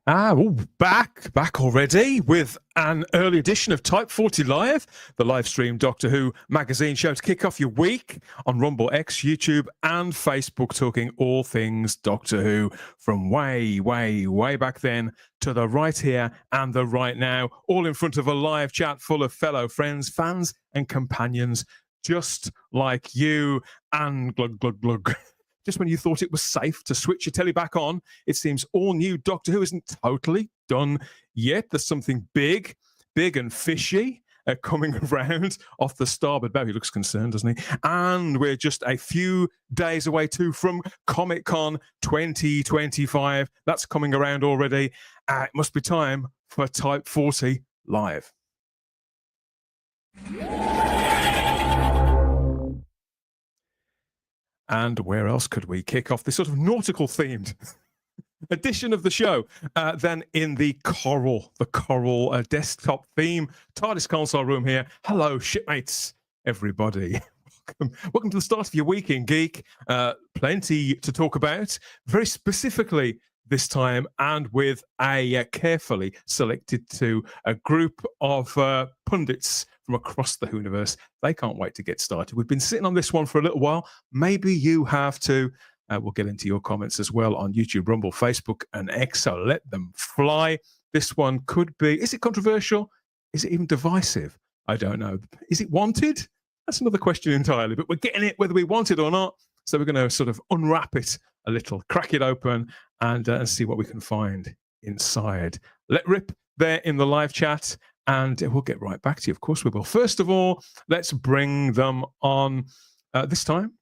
Back already with an early edition of Type 40 Live, the live stream Doctor Who magazine show to kick off your week on Rumble, X, YouTube, and Facebook, talking all things Doctor Who from way, way, way back then to the right here and the right now, all in front of a live chat full of fellow friends, fans, and companions just like you. And glug, glug, glug. Just when you thought it was safe to switch your telly back on, it seems all new Doctor Who isn't totally done yet. There's something big and fishy coming around off the starboard bow. He looks concerned, doesn't he? And we're just a few days away too from Comic-Con 2025. That's coming around already. It must be time for Type 40 Live. And where else could we kick off this sort of nautical themed edition of the show than in the coral desktop theme TARDIS console room here. Hello, shipmates, everybody. Welcome to the start of your week in Geek. Plenty to talk about, very specifically this time, and with a carefully selected to a group of pundits from across the Whoniverse. They can't wait to get started. We've been sitting on this one for a little while. Maybe you have too. We'll get into your comments as well on YouTube, Rumble, Facebook, and X, so let them fly. This one could be, is it controversial? Is it even divisive? I don't know. Is it wanted? That's another question entirely, but we're getting it whether we want it or not. So we're going to sort of unwrap it a little, crack it open, and see what we can find inside. Let rip there in the live chat, and we'll get right back to you. Of course we will. First of all, let's bring them on this time.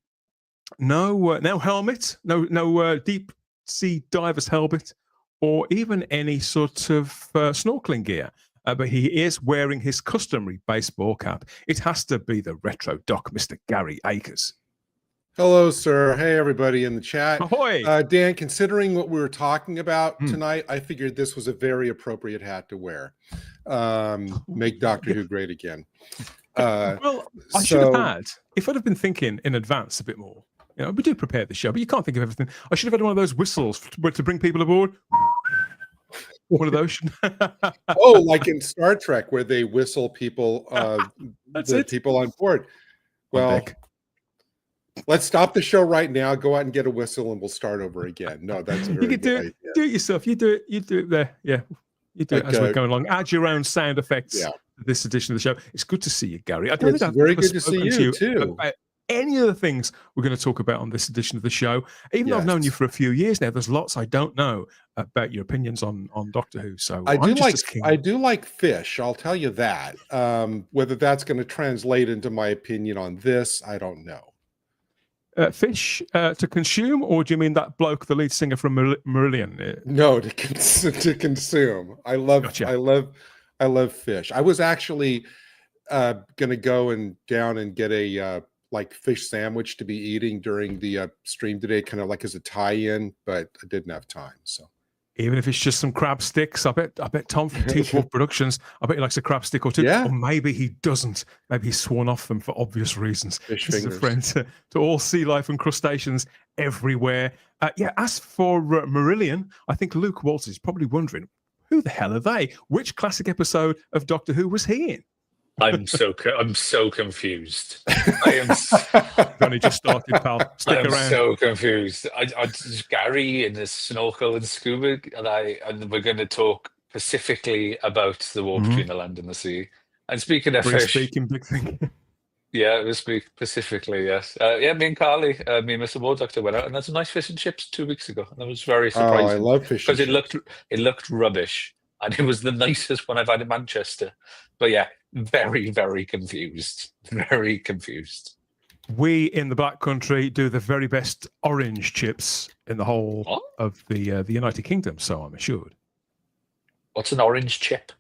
No helmet, no deep sea diver's helmet, or even any sort of snorkeling gear. But he is wearing his customary baseball cap. It has to be the retro doc, Mr. Gary Akers. Hello, sir. Hey, everybody in the chat. Ahoy! Dan, considering what we were talking about tonight, I figured this was a very appropriate hat to wear. Make Doctor Who great again. Well, I should have had, if I'd have been thinking in advance a bit more, you know, we do prepare the show, but you can't think of everything. I should have had one of those whistles to bring people aboard. One of those. Oh, like in Star Trek, where they whistle people, people on board. Well, let's stop the show right now. Go out and get a whistle, and we'll start over again. No, that's a very good idea. Do it yourself. You do it there. Yeah, you do it as we're going along. Add your own sound effects to this edition of the show. It's good to see you, Gary. I don't it's very good to see you too. Any of the things we're going to talk about on this edition of the show, even though I've known you for a few years now, there's lots I don't know about your opinions on Doctor Who. So I do like fish. I'll tell you that. Whether that's going to translate into my opinion on this, I don't know. Fish to consume, or do you mean that bloke, the lead singer from Marillion? No, to consume. I love fish. I was actually going to go down and get a like fish sandwich to be eating during the stream today, kind of like as a tie-in, but I didn't have time. So even if it's just some crab sticks, I bet Tom from T12 Productions, I bet he likes a crab stick or two. Yeah. Or maybe he doesn't. Maybe he's sworn off them for obvious reasons. Fish this fingers. is a friend to all sea life and crustaceans everywhere. As for Marillion, I think Luke Walters is probably wondering, who the hell are they? Which classic episode of Doctor Who was he in? I'm so confused. I've only just started, pal. Stick around. I'm so confused. I Gary in the snorkel and scuba, and we're going to talk specifically about the war between the land and the sea. And speaking of fish, speaking big thing. Yeah, we speak specifically. Yes, me and Carly, me and Mr. War Doctor went out, and had some nice fish and chips 2 weeks ago, and that was very surprising. Oh, I love fish because it looked rubbish, and it was the nicest one I've had in Manchester. But yeah, very, very confused. Very confused. We in the Black Country do the very best orange chips in the whole of the United Kingdom, so I'm assured. What's an orange chip?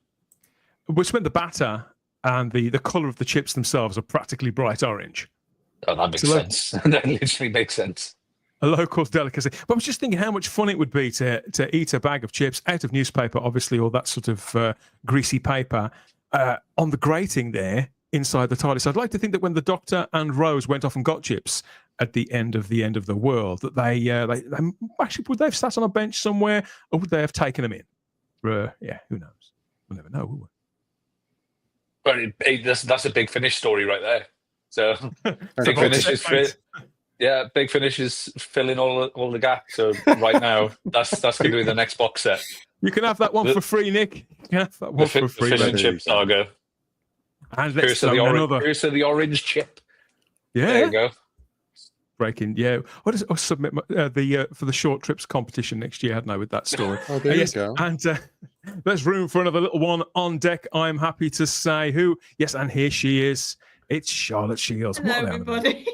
Which meant the batter and the colour of the chips themselves are practically bright orange. Oh, that makes sense. That literally makes sense. A local delicacy. But I was just thinking how much fun it would be to eat a bag of chips out of newspaper, obviously, or that sort of greasy paper, on the grating there inside the TARDIS. I'd like to think that when the Doctor and Rose went off and got chips at the end of the world, that they actually, would they have sat on a bench somewhere, or would they have taken them in? yeah, who knows? We'll never know, will we? But that's a Big Finish story right there. So Big Finish is filling all the gaps. So right now, that's going to be the next box set. You can have that one for free, Nick. You can have that one for free. The fish and chip saga. And let's throw another. Curse of the orange chip. Yeah. There you go. Breaking, yeah. What is it? I'll submit for the short trips competition next year, hadn't I, with that story? Oh, there you go. And there's room for another little one on deck. I'm happy to say who. Yes, and here she is. It's Charlotte Shields. Hello, everybody.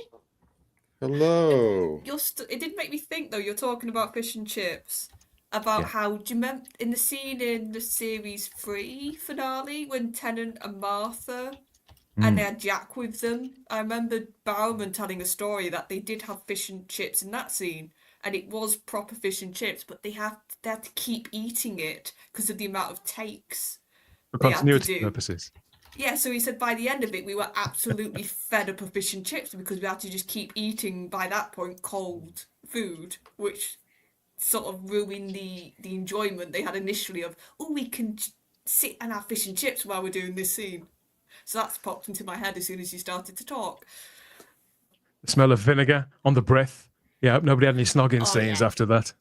Hello. It did make me think, though. You're talking about fish and chips. About how, do you remember in the scene in the series 3 finale when Tennant and Martha and they had Jack with them? I remember Bowman telling a story that they did have fish and chips in that scene, and it was proper fish and chips, but they had to keep eating it because of the amount of takes. For continuity purposes. Yeah, so he said by the end of it, we were absolutely fed up of fish and chips because we had to just keep eating, by that point, cold food, which sort of ruined the enjoyment they had initially of, we can sit and have fish and chips while we're doing this scene. So that's popped into my head as soon as you started to talk. The smell of vinegar on the breath. Yeah, I hope nobody had any snogging scenes after that.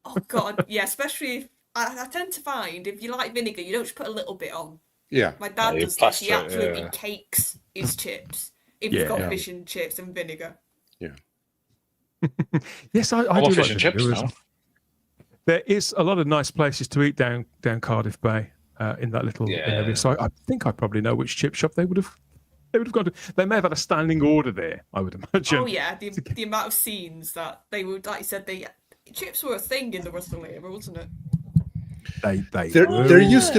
Oh, God, yeah, especially if, I tend to find if you like vinegar, you don't just put a little bit on. Yeah. My dad does this. He absolutely cakes his chips if he's got fish and chips and vinegar. Yeah. Yes, I do fish like and chips now. There is a lot of nice places to eat down Cardiff Bay in that little area. So I think I probably know which chip shop they would have gone to. They may have had a standing order there, I would imagine. Oh yeah, the amount of scenes that they would, like you said, chips were a thing in the Russell era, wasn't it? There used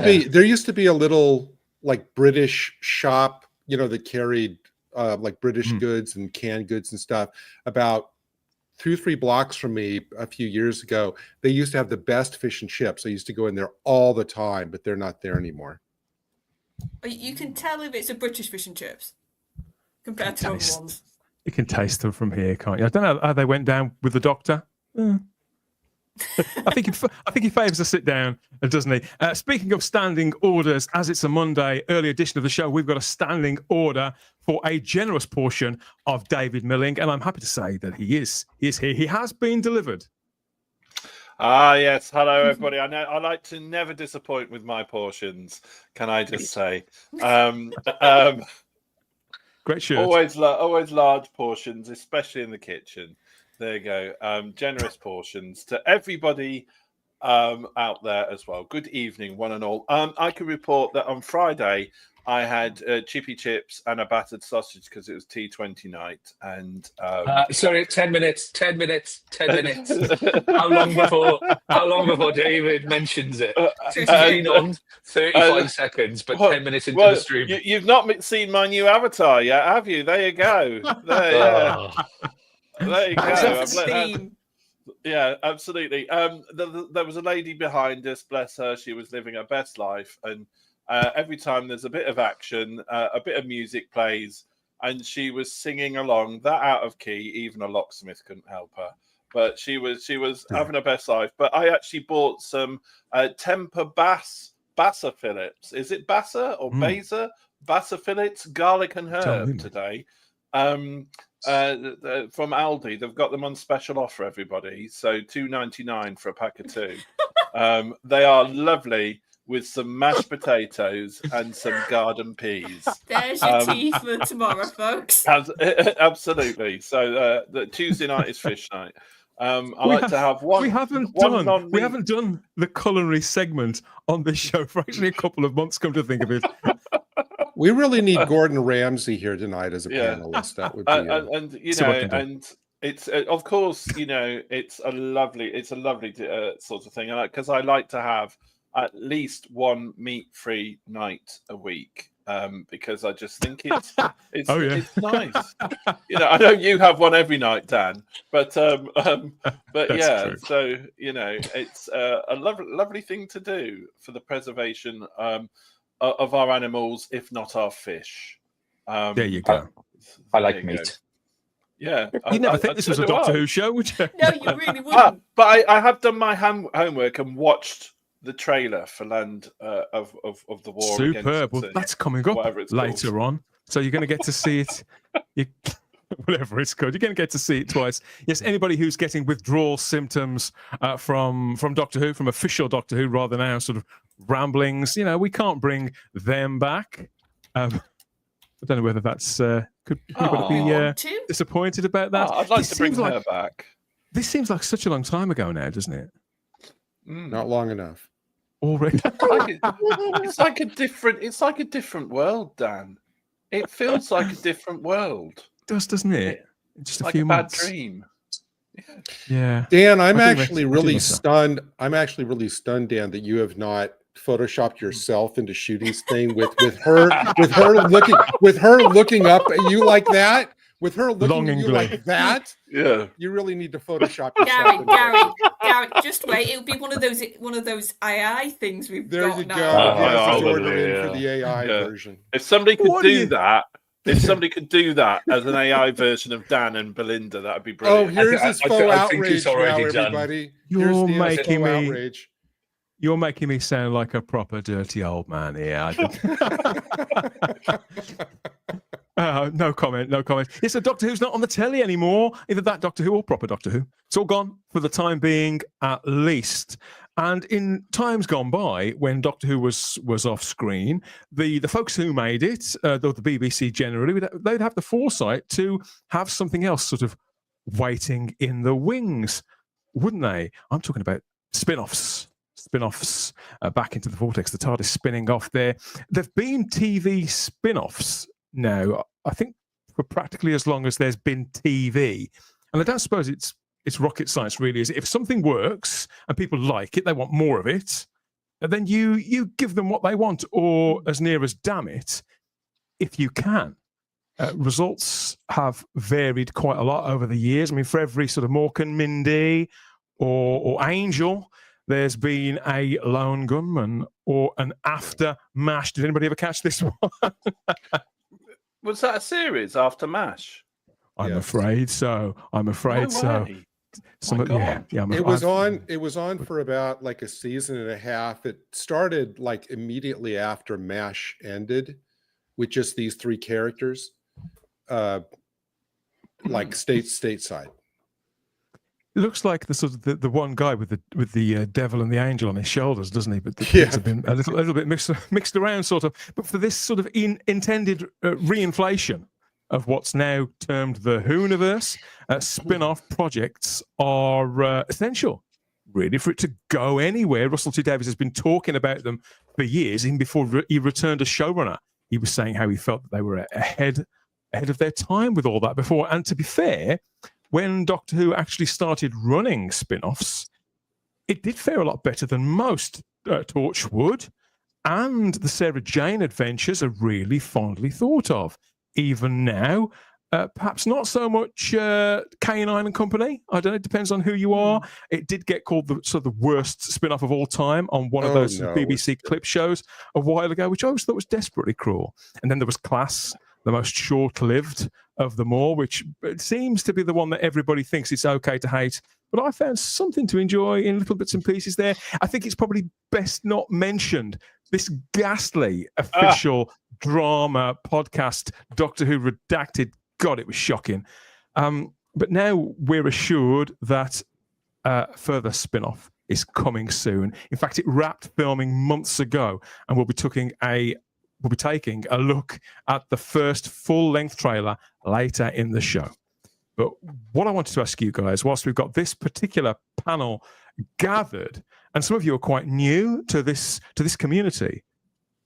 to be a little like British shop, that carried like British goods and canned goods and stuff about 2 or 3 blocks from me a few years ago. They used to have the best fish and chips. I used to go in there all the time, but they're not there anymore. You can tell if it's a British fish and chips compared to other ones. You can taste them from here, can't you? I don't know how they went down with the doctor. I think he favours a sit down, doesn't he? Speaking of standing orders, as it's a Monday early edition of the show, we've got a standing order for a generous portion of David Milling, and I'm happy to say that he is here. He has been delivered. Yes. Hello, everybody. I like to never disappoint with my portions. Can I just say? Great shirt. Always large portions, especially in the kitchen. There you go. Generous portions to everybody out there as well. Good evening, one and all. I can report that on Friday I had chippy chips and a battered sausage because it was T20 night. And sorry, 10 minutes. How long before David mentions it? 35 seconds, but 10 minutes into the stream. You've not seen my new avatar yet, have you? There you go. There you go. Yeah, absolutely. There was a lady behind us, bless her. She was living her best life, and every time there's a bit of action, a bit of music plays, and she was singing along, that out of key. Even a locksmith couldn't help her. But she was having her best life. But I actually bought some Temper Bassa fillets. Is it Bassa or Basa? Bassa fillets, garlic and herb today. From Aldi. They've got them on special offer, everybody. So $2.99 for a pack of 2. They are lovely with some mashed potatoes and some garden peas. There's your tea for tomorrow, folks. Absolutely. So the Tuesday night is fish night. I like to have one. We haven't done the culinary segment on this show for actually a couple of months. Come to think of it. We really need Gordon Ramsay here tonight as a panelist. That would be and it's of course it's a lovely sort of thing, because I like to have at least one meat-free night a week, because I just think it's nice. I know you have one every night, Dan, but yeah, true. So it's a lovely thing to do for the preservation of our animals, if not our fish. There you go. I like meat. Go. Yeah. You never think this was a Doctor Who show, would you? No, you really wouldn't. But I have done my homework and watched the trailer for Land of the War. Superb. Well, that's coming up later on. So you're going to get to see it. Whatever it's called, you're going to get to see it twice. Yes, anybody who's getting withdrawal symptoms from Doctor Who, from official Doctor Who, rather than our sort of ramblings, we can't bring them back. I don't know whether that's could anybody be disappointed about that. I'd like to bring her back. This seems like such a long time ago now, doesn't it? Not long enough. Already, it's like a different world, Dan. It feels like a different world. It does, doesn't it? Just like a few bad months. dream. Yeah. Dan, I'm actually really stunned. I'm actually really stunned, Dan, that you have not photoshopped yourself into Shooty's thing with her looking up at you like that. With her looking at you like that, you really need to Photoshop yourself. Gary, just wait. It'll be one of those AI things we've there got you now. go. Ordering for the AI version. If somebody could do that, if somebody could do that as an AI version of Dan and Belinda, that would be brilliant. Oh, here's this faux outrage now, everybody. You're making me outrage. You're making me sound like a proper dirty old man here. No comment. Yes, so Doctor Who's not on the telly anymore. Either that Doctor Who or proper Doctor Who. It's all gone for the time being, at least. And in times gone by, when Doctor Who was off screen, the folks who made it, the BBC generally, they'd have the foresight to have something else sort of waiting in the wings, wouldn't they? I'm talking about spin-offs back into the vortex, the TARDIS spinning off there. There've been TV spin-offs now, I think, for practically as long as there's been TV. And I don't suppose it's rocket science, really, is it? If something works and people like it, they want more of it, and then you give them what they want, or as near as damn it, if you can. Results have varied quite a lot over the years. I mean, for every sort of Mork and Mindy or Angel, there's been a lone gunman or an after MASH. Did anybody ever catch this one? Was that a series after MASH? I'm afraid so. Way. It was on for about like a season and a half. It started like immediately after MASH ended, with just these three characters, like stateside. It looks like the sort of the one guy with the devil and the angel on his shoulders, doesn't he? But the kids have been a little bit mixed around, sort of. But for this sort of intended reinflation of what's now termed the Whoniverse, spin-off projects are essential, really, for it to go anywhere. Russell T Davies has been talking about them for years, even before he returned as showrunner. He was saying how he felt that they were ahead of their time with all that before. And to be fair, when Doctor Who actually started running spin-offs, it did fare a lot better than most. Torchwood and the Sarah Jane adventures are really fondly thought of. Even now, perhaps not so much K9 and Company. I don't know, it depends on who you are. It did get called the worst spin-off of all time on one of those BBC clip shows a while ago, which I always thought was desperately cruel. And then there was Class, the most short-lived of them all, which seems to be the one that everybody thinks it's okay to hate. But I found something to enjoy in little bits and pieces there. I think it's probably best not mentioned. This ghastly official drama podcast, Doctor Who Redacted. God, it was shocking. But now we're assured that further spin-off is coming soon. In fact, it wrapped filming months ago, and we'll be taking a look at the first full-length trailer later in the show. But what I wanted to ask you guys, whilst we've got this particular panel gathered, and some of you are quite new to this community,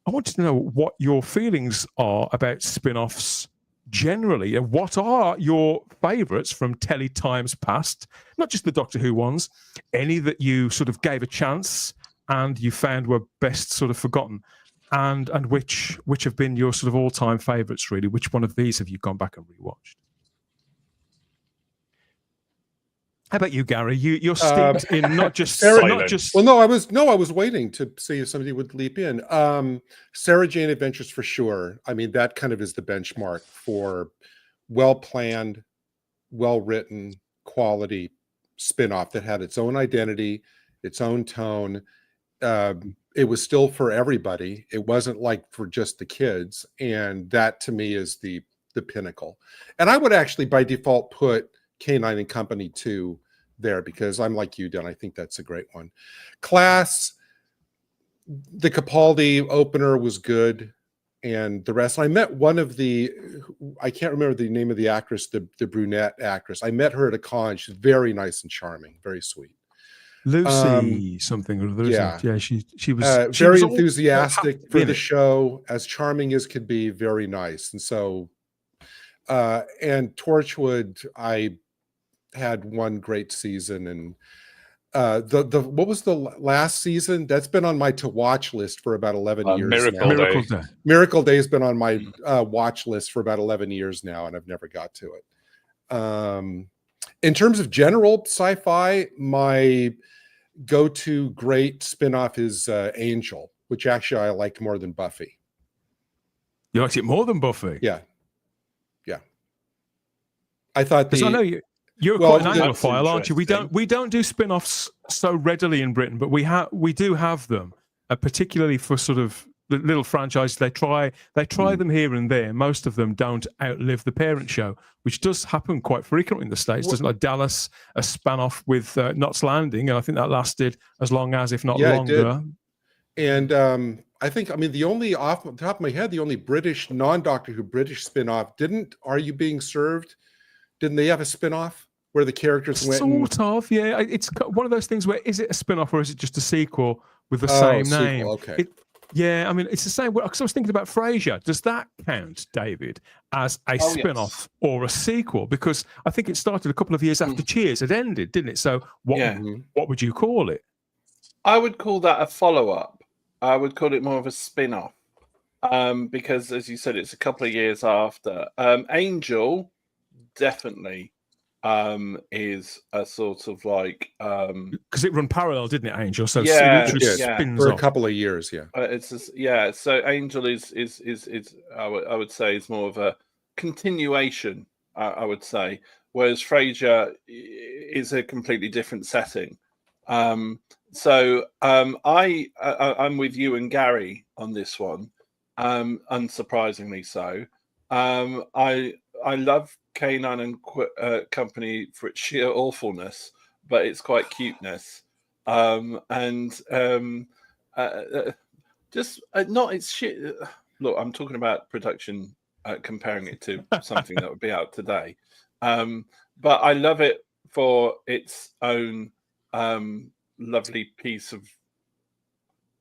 I wanted to know what your feelings are about spin-offs generally, and what are your favourites from telly times past, not just the Doctor Who ones, any that you sort of gave a chance and you found were best sort of forgotten, and which have been your sort of all-time favourites, really? Which one of these have you gone back and rewatched? How about you, Gary? You're steeped in not just Well, no, I was waiting to see if somebody would leap in. Sarah Jane Adventures for sure. I mean, that kind of is the benchmark for well-planned, well-written, quality spin-off that had its own identity, its own tone, it was still for everybody. It wasn't like for just the kids, and that to me is the pinnacle. And I would actually by default put Canine and Company 2 there, because I'm like you, Dan. I think that's a great one. Class, the Capaldi opener was good, and the rest. I met one of the, I can't remember the name of the actress, the brunette actress. I met her at a con. She's very nice and charming, very sweet. Lucy something or other, yeah. isn't it? Yeah, she was very was enthusiastic for the show, as charming as could be, very nice. And so, and Torchwood, I had one great season, and the what was the last season that's been on my to watch list for about 11 years Miracle now. Day. Miracle Day has been on my watch list for about 11 years now, and I've never got to it. In terms of general sci-fi, my go-to great spin-off is Angel, which actually I like more than Buffy. You liked it more than Buffy? Yeah. I thought because I know you're quite an Anglophile, aren't you? We don't do spin-offs so readily in Britain, but we do have them, particularly for sort of the little franchises. They try them here and there. Most of them don't outlive the parent show, which does happen quite frequently in the States. Doesn't like Dallas, a spin-off with Knots Landing, and I think that lasted as long as, if not longer. It did. And I think, the only, off the top of my head, the only British, non-Doctor Who British spin-off didn't Are You Being Served? Didn't they have a spin-off where the characters went? Sort of, yeah. It's one of those things where, is it a spin-off or is it just a sequel with the same name? Okay. Yeah, it's the same. Because I was thinking about Frasier. Does that count, David, as a spin-off or a sequel? Because I think it started a couple of years after Cheers had ended, didn't it? So what would you call it? I would call that a follow-up. I would call it more of a spin-off. Because, as you said, it's a couple of years after. Angel definitely is a sort of like because it run parallel, didn't it, Angel? So spins for a couple of years. So Angel is I would say is more of a continuation. I would say, whereas Frasier is a completely different setting. So I'm with you and Gary on this one. Unsurprisingly so. I love Canine and Company for its sheer awfulness, but it's quite cuteness, just not its shit. Look, I'm talking about production, comparing it to something that would be out today, but I love it for its own lovely piece of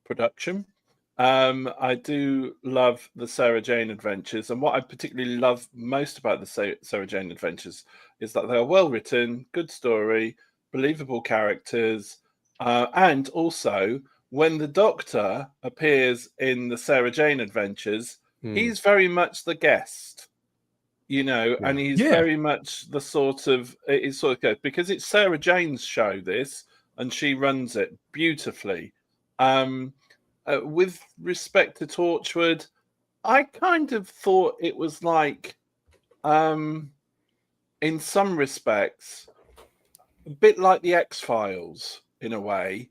production. I do love the Sarah Jane Adventures, and what I particularly love most about the Sarah Jane Adventures is that they are well written, good story, believable characters, and also when the Doctor appears in the Sarah Jane Adventures, he's very much the guest, and he's very much the sort of because it's Sarah Jane's show, this, and she runs it beautifully. With respect to Torchwood, I kind of thought it was like, in some respects, a bit like the X-Files in a way.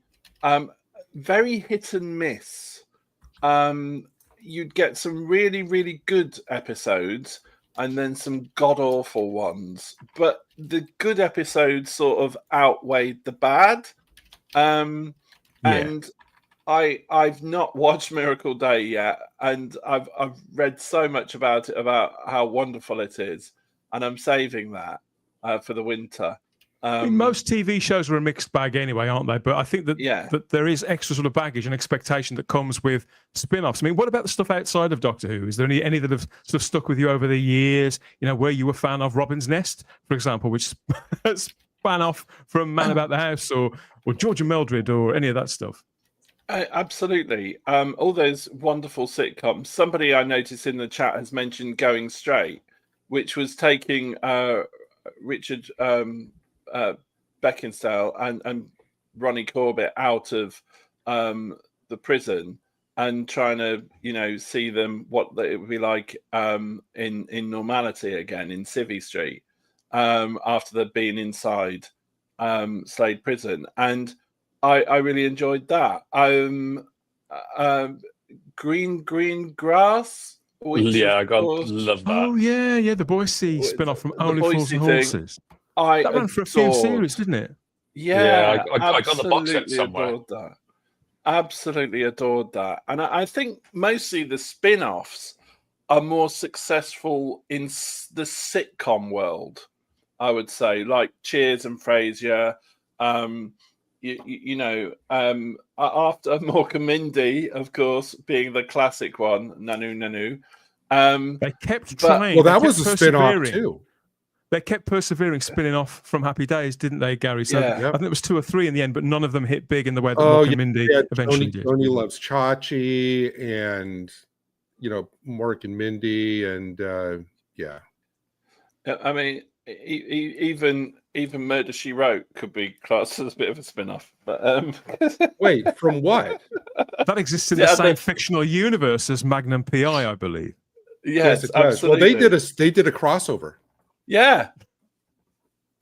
Very hit and miss. You'd get some really, really good episodes and then some god-awful ones. But the good episodes sort of outweighed the bad. And I've not watched Miracle Day yet, and I've read so much about it, about how wonderful it is, and I'm saving that for the winter. Most TV shows are a mixed bag anyway, aren't they? But I think that that there is extra sort of baggage and expectation that comes with spin-offs. what about the stuff outside of Doctor Who? Is there any that have sort of stuck with you over the years? Were you a fan of Robin's Nest, for example, which span off from Man About the House or George and Mildred or any of that stuff? Absolutely. All those wonderful sitcoms. Somebody I noticed in the chat has mentioned Going Straight, which was taking Richard Beckinsale and Ronnie Corbett out of the prison and trying to, see them what it would be like in normality again in Civvy Street after they'd been inside Slade Prison. And I really enjoyed that. Green Grass. Yeah, love that. Oh yeah, the Boise spin-off from Only Fools and Horses. That ran for a few series, didn't it? Yeah, I got the box set absolutely somewhere. adored that. Absolutely adored that. And I think mostly the spin-offs are more successful in the sitcom world, I would say, like Cheers and Frasier. After Mork and Mindy, of course, being the classic one, Nanu. They kept trying. Well, that was a spin-off too. They kept persevering, spinning off from Happy Days, didn't they, Gary? So I think it was 2 or 3 in the end, but none of them hit big in the way that Mork and Mindy eventually did. Tony Loves Chachi, and Mork and Mindy, and I mean, even Murder, She Wrote could be classed as a bit of a spin-off. But wait, from what? That exists in the same fictional universe as Magnum PI, I believe. Yes, it does. absolutely. Well, they did a crossover. Yeah,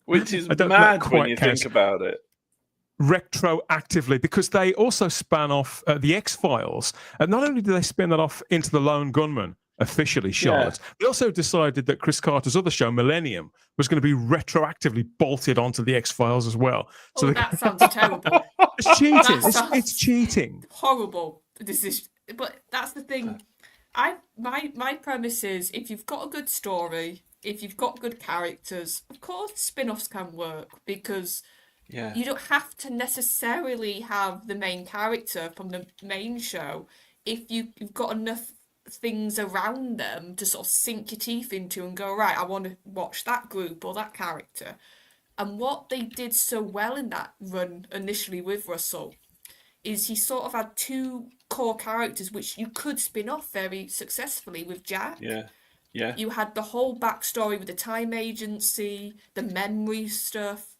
which is mad when you think about it. Retroactively, because they also span off the X-Files. And not only did they spin that off into the Lone Gunman, officially Charlotte, they also decided that Chris Carter's other show, Millennium, was going to be retroactively bolted onto the X-Files as well. So that sounds terrible. It's cheating. It's cheating. Horrible decision. But that's the thing. My premise is, if you've got a good story, if you've got good characters, of course spin-offs can work, because you don't have to necessarily have the main character from the main show if you've got enough things around them to sort of sink your teeth into and go, right, I want to watch that group or that character. And what they did so well in that run initially with Russell is he sort of had 2 core characters which you could spin off very successfully with Jack. Yeah. You had the whole backstory with the time agency, the memory stuff,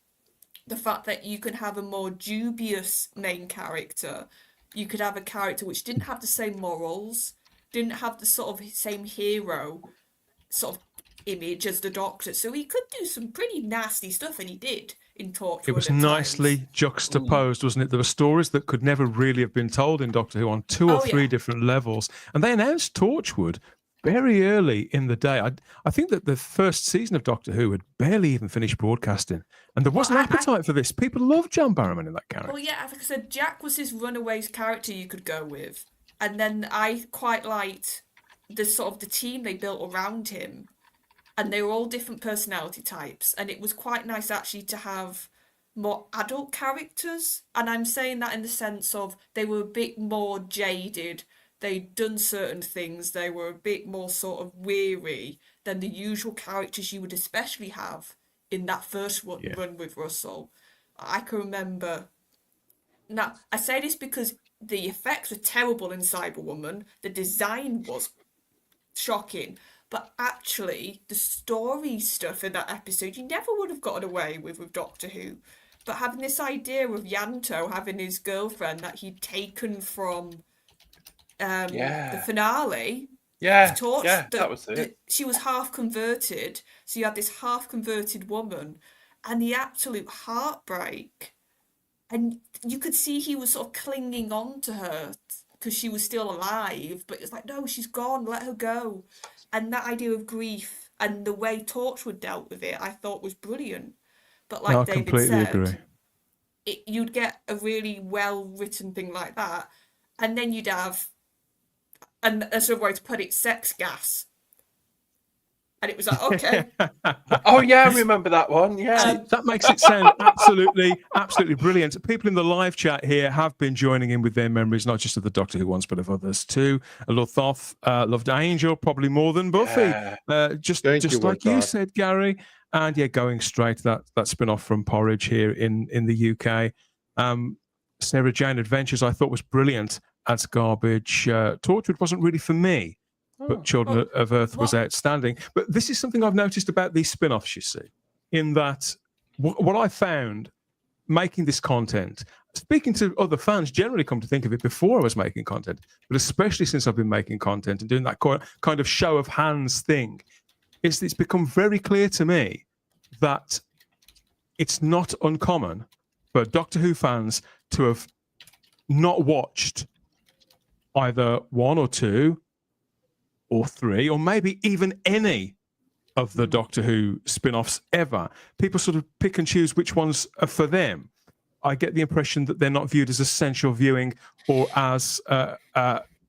the fact that you could have a more dubious main character. You could have a character which didn't have the same morals, didn't have the sort of same hero sort of image as the Doctor. So he could do some pretty nasty stuff, and he did in Torchwood. It was nicely juxtaposed, wasn't it? There were stories that could never really have been told in Doctor Who on 2 or 3 different levels. And they announced Torchwood very early in the day. I think that the first season of Doctor Who had barely even finished broadcasting, and there was an appetite for this. People loved John Barrowman in that character. Well, yeah, like I said, Jack was his runaways character you could go with, and then I quite liked the sort of the team they built around him, and they were all different personality types, and it was quite nice actually to have more adult characters. And I'm saying that in the sense of they were a bit more jaded. They'd done certain things. They were a bit more sort of weary than the usual characters you would especially have in that first run with Russell. I can remember. Now, I say this because the effects were terrible in Cyberwoman. The design was shocking. But actually, the story stuff in that episode, you never would have gotten away with Doctor Who. But having this idea of Yanto having his girlfriend that he'd taken from the finale. That was it. She was half converted, so you had this half converted woman, and the absolute heartbreak. And you could see he was sort of clinging on to her because she was still alive, but it's like, no, she's gone, let her go. And that idea of grief and the way Torchwood dealt with it, I thought was brilliant. But like David said, you'd get a really well-written thing like that, and then you'd have, and as a way to put it, sex gas. And it was like, okay. Oh, yeah, I remember that one. Yeah. That makes it sound absolutely brilliant. People in the live chat here have been joining in with their memories, not just of the Doctor Who ones, but of others too. Lord Thoth loved Angel probably more than Buffy. Just like you said, Gary. And yeah, going straight to that spin-off from Porridge here in the UK. Sarah Jane Adventures I thought was brilliant. As garbage. Torchwood wasn't really for me. But Children of Earth was outstanding. But this is something I've noticed about these spin-offs, you see, in that what I found making this content, speaking to other fans, generally come to think of it before I was making content, but especially since I've been making content and doing that kind of show of hands thing, is it's become very clear to me that it's not uncommon for Doctor Who fans to have not watched either 1 or 2 or 3 or maybe even any of the Doctor Who spin-offs ever. People sort of pick and choose which ones are for them. I get the impression that they're not viewed as essential viewing or as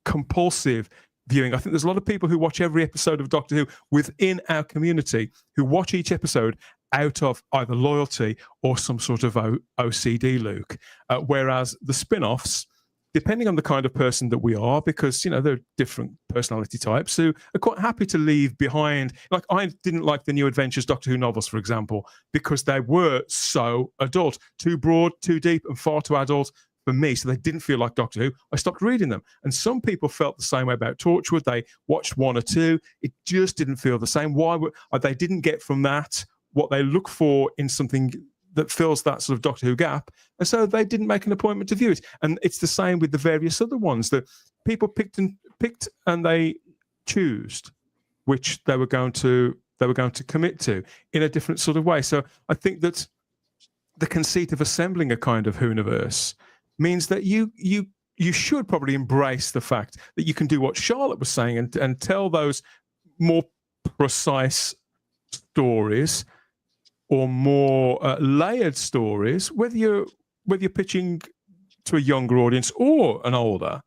compulsive viewing. I think there's a lot of people who watch every episode of Doctor Who within our community who watch each episode out of either loyalty or some sort of OCD, Luke. Whereas the spin-offs, depending on the kind of person that we are, because, you know, there are different personality types who are quite happy to leave behind. Like, I didn't like the New Adventures Doctor Who novels, for example, because they were so adult, too broad, too deep, and far too adult for me. So they didn't feel like Doctor Who. I stopped reading them. And some people felt the same way about Torchwood. They watched 1 or 2. It just didn't feel the same. They didn't get from that what they look for in something that fills that sort of Doctor Who gap, and so they didn't make an appointment to view it. And it's the same with the various other ones that people picked and they chose which they were going to commit to in a different sort of way. So I think that the conceit of assembling a kind of Whoniverse means that you should probably embrace the fact that you can do what Charlotte was saying and tell those more precise stories or more layered stories, whether you're pitching to a younger audience or an older.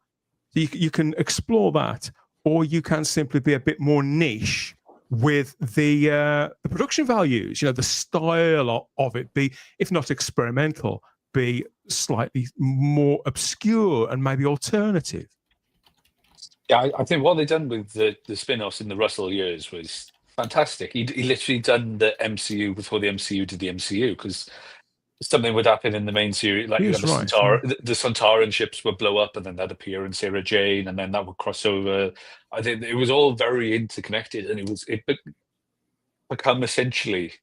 You can explore that, or you can simply be a bit more niche with the production values. You know, the style of it be, if not experimental, be slightly more obscure and maybe alternative. Yeah, I think what they've done with the spin-offs in the Russell years was fantastic. He literally done the MCU before the MCU did the MCU, because something would happen in the main series, like the Sontaran ships would blow up, and then that'd appear in Sarah Jane, and then that would cross over. I think it was all very interconnected, and it become essentially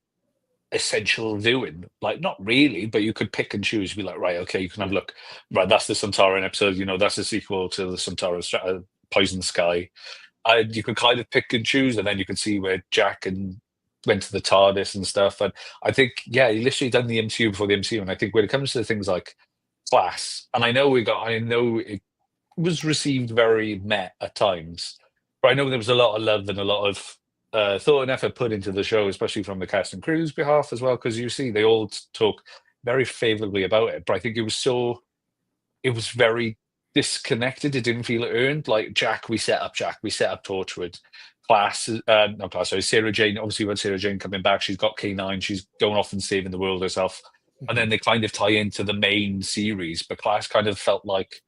essential viewing. Like, not really, but you could pick and choose. Be like, right, okay, you can have a look. Right, that's the Sontaran episode. You know, that's the sequel to the Sontaran Poison Sky. You could kind of pick and choose, and then you could see where Jack and went to the TARDIS and stuff. And I think, yeah, he literally done the MCU before the MCU. And I think when it comes to things like Class, and I know it was received very meh at times, but I know there was a lot of love and a lot of thought and effort put into the show, especially from the cast and crew's behalf as well, because you see they all talk very favorably about it. But I think it was very disconnected. It didn't feel earned. Like Jack, we set up Torchwood. Sarah Jane, obviously when Sarah Jane coming back, she's got K9, she's going off and saving the world herself. And then they kind of tie into the main series, but Class kind of felt like,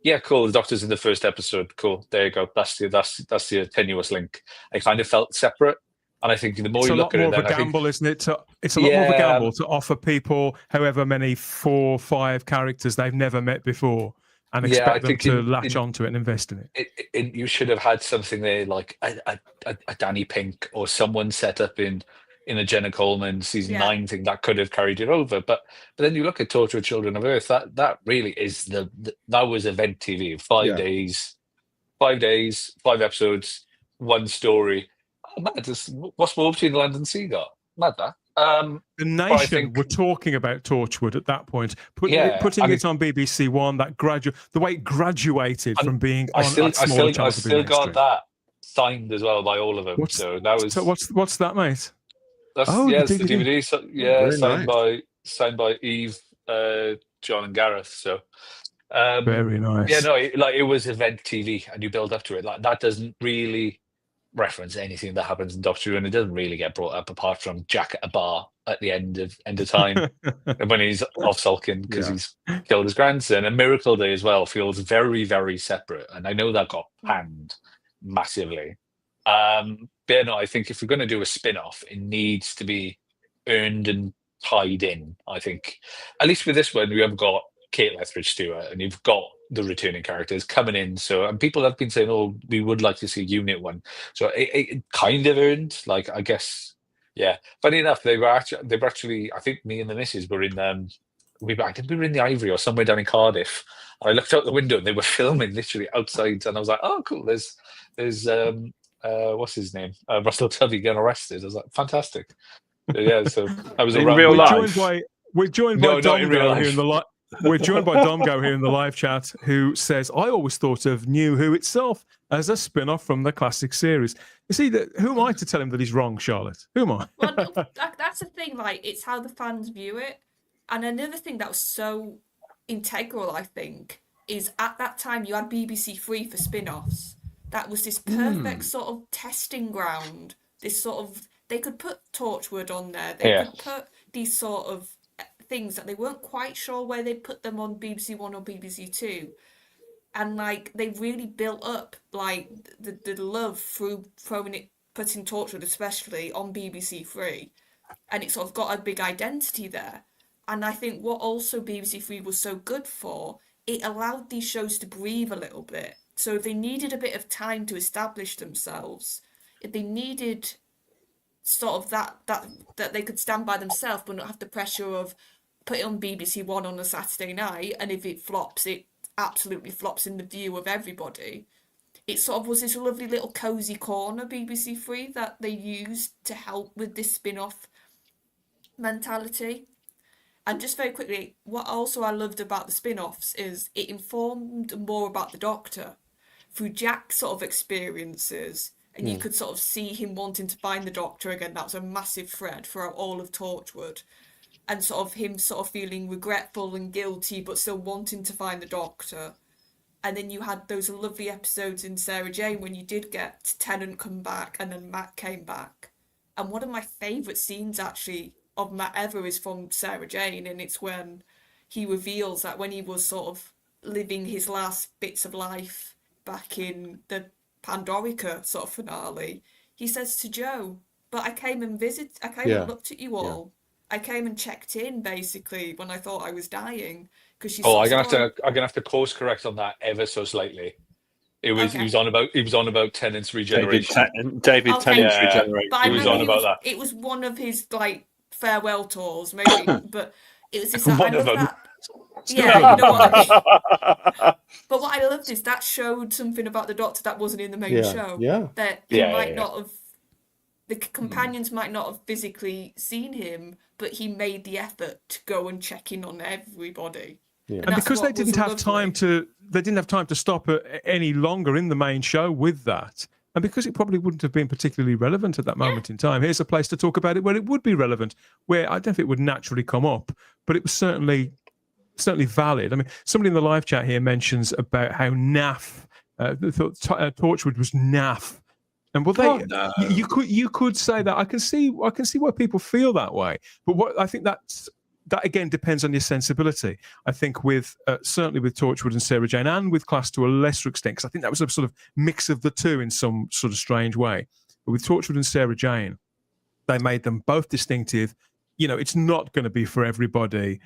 yeah, cool, the Doctor's in the first episode, cool, there you go, that's the tenuous link. It kind of felt separate. And I think the more you look at it, it's a lot more of a gamble, isn't it? It's a lot more of a gamble to offer people however many 4 or 5 characters they've never met before and expect them to latch onto it and invest in it. You should have had something there like a Danny Pink or someone set up in a Jenna Coleman season 9 thing that could have carried it over. But then you look at Torchwood Children of Earth, that really is that was event TV. 5 days, 5 episodes, 1 story. Oh, mad. What's more between land and sea got? Mad that. The Nation were talking about Torchwood at that point, putting it on BBC One. The way it graduated from being on a small channel. I still got that signed as well by all of them. What's that, mate? That's it's the DVD. So, signed by Eve, John, and Gareth. So very nice. Yeah, no, it was event TV, and you build up to it. Like, that doesn't really reference anything that happens in Doctor Who, and it doesn't really get brought up apart from Jack at a bar at the end of time when he's off sulking because he's killed his grandson. And Miracle Day as well feels very, very separate, and I know that got panned massively. But yeah, no, I think if we're going to do a spin-off, it needs to be earned and tied in. I think at least with this one, we have got Kate Lethbridge Stewart, and you've got the returning characters coming in. So, and people have been saying, "Oh, we would like to see Unit 1." So it kind of earned, like, I guess, yeah. Funny enough, they were actually. I think me and the missus were in. I think we were in the Ivory or somewhere down in Cardiff. And I looked out the window and they were filming literally outside, and I was like, "Oh, cool." There's what's his name? Russell Tovey getting arrested. I was like, fantastic. So, yeah, so I was in real life. We're joined by not in real Domgo life. here in the We're joined by Domgo here in the live chat, who says, "I always thought of New Who itself as a spin-off from the classic series." You see, who am I to tell him that he's wrong, Charlotte? Who am I? Well, no, that's the thing. Like, it's how the fans view it. And another thing that was so integral, I think, is at that time you had BBC Three for spin-offs. That was this perfect sort of testing ground. This sort of, they could put Torchwood on there. They could put these sort of things that they weren't quite sure where they'd put them on BBC One or BBC Two. And like, they really built up like the love through putting Torchwood especially on BBC Three. And it sort of got a big identity there. And I think what also BBC Three was so good for, it allowed these shows to breathe a little bit. So if they needed a bit of time to establish themselves, if they needed sort of that they could stand by themselves but not have the pressure of put it on BBC One on a Saturday night, and if it flops, it absolutely flops in the view of everybody. It sort of was this lovely little cosy corner, BBC Three, that they used to help with this spin-off mentality. And just very quickly, what also I loved about the spin-offs is it informed more about the Doctor through Jack's sort of experiences, and you could sort of see him wanting to find the Doctor again. That was a massive thread throughout all of Torchwood, and sort of him sort of feeling regretful and guilty but still wanting to find the Doctor. And then you had those lovely episodes in Sarah Jane when you did get Tennant come back and then Matt came back. And one of my favourite scenes actually of Matt ever is from Sarah Jane, and it's when he reveals that when he was sort of living his last bits of life back in the Pandorica sort of finale, he says to Joe, "But I came and and looked at you all. I came and checked in basically when I thought I was dying." Because she's I'm gonna have to course correct on that ever so slightly. He was on about Tennant's regeneration. David Tennant's regeneration. But I he was on about that. It was one of his like farewell tours, maybe, but it was this. I One of love them. that. Yeah, you know what I mean? But what I loved is that showed something about the Doctor that wasn't in the main show. Yeah. That he might not have, the companions might not have physically seen him, but he made the effort to go and check in on everybody. Yeah. And because they didn't have time to stop any longer in the main show with that, and because it probably wouldn't have been particularly relevant at that moment in time, here's a place to talk about it where it would be relevant, where I don't think it would naturally come up, but it was certainly valid. I mean, somebody in the live chat here mentions about how naff Torchwood was naff, and you could say that. I can see why people feel that way, but what I think that again depends on your sensibility. I think with certainly with Torchwood and Sarah Jane, and with Class to a lesser extent, because I think that was a sort of mix of the two in some sort of strange way. But with Torchwood and Sarah Jane, they made them both distinctive. You know, it's not going to be for everybody.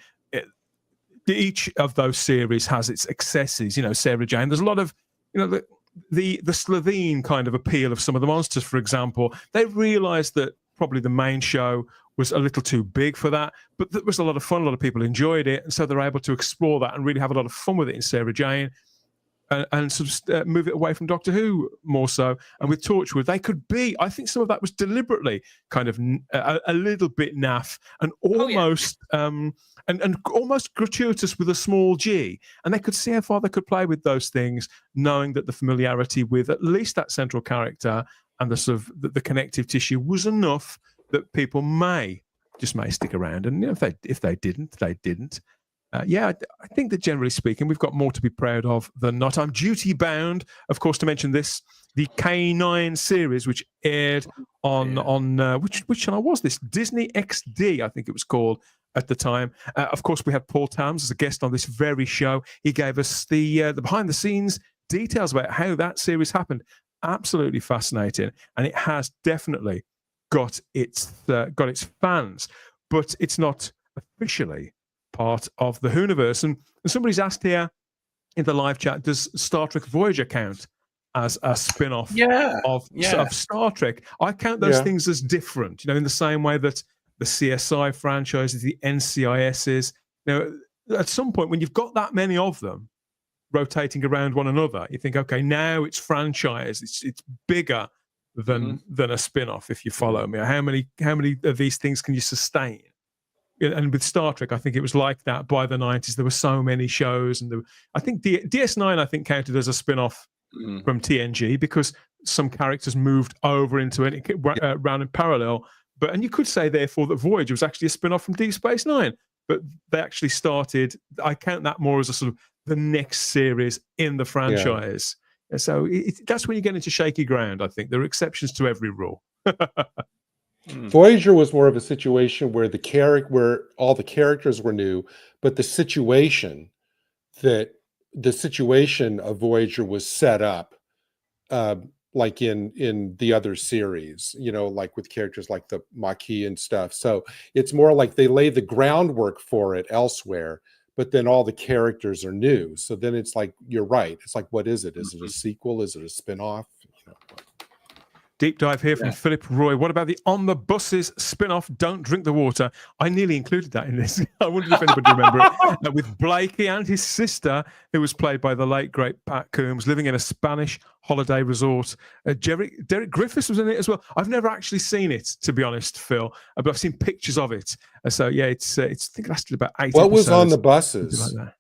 Each of those series has its excesses. You know, Sarah Jane, there's a lot of, you know, the Slovene kind of appeal of some of the monsters, for example. They realised that probably the main show was a little too big for that, but that was a lot of fun. A lot of people enjoyed it, and so they're able to explore that and really have a lot of fun with it in Sarah Jane, and sort of move it away from Doctor Who more so. And with Torchwood, they could be. I think some of that was deliberately kind of a little bit naff and almost and almost gratuitous with a small g. And they could see how far they could play with those things, knowing that the familiarity with at least that central character and the sort of the connective tissue was enough that people may stick around. And you know, if they didn't, they didn't. I think that generally speaking, we've got more to be proud of than not. I'm duty bound, of course, to mention the K9 series, which aired on which channel was this? Disney XD, I think it was called at the time. Of course, we had Paul Tams as a guest on this very show. He gave us the behind the scenes details about how that series happened. Absolutely fascinating, and it has definitely got its fans, but it's not officially part of the Whoniverse. And somebody's asked here in the live chat, does Star Trek Voyager count as a spin-off of Star Trek? I count those things as different, you know, in the same way that the CSI franchises, the NCISs, you know, at some point when you've got that many of them rotating around one another, you think, okay, now it's franchise, it's bigger than a spin-off, if you follow me. How many of these things can you sustain? and with Star Trek, I think it was like that by the 90s. There were so many shows, and I think DS9, I think, counted as a spin-off from TNG because some characters moved over into it, ran in parallel. And you could say, therefore, that Voyager was actually a spin-off from Deep Space Nine. But they actually started, I count that more as a sort of the next series in the franchise. Yeah. So that's when you get into shaky ground, I think. There are exceptions to every rule. Voyager was more of a situation where where all the characters were new, but the situation of Voyager was set up like in the other series, like with characters like the Maquis and stuff. So it's more like they lay the groundwork for it elsewhere, but then all the characters are new. So then it's like, you're right. It's like, what is it? Is it a sequel? Is it a spinoff? Deep dive here from Philip Roy. What about the On the Buses spin-off, Don't Drink the Water? I nearly included that in this. I wondered if anybody remember it. With Blakey and his sister, who was played by the late, great Pat Coombs, living in a Spanish holiday resort. Derek Griffiths was in it as well. I've never actually seen it, to be honest, Phil, but I've seen pictures of it. So, yeah, it's I think it lasted about 8 What episodes. was On the Buses? Like that.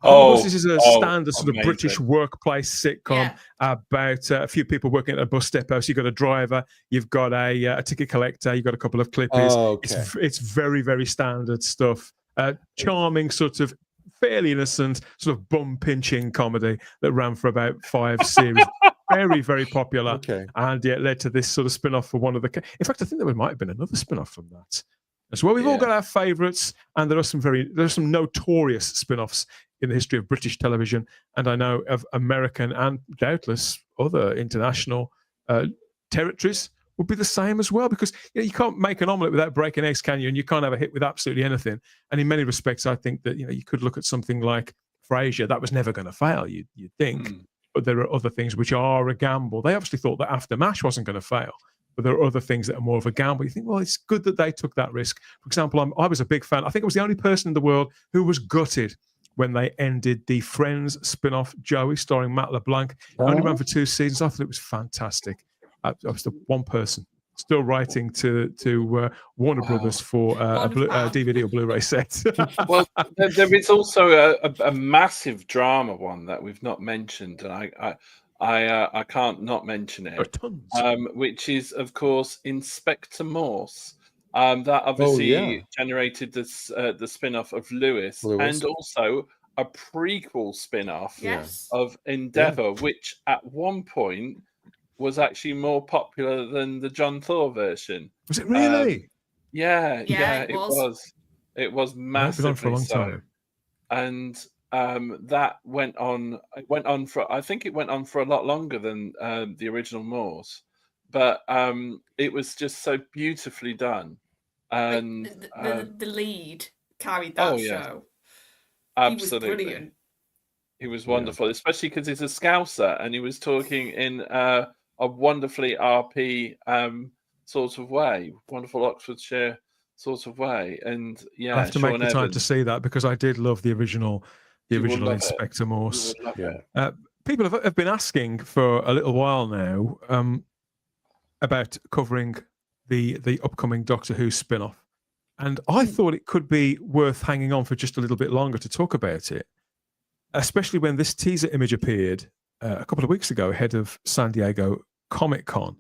This is a standard sort of British workplace sitcom about a few people working at a bus depot. So you've got a driver, you've got a ticket collector, you've got a couple of clippies. It's very, very standard stuff. Charming, sort of fairly innocent, sort of bum-pinching comedy that ran for about 5 series. Very, very popular. And it led to this sort of spin-off for one of the... In fact, I think there might have been another spin-off from that as well. We've all got our favourites, and there are some notorious spin-offs in the history of British television, and I know of American and doubtless other international territories would be the same as well, because you can't make an omelette without breaking eggs, can you? And you can't have a hit with absolutely anything. And in many respects, I think that you could look at something like Frasier. That was never going to fail, you'd think, but there are other things which are a gamble. They obviously thought that After MASH wasn't going to fail, but there are other things that are more of a gamble. You think, well, it's good that they took that risk. For example, I was a big fan. I think I was the only person in the world who was gutted when they ended the Friends spin-off, Joey, starring Matt LeBlanc. It only ran for 2 seasons. I thought it was fantastic. I was the one person still writing to Warner Brothers for a DVD or Blu-ray set. Well, there is also a massive drama one that we've not mentioned, and I can't not mention it, which is, of course, Inspector Morse. That obviously generated the spin-off of Lewis, and also a prequel spin-off of Endeavour, which at one point was actually more popular than the John Thor version. Was it really? Yeah, it was. It was massively for a long time. And that went on. It went on for. I think it went on for a lot longer than the original Morse. But it was just so beautifully done, and the lead carried that show. Absolutely, he was brilliant. He was wonderful, especially because he's a Scouser, and he was talking in a wonderfully RP sort of way, wonderful Oxfordshire sort of way, and I have to make the time to see that, because I did love the original Inspector Morse. People have been asking for a little while now about covering the upcoming Doctor Who spin-off. And I thought it could be worth hanging on for just a little bit longer to talk about it, especially when this teaser image appeared a couple of weeks ago ahead of San Diego Comic-Con.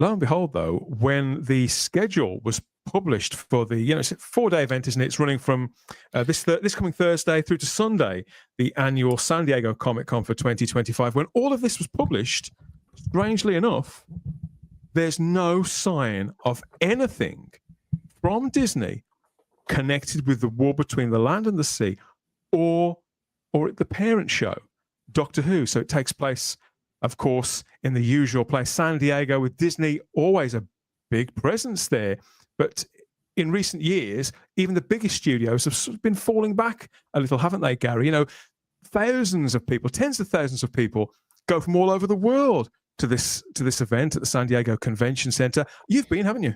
Lo and behold, though, when the schedule was published for the, it's a 4-day event, isn't it? It's running from this coming Thursday through to Sunday, the annual San Diego Comic-Con for 2025. When all of this was published, strangely enough, there's no sign of anything from Disney connected with the war between the land and the sea, or at the parent show, Doctor Who. So it takes place, of course, in the usual place, San Diego, with Disney always a big presence there. But in recent years, even the biggest studios have sort of been falling back a little, haven't they, Gary? Thousands of people, tens of thousands of people go from all over the world to this event at the San Diego Convention Center. You've been, haven't you?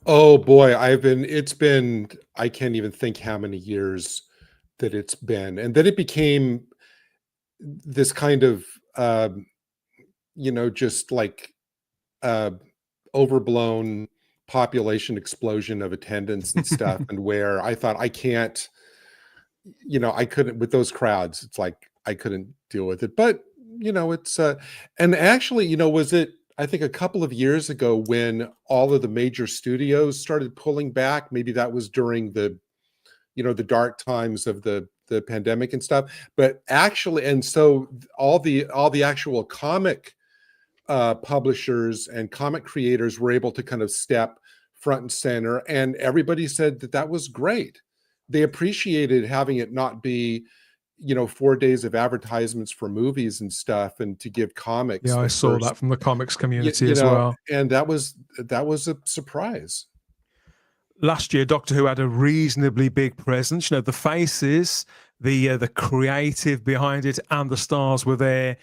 Oh boy, it's been, I can't even think how many years that it's been. And then it became this kind of, just like overblown population explosion of attendance and stuff, and where I thought I can't, I couldn't with those crowds. It's like I couldn't deal with it. But it's and actually, was it? I think a couple of years ago when all of the major studios started pulling back. Maybe that was during the the dark times of the pandemic and stuff. But actually, and so all the actual comic publishers and comic creators were able to kind of step front and center, and everybody said that was great. They appreciated having it not be 4 days of advertisements for movies and stuff, and to give comics. Yeah, I saw that from the comics community as well. And that was a surprise. Last year, Doctor Who had a reasonably big presence. The faces, the creative behind it, and the stars were there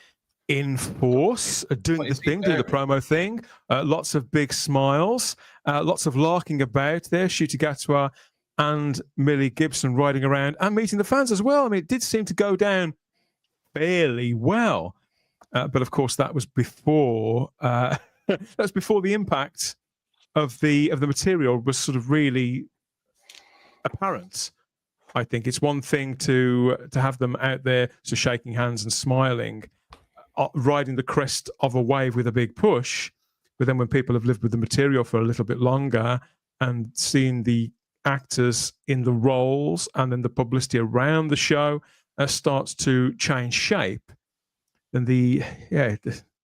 in force, doing the thing, doing the promo thing. Lots of big smiles, lots of larking about there. Ncuti Gatwa and Millie Gibson riding around and meeting the fans as well. I mean, it did seem to go down fairly well, but of course that was before the impact of the material was sort of really apparent. I think it's one thing to have them out there, so shaking hands and smiling, riding the crest of a wave with a big push, but then when people have lived with the material for a little bit longer and seen the actors in the roles and then the publicity around the show starts to change shape, then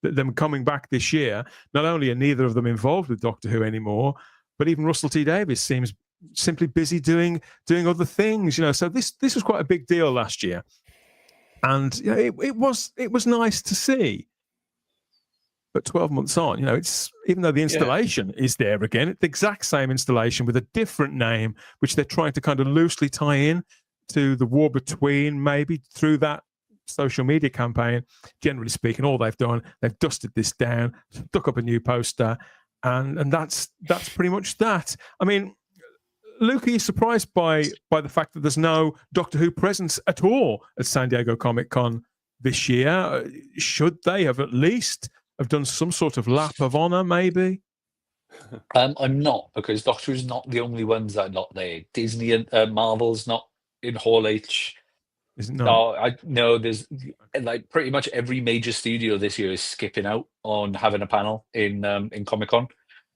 them coming back this year, not only are neither of them involved with Doctor Who anymore, but even Russell T Davies seems simply busy doing other things. So this was quite a big deal last year, and it was nice to see. But 12 months on, it's, even though the installation is there again, it's the exact same installation with a different name, which they're trying to kind of loosely tie in to the war between, maybe through that social media campaign. Generally speaking, all they've done, they've dusted this down, stuck up a new poster, and that's pretty much that. I mean, Luke, are you surprised by the fact that there's no Doctor Who presence at all at San Diego Comic-Con this year? Should they have at least have done some sort of lap of honor, maybe? I'm not, because Doctor Who's not the only ones that are not there. Disney and Marvel's not in Hall H. Is it not? No, there's like pretty much every major studio this year is skipping out on having a panel in Comic-Con.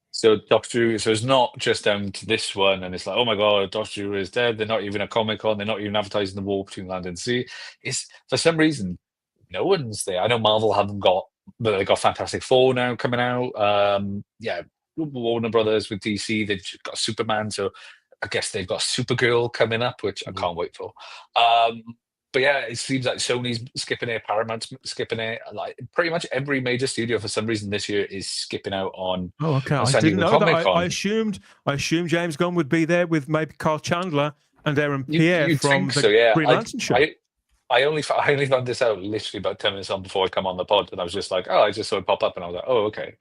So Doctor Who, so it's not just down to this one, and it's like, oh my god, Doctor Who is dead. They're not even at Comic-Con. They're not even advertising the war between land and sea. It's, for some reason, no one's there. I know Marvel haven't got, but they got Fantastic Four now coming out. Warner Brothers with DC, they've got Superman, so I guess they've got Supergirl coming up, which I can't wait for. But yeah, it seems like Sony's skipping it, Paramount's skipping it. Like pretty much every major studio for some reason this year is skipping out on. Oh, okay. I didn't know that. I assumed James Gunn would be there with maybe Carl Chandler and Aaron Pierre from the Green Lantern show. I only found this out literally about 10 minutes on before I come on the pod, and I was just like, oh, I just saw it pop up, and I was like, oh, okay.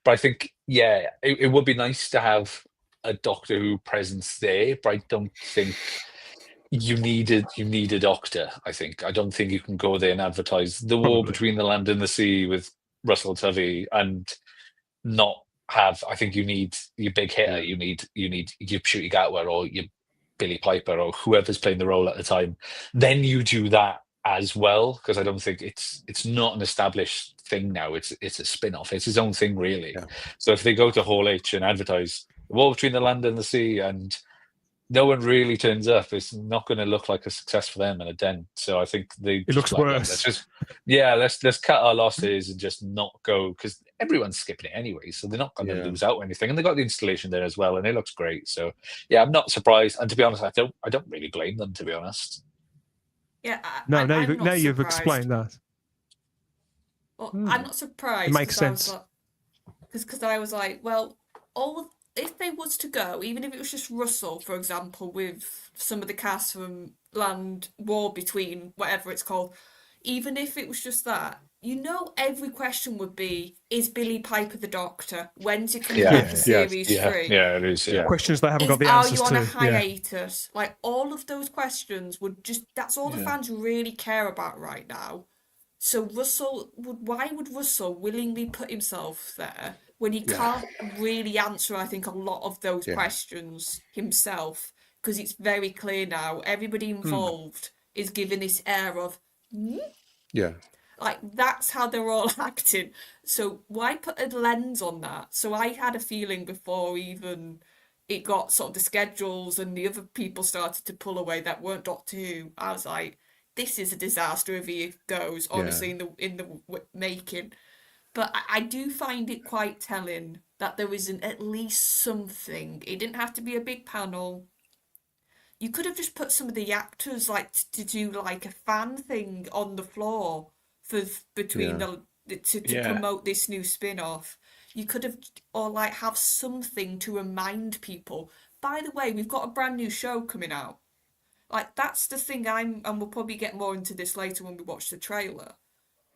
But I think, it would be nice to have a Doctor Who presence there, but I don't think you need a doctor. I don't think you can go there and advertise the war between the land and the sea with Russell Tovey and not have. I think you need your big hitter. You need your Ncuti Gatwa or your Billy Piper or whoever's playing the role at the time. Then you do that as well, because I don't think it's not an established thing now. It's a spin-off. It's his own thing, really. Yeah. So if they go to Hall H and advertise the war between the land and the sea and no one really turns up, it's not going to look like a success for them and a dent. So I think it looks worse. Let's cut our losses and just not go, because everyone's skipping it anyway, so they're not going to lose out or anything. And they got the installation there as well, and it looks great. So yeah, I'm not surprised. And to be honest, I don't really blame them, to be honest. Yeah. Now you've explained that. Well, I'm not surprised. It makes sense. Because I was like, well, if they was to go, even if it was just Russell, for example, with some of the cast from Land War Between, whatever it's called, even if it was just that, every question would be, is Billy Piper the Doctor? When's it coming back to series 3? Yeah, it is. Yeah. Questions they haven't got the answers to. Are you on a hiatus? Like, all of those questions would just, that's all the fans really care about right now. So why would Russell willingly put himself there when he can't really answer, I think, a lot of those Yeah. questions himself, because it's very clear now everybody involved is giving this air of, Yeah. like, that's how they're all acting. So why put a lens on that? So I had a feeling before even it got sort of the schedules and the other people started to pull away that weren't Doctor Who. I was like, this is a disaster if he goes, honestly, in the making. But I do find it quite telling that there isn't at least something. It didn't have to be a big panel. You could have just put some of the actors like to do like a fan thing on the floor for between to promote this new spin-off. You could have, or like have something to remind people. By the way, we've got a brand new show coming out. Like, that's the thing and we'll probably get more into this later when we watch the trailer.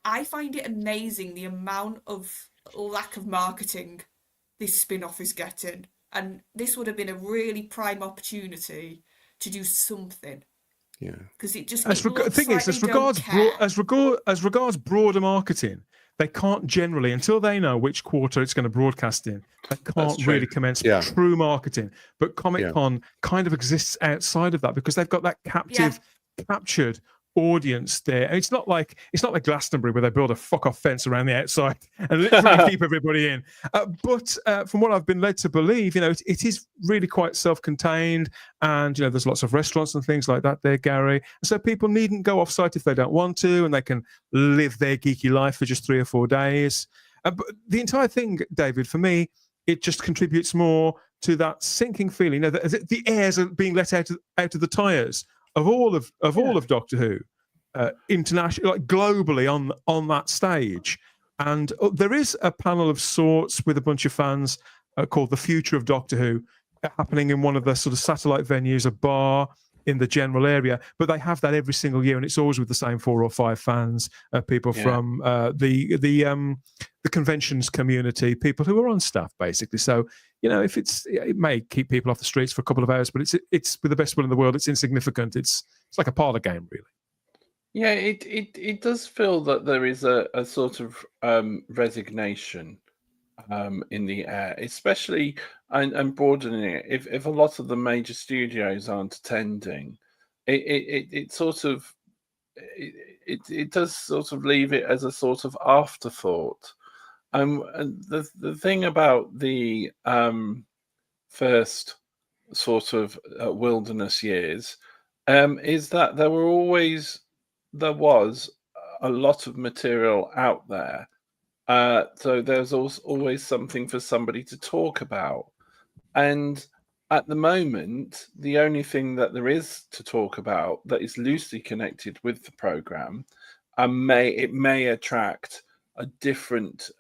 I find it amazing the amount of lack of marketing this spin-off is getting. And this would have been a really prime opportunity to do something. Yeah. Because it just The thing is, as regards broader marketing, they can't generally, until they know which quarter it's going to broadcast in, they can't really commence true marketing. But Comic-Con kind of exists outside of that because they've got that captured audience there. And it's not like Glastonbury where they build a fuck off fence around the outside and literally keep everybody in. But from what I've been led to believe, it is really quite self-contained, and there's lots of restaurants and things like that there, Gary. And so people needn't go off site if they don't want to, and they can live their geeky life for just 3 or 4 days. But the entire thing, David, for me, it just contributes more to that sinking feeling. The airs are being let out of the tires of all of Doctor Who, international, like globally on that stage. And there is a panel of sorts with a bunch of fans called The Future of Doctor Who, happening in one of the sort of satellite venues, a bar in the general area. But they have that every single year, and it's always with the same 4 or 5 fans, people from the conventions community, people who are on staff, basically. So, it may keep people off the streets for a couple of hours, but it's with the best will in the world, it's insignificant. It's like a parlor game, really. Yeah, it does feel that there is a sort of resignation in the air, especially and broadening it. If a lot of the major studios aren't attending, it does sort of leave it as a sort of afterthought. And the thing about the first sort of wilderness years is that there was a lot of material out there. So there's always something for somebody to talk about. And at the moment, the only thing that there is to talk about that is loosely connected with the program, it may attract a different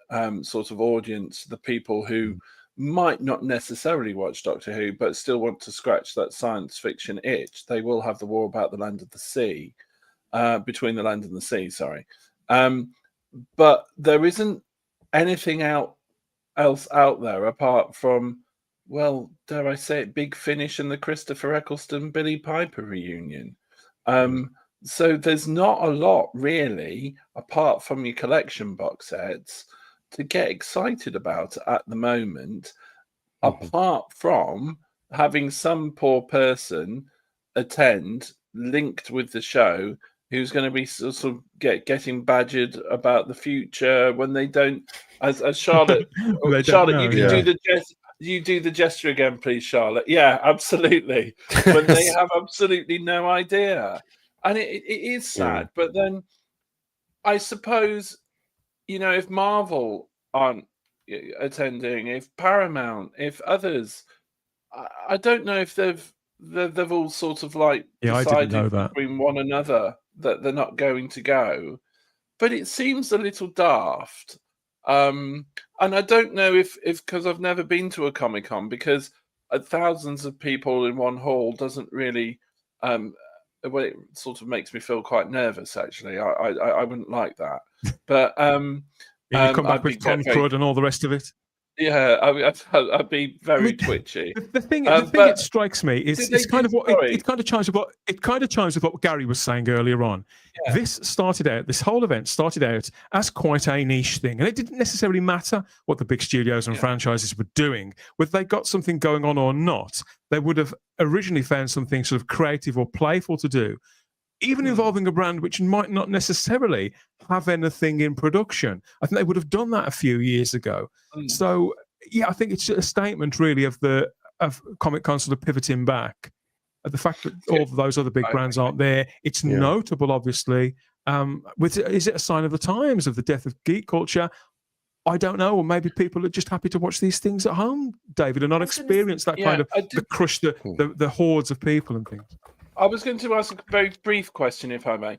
sort of audience, the people who might not necessarily watch Doctor Who, but still want to scratch that science fiction itch. They will have the War About the Land of the Sea, Between the Land and the Sea, sorry. But there isn't anything else out there apart from, well, dare I say it, Big Finish and the Christopher Eccleston Billy Piper reunion. So there's not a lot really, apart from your collection box sets, to get excited about at the moment, apart from having some poor person attend, linked with the show, who's going to be sort of getting badgered about the future when they don't, as Charlotte. Charlotte, you do the gesture again, please, Charlotte. Yeah, absolutely. When they have absolutely no idea. And it is sad, but then I suppose, if Marvel aren't attending, if Paramount, if others, I don't know if they've all sort of like decided between one another that they're not going to go, but it seems a little daft. And I don't know if because I've never been to a Comic-Con, because thousands of people in one hall doesn't really. Well, it sort of makes me feel quite nervous, actually. I wouldn't like that. But you come back with Tom Crud and all the rest of it. Yeah, I'd be very twitchy. The thing but it strikes me is did they it's kind do- of what sorry. it kind of chimes with what Gary was saying earlier on. Yeah. This whole event started out as quite a niche thing, and it didn't necessarily matter what the big studios and franchises were doing, whether they got something going on or not. They would have originally found something sort of creative or playful to do, even involving a brand which might not necessarily have anything in production. I think they would have done that a few years ago. So yeah, I think it's a statement really of Comic-Con sort of pivoting back at the fact that all of those other big brands aren't there. It's notable, obviously. Is it a sign of the times, of the death of geek culture? I don't know, or maybe people are just happy to watch these things at home, David, and not experience that kind of the crush, the hordes of people and things. I was going to ask a very brief question, if I may,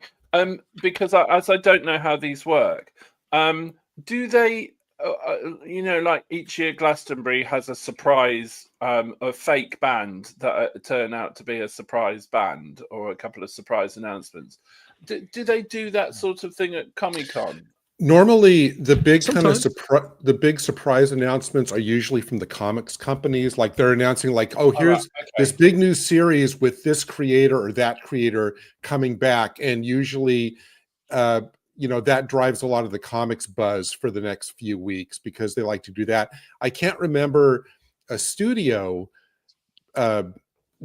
because as I don't know how these work, do they, like each year Glastonbury has a surprise, a fake band that turn out to be a surprise band or a couple of surprise announcements? Do they do that sort of thing at Comic-Con? Normally, the big surprise announcements are usually from the comics companies. Like they're announcing, like, "Oh, here's this big new series with this creator or that creator coming back," and usually, that drives a lot of the comics buzz for the next few weeks because they like to do that. I can't remember a studio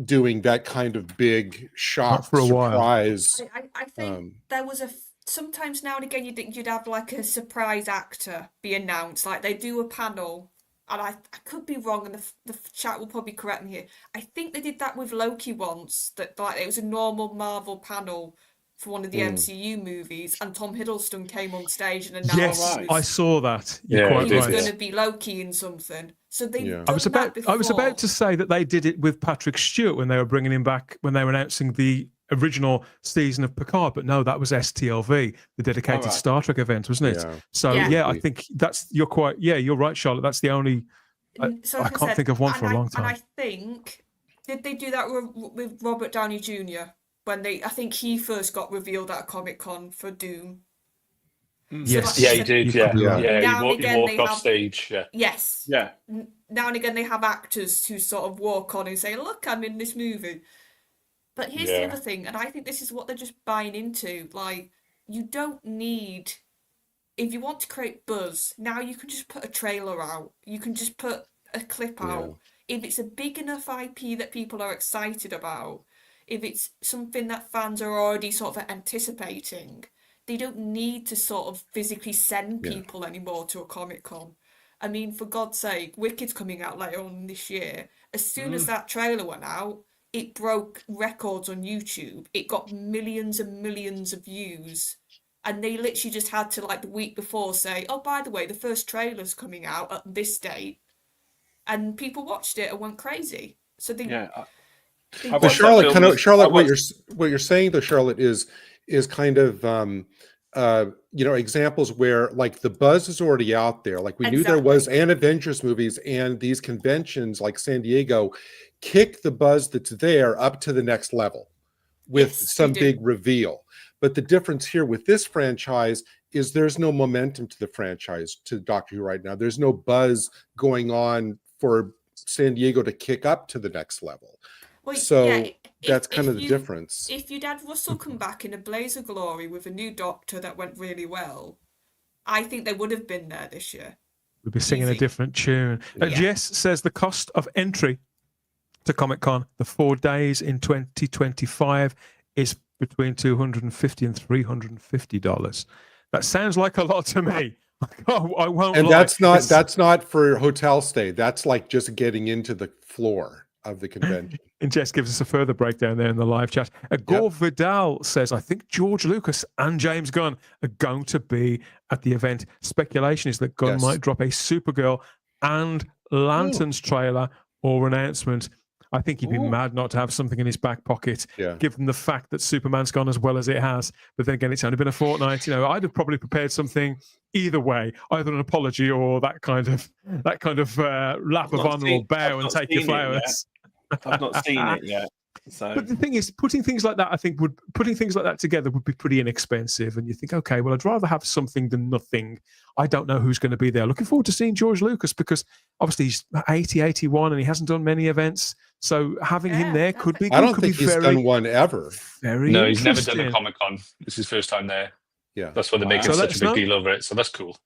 doing that kind of big shock for a surprise. I think there was sometimes now and again you'd have like a surprise actor be announced, like they do a panel, and I could be wrong, and the chat will probably correct me here. I think they did that with Loki once, that like it was a normal Marvel panel for one of the MCU movies, and Tom Hiddleston came on stage and announced. Yes, I saw that. He was going to be Loki in something. So they. I was about to say that they did it with Patrick Stewart when they were bringing him back, when they were announcing the original season of Picard, but no, that was STLV, the dedicated Star Trek event, wasn't it? So I think you're right, Charlotte. That's the only. I can't think of one for a long time. And I think, did they do that with Robert Downey Jr. when I think he first got revealed at a Comic-Con for Doom? Yes, he did. Yeah. He walked off stage. Yeah. Yes. Yeah. Now and again, they have actors who sort of walk on and say, "Look, I'm in this movie." But here's the other thing, and I think this is what they're just buying into. Like, you don't need, if you want to create buzz, now you can just put a trailer out. You can just put a clip out. If it's a big enough IP that people are excited about, if it's something that fans are already sort of anticipating, they don't need to sort of physically send people anymore to a Comic-Con. I mean, for God's sake, Wicked's coming out later on this year. As soon as that trailer went out, it broke records on YouTube. It got millions and millions of views. And they literally just had to, like, the week before say, "Oh, by the way, the first trailer's coming out at this date." And people watched it and went crazy. So they... But Charlotte, what you're saying though, Charlotte, is kind of examples where like the buzz is already out there. Like we knew there was an Adventurous movies, and these conventions like San Diego kick the buzz that's there up to the next level with some big reveal. But the difference here with this franchise is there's no momentum to the franchise, to Doctor Who right now. There's no buzz going on for San Diego to kick up to the next level. Well, that's kind of the difference. If you'd had Russell come back in a blaze of glory with a new Doctor that went really well, I think they would have been there this year. We'd be singing a different tune. Jess says the cost of entry to Comic-Con, the 4 days in 2025, is between $250 and $350. That sounds like a lot to me. I won't. And that's not for hotel stay. That's like just getting into the floor of the convention. And Jess gives us a further breakdown there in the live chat. Gore Vidal says, I think George Lucas and James Gunn are going to be at the event. Speculation is that Gunn might drop a Supergirl and Lanterns trailer or announcement. I think he'd be mad not to have something in his back pocket, given the fact that Superman's gone as well as it has. But then again, it's only been a fortnight. I'd have probably prepared something either way, either an apology or that kind of lap of honor or bow and take your flowers. I've not seen it yet. So, but the thing is, putting things like that together would be pretty inexpensive. And you think, okay, well, I'd rather have something than nothing. I don't know who's going to be there. Looking forward to seeing George Lucas because obviously he's 80, 81 and he hasn't done many events. So having him there could be. I don't think he's done one ever. No, he's never done a Comic-Con. This is his first time there. Yeah, that's why they're making such a big deal over it. So that's cool.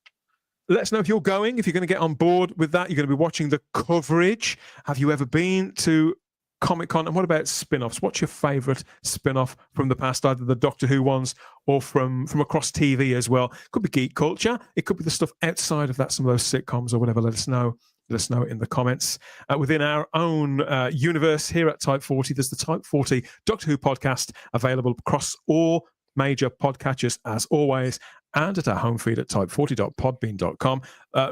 Let us know if you're going. If you're going to get on board with that, you're going to be watching the coverage. Have you ever been to Comic-Con? And what about spin-offs? What's your favourite spin-off from the past, either the Doctor Who ones or from across TV as well? It could be geek culture. It could be the stuff outside of that, some of those sitcoms or whatever. Let us know. Let us know in the comments. Within our own universe here at Type 40, there's the Type 40 Doctor Who podcast available across all major podcatchers as always, and at our home feed at type40.podbean.com.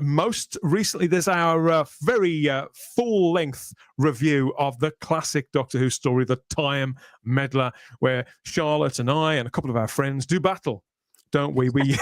Most recently, there's our very full-length review of the classic Doctor Who story, The Time Meddler, where Charlotte and I and a couple of our friends do battle, don't we? We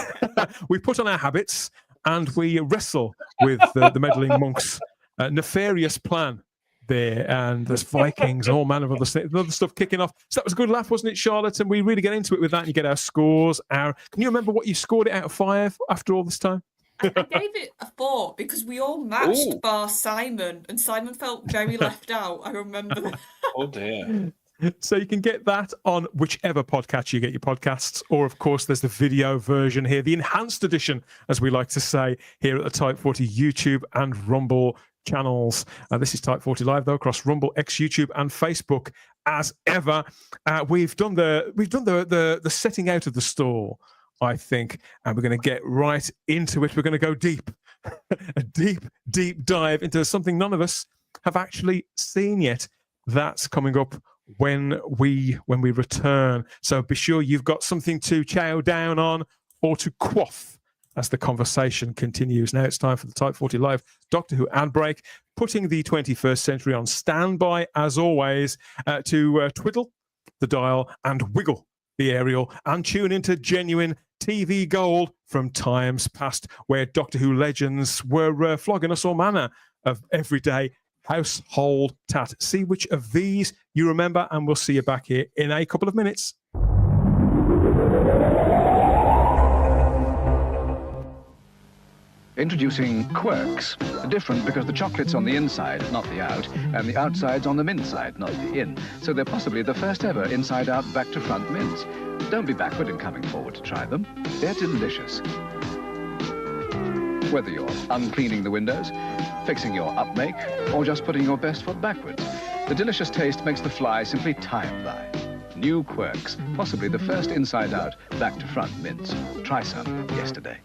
we put on our habits and we wrestle with the meddling monks' nefarious plan there, and there's Vikings and all manner of other stuff kicking off. So that was a good laugh, wasn't it, Charlotte? And we really get into it with that, and you get our scores. Can you remember what you scored it out of 5 after all this time? I gave it a 4 because we all matched bar Simon, and Simon felt very left out. I remember that. Oh dear. So you can get that on whichever podcast you get your podcasts, or of course there's the video version here, the enhanced edition, as we like to say here at the Type 40 YouTube and Rumble channels. This is Type 40 Live though, across Rumble, X, YouTube, and Facebook. As ever, we've done the setting out of the store, I think, and we're going to get right into it. We're going to go deep, a deep dive into something none of us have actually seen yet. That's coming up when we return. So be sure you've got something to chow down on or to quaff as the conversation continues. Now it's time for the Type 40 Live Doctor Who ad break, putting the 21st century on standby, as always, to twiddle the dial and wiggle the aerial and tune into genuine TV gold from times past, where Doctor Who legends were flogging us all manner of everyday household tat. See which of these you remember, and we'll see you back here in a couple of minutes. Introducing Quirks. Different because the chocolate's on the inside, not the out, and the outside's on the inside, not the in. So they're possibly the first ever inside-out, back-to-front mints. Don't be backward in coming forward to try them. They're delicious. Whether you're uncleaning the windows, fixing your upmake, or just putting your best foot backwards, the delicious taste makes the fly simply time-fly. New Quirks, possibly the first inside-out, back-to-front mints. Try some yesterday.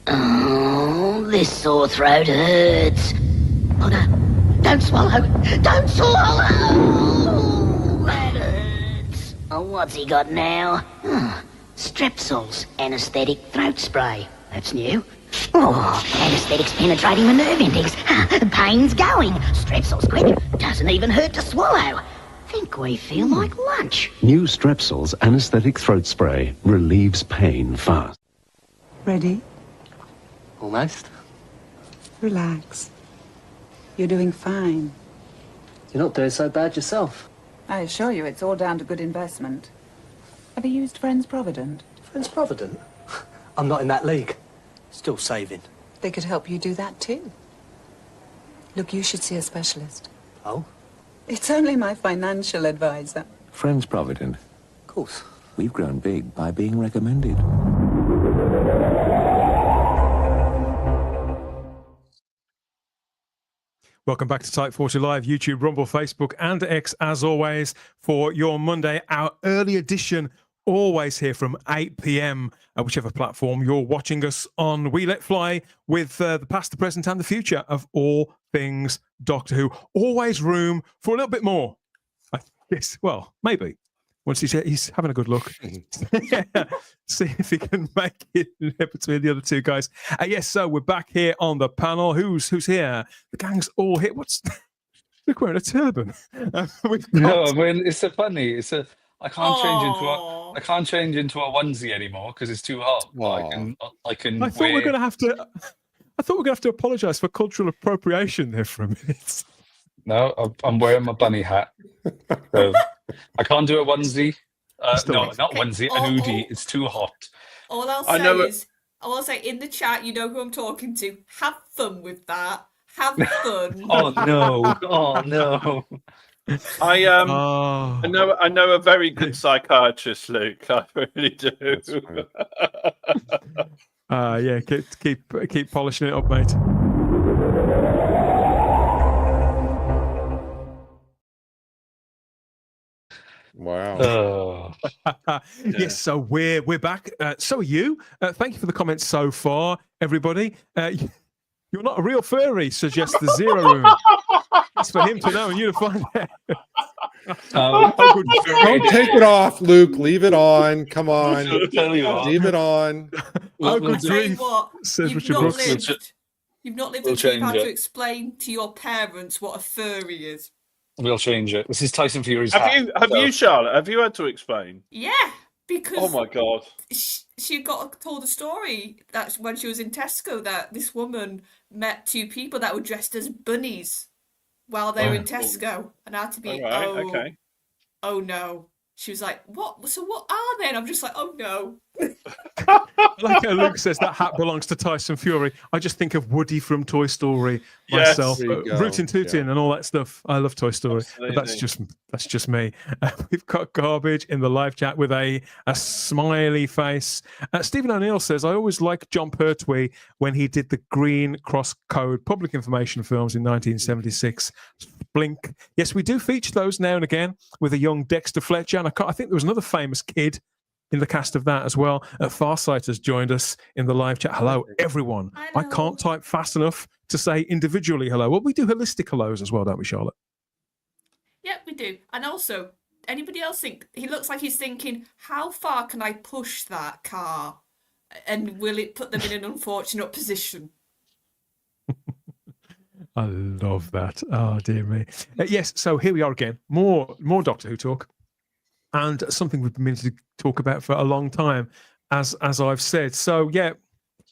Oh, this sore throat hurts. Oh no, don't swallow, don't swallow! That hurts. Oh, what's he got now? Oh, Strepsils, anaesthetic throat spray. That's new. Oh, anaesthetics penetrating the nerve endings. Pain's going. Strepsils quick, doesn't even hurt to swallow. Think we feel like lunch. New Strepsils anaesthetic throat spray relieves pain fast. Ready? Almost. Relax. You're doing fine. You're not doing so bad yourself. I assure you it's all down to good investment. Have you used Friends Provident? Friends Provident? I'm not in that league. Still saving. They could help you do that too. Look, you should see a specialist. Oh? It's only my financial advisor. Friends Provident. Of course. We've grown big by being recommended. Welcome back to Type 40 Live, YouTube, Rumble, Facebook, and X, as always, for your Monday, our early edition, always here from 8 p.m, whichever platform you're watching us on. We let fly with the past, the present, and the future of all things Doctor Who. Always room for a little bit more. Yes, well, maybe. Once he's having a good look. See if he can make it between the other two guys. Yes, so we're back here on the panel. Who's here? The gang's all here. Look, wearing a turban. No, I mean, it's so funny. I can't change into a onesie anymore because it's too hot. I thought we're going to have to apologise for cultural appropriation there for a minute. No, I'm wearing my bunny hat. So I can't do a onesie. No, not onesie, an hoodie. It's too hot. All I'll say in the chat, you know who I'm talking to. Have fun with that. Have fun. Oh no. I know a very good psychiatrist, Luke. I really do. Yeah, keep polishing it up, mate. Wow. Yes, so we're back. So are you. Thank you for the comments so far, everybody. You're not a real furry, suggests the Zero Room. That's for him to know and you to find out. Don't take it off, Luke. Leave it on. Come on. Leave it on. Oh, good grief, says Richard Brooks. You've not lived until you've had to explain to your parents what a furry is. We'll change it. This is Tyson Fury's Have you, Charlotte? Have you had to explain? Yeah, because oh my god, she got told a story that when she was in Tesco that this woman met two people that were dressed as bunnies while they were in Tesco, and I had to be okay. Oh no. She was like, "What? So what are they?" And I'm just like, "Oh no." Like Luke says, that hat belongs to Tyson Fury. I just think of Woody from Toy Story myself, rootin' tootin' and all that stuff. I love Toy Story, but that's just me. We've got Garbage in the live chat with a smiley face. Stephen O'Neill says, "I always liked John Pertwee when he did the Green Cross Code public information films in 1976. Blink. Yes, we do feature those now and again with a young Dexter Fletcher, and I think there was another famous kid in the cast of that as well. Farsight has joined us in the live chat. Hello, everyone. I can't type fast enough to say individually hello. Well, we do holistic hellos as well, don't we, Charlotte? Yeah, we do. And also, anybody else think he looks like he's thinking, how far can I push that car? And will it put them in an unfortunate position? I love that. Oh, dear me. Yes, so here we are again. More Doctor Who talk. And something we've been meaning to talk about for a long time, as I've said. So, yeah,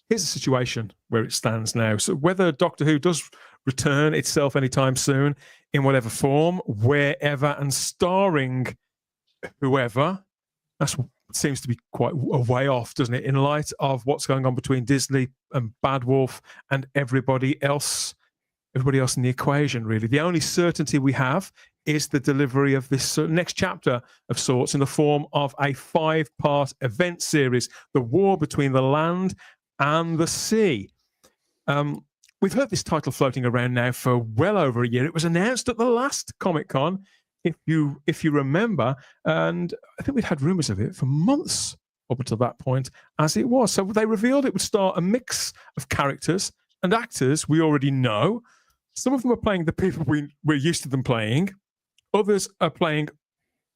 here's the situation where it stands now. So whether Doctor Who does return itself anytime soon, in whatever form, wherever, and starring whoever, that seems to be quite a way off, doesn't it, in light of what's going on between Disney and Bad Wolf and everybody else in the equation, really. The only certainty we have is the delivery of this next chapter of sorts in the form of a 5-part event series, The War Between the Land and the Sea. We've heard this title floating around now for well over a year. It was announced at the last Comic-Con, if you remember, and I think we'd had rumours of it for months up until that point, as it was. So they revealed it would star a mix of characters and actors we already know. Some of them are playing the people we're used to them playing. Others are playing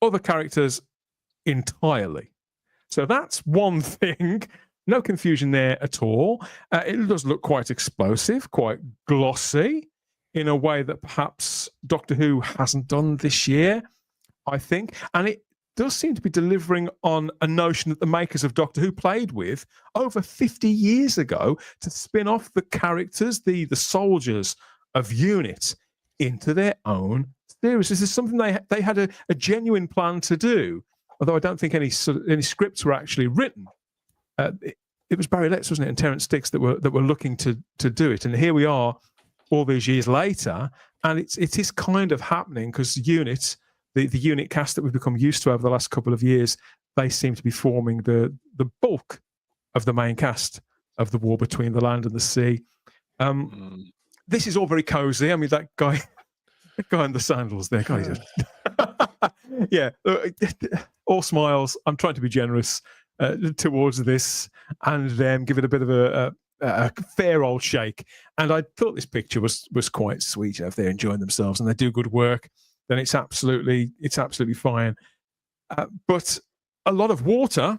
other characters entirely. So that's one thing. No confusion there at all. It does look quite explosive, quite glossy, in a way that perhaps Doctor Who hasn't done this year, I think. And it does seem to be delivering on a notion that the makers of Doctor Who played with over 50 years ago to spin off the characters, the soldiers of UNIT, into their own series. This is something they had a genuine plan to do, although I don't think any scripts were actually written. It was Barry Letts, wasn't it, and Terence Dicks that were looking to do it. And here we are, all these years later, and it is kind of happening because UNIT, the UNIT cast that we've become used to over the last couple of years, they seem to be forming the bulk of the main cast of The War Between the Land and the Sea. This is all very cozy. I mean, that guy in the sandals there, God, yeah, all smiles. I'm trying to be generous towards this and give it a bit of a fair old shake. And I thought this picture was quite sweet. If they're enjoying themselves and they do good work, then it's absolutely fine. But a lot of water,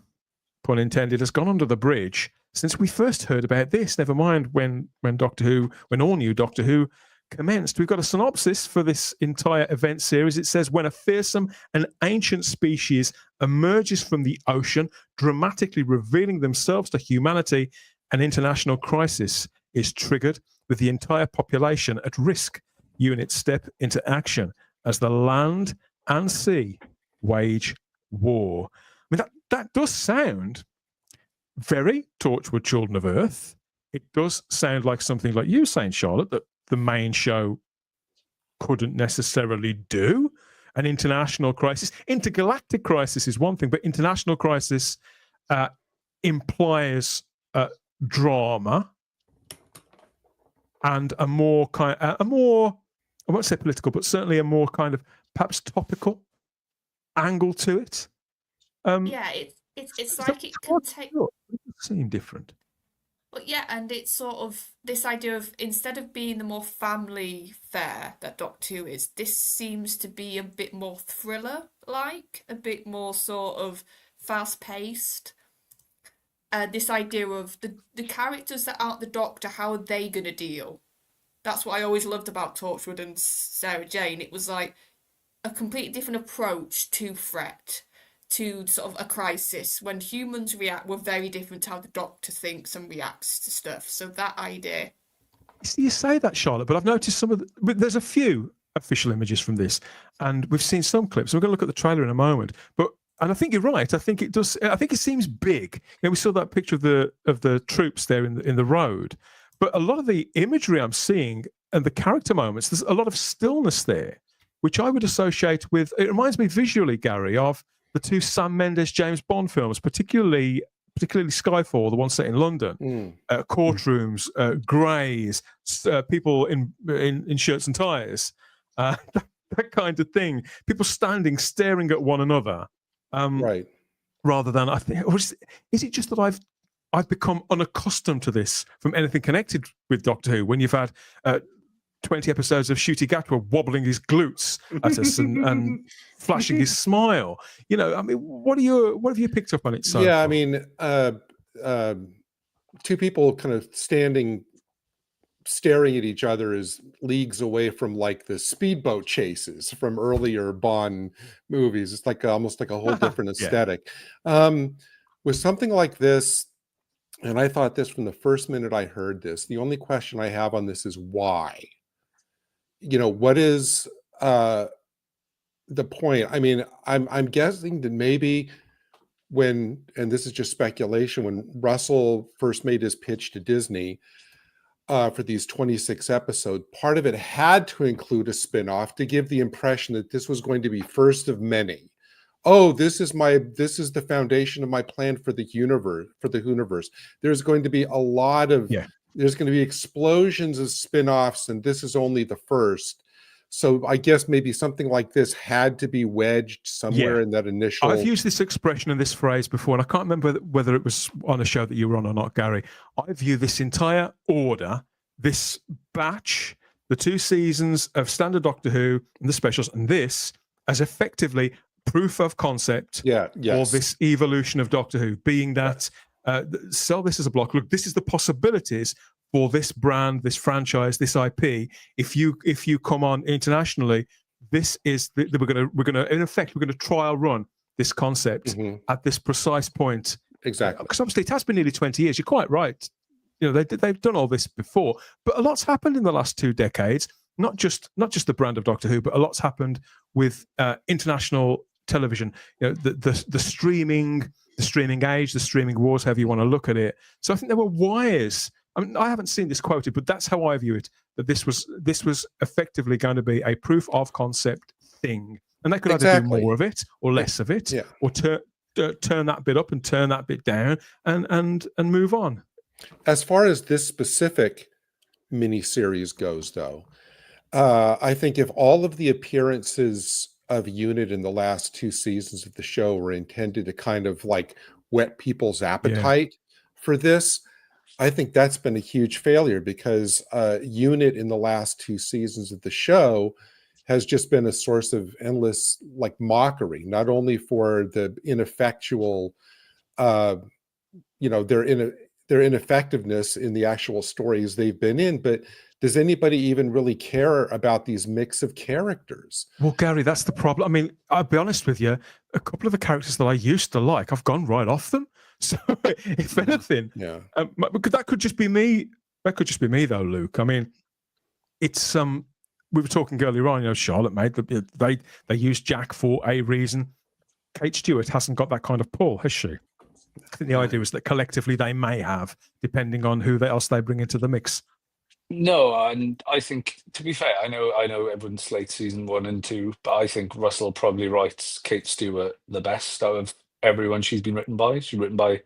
pun intended, has gone under the bridge since we first heard about this. Never mind when all new Doctor Who commenced. We've got a synopsis for this entire event series. It says, when a fearsome and ancient species emerges from the ocean, dramatically revealing themselves to humanity, an international crisis is triggered with the entire population at risk. units step into action as the land and sea wage war. I mean, that does sound very Torchwood Children of Earth. It does sound like something like you saying, Charlotte, that the main show couldn't necessarily do. An international crisis. Intergalactic crisis is one thing, but international crisis implies drama and a more, I won't say political, but certainly a more kind of perhaps topical angle to it. Yeah, it's like it can take. It seem different. But yeah, and it's sort of this idea of, instead of being the more family fare that Doctor Who is, this seems to be a bit more thriller-like, a bit more sort of fast-paced. This idea of the characters that aren't the Doctor, how are they going to deal? That's what I always loved about Torchwood and Sarah Jane. It was like a completely different approach to threat, to sort of a crisis. When humans react, we're very different to how the Doctor thinks and reacts to stuff. So that idea. You say that, Charlotte, but I've noticed there's a few official images from this, and we've seen some clips. We're going to look at the trailer in a moment. And I think you're right. I think it does. I think it seems big. We saw that picture of the troops there in the road, but a lot of the imagery I'm seeing and the character moments, there's a lot of stillness there, which I would associate with. It reminds me visually, Gary, of the two Sam Mendes James Bond films, particularly Skyfall, the one set in London, courtrooms, greys, people in shirts and ties, that kind of thing. People staring at one another, right? Rather than, I think, or is it just that I've become unaccustomed to this from anything connected with Doctor Who? When you've had 20 episodes of Ncuti Gatwa wobbling his glutes at us and flashing his smile. I mean, what have you picked up on it so far? I mean, two people kind of staring at each other is leagues away from like the speedboat chases from earlier Bond movies. It's like almost like a whole different aesthetic. With something like this, and I thought this from the first minute I heard this, the only question I have on this is why? What is the point? I mean, I'm guessing that maybe and this is just speculation, when Russell first made his pitch to Disney for these 26 episodes, part of it had to include a spin-off to give the impression that this was going to be first of many. Oh, this is the foundation of my plan for the universe, for the Whoniverse. There's going to be a lot of there's going to be explosions of spin-offs, and this is only the first. So I guess maybe something like this had to be wedged somewhere in that initial. I've used this expression and this phrase before, and I can't remember whether it was on a show that you were on or not, Gary. I view this entire order, this batch, the 2 seasons of standard Doctor Who and the specials, and this as effectively proof of concept for this evolution of Doctor Who, being that sell this as a block. Look, this is the possibilities for this brand, this franchise, this IP. If you come on internationally, this is we're gonna in effect we're gonna trial run this concept at this precise point. Exactly, because obviously it has been nearly 20 years. You're quite right. They've done all this before, but a lot's happened in the last 2 decades. Not just the brand of Doctor Who, but a lot's happened with international television. The streaming age, the streaming wars, however you want to look at it. So I think there were wires. I mean, I haven't seen this quoted, but that's how I view it. That this was effectively going to be a proof of concept thing, and they could either do more of it or less of it, or turn that bit up and turn that bit down, and move on. As far as this specific miniseries goes, though, I think if all of the appearances of Unit in the last 2 seasons of the show were intended to kind of like whet people's appetite for this, I think that's been a huge failure, because Unit in the last 2 seasons of the show has just been a source of endless like mockery, not only for the ineffectual, their ineffectiveness in the actual stories they've been in, but does anybody even really care about these mix of characters? Well, Gary, that's the problem. I mean, I'll be honest with you, a couple of the characters that I used to like, I've gone right off them. So if anything, that could just be me. That could just be me though, Luke. I mean, it's we were talking earlier on, Charlotte made they used Jack for a reason. Kate Stewart hasn't got that kind of pull, has she? I think the idea is that collectively they may have, depending on who else they bring into the mix. No, and I think, to be fair, I know everyone slates season 1 and 2, but I think Russell probably writes Kate Stewart the best out of everyone she's been written by. She's written by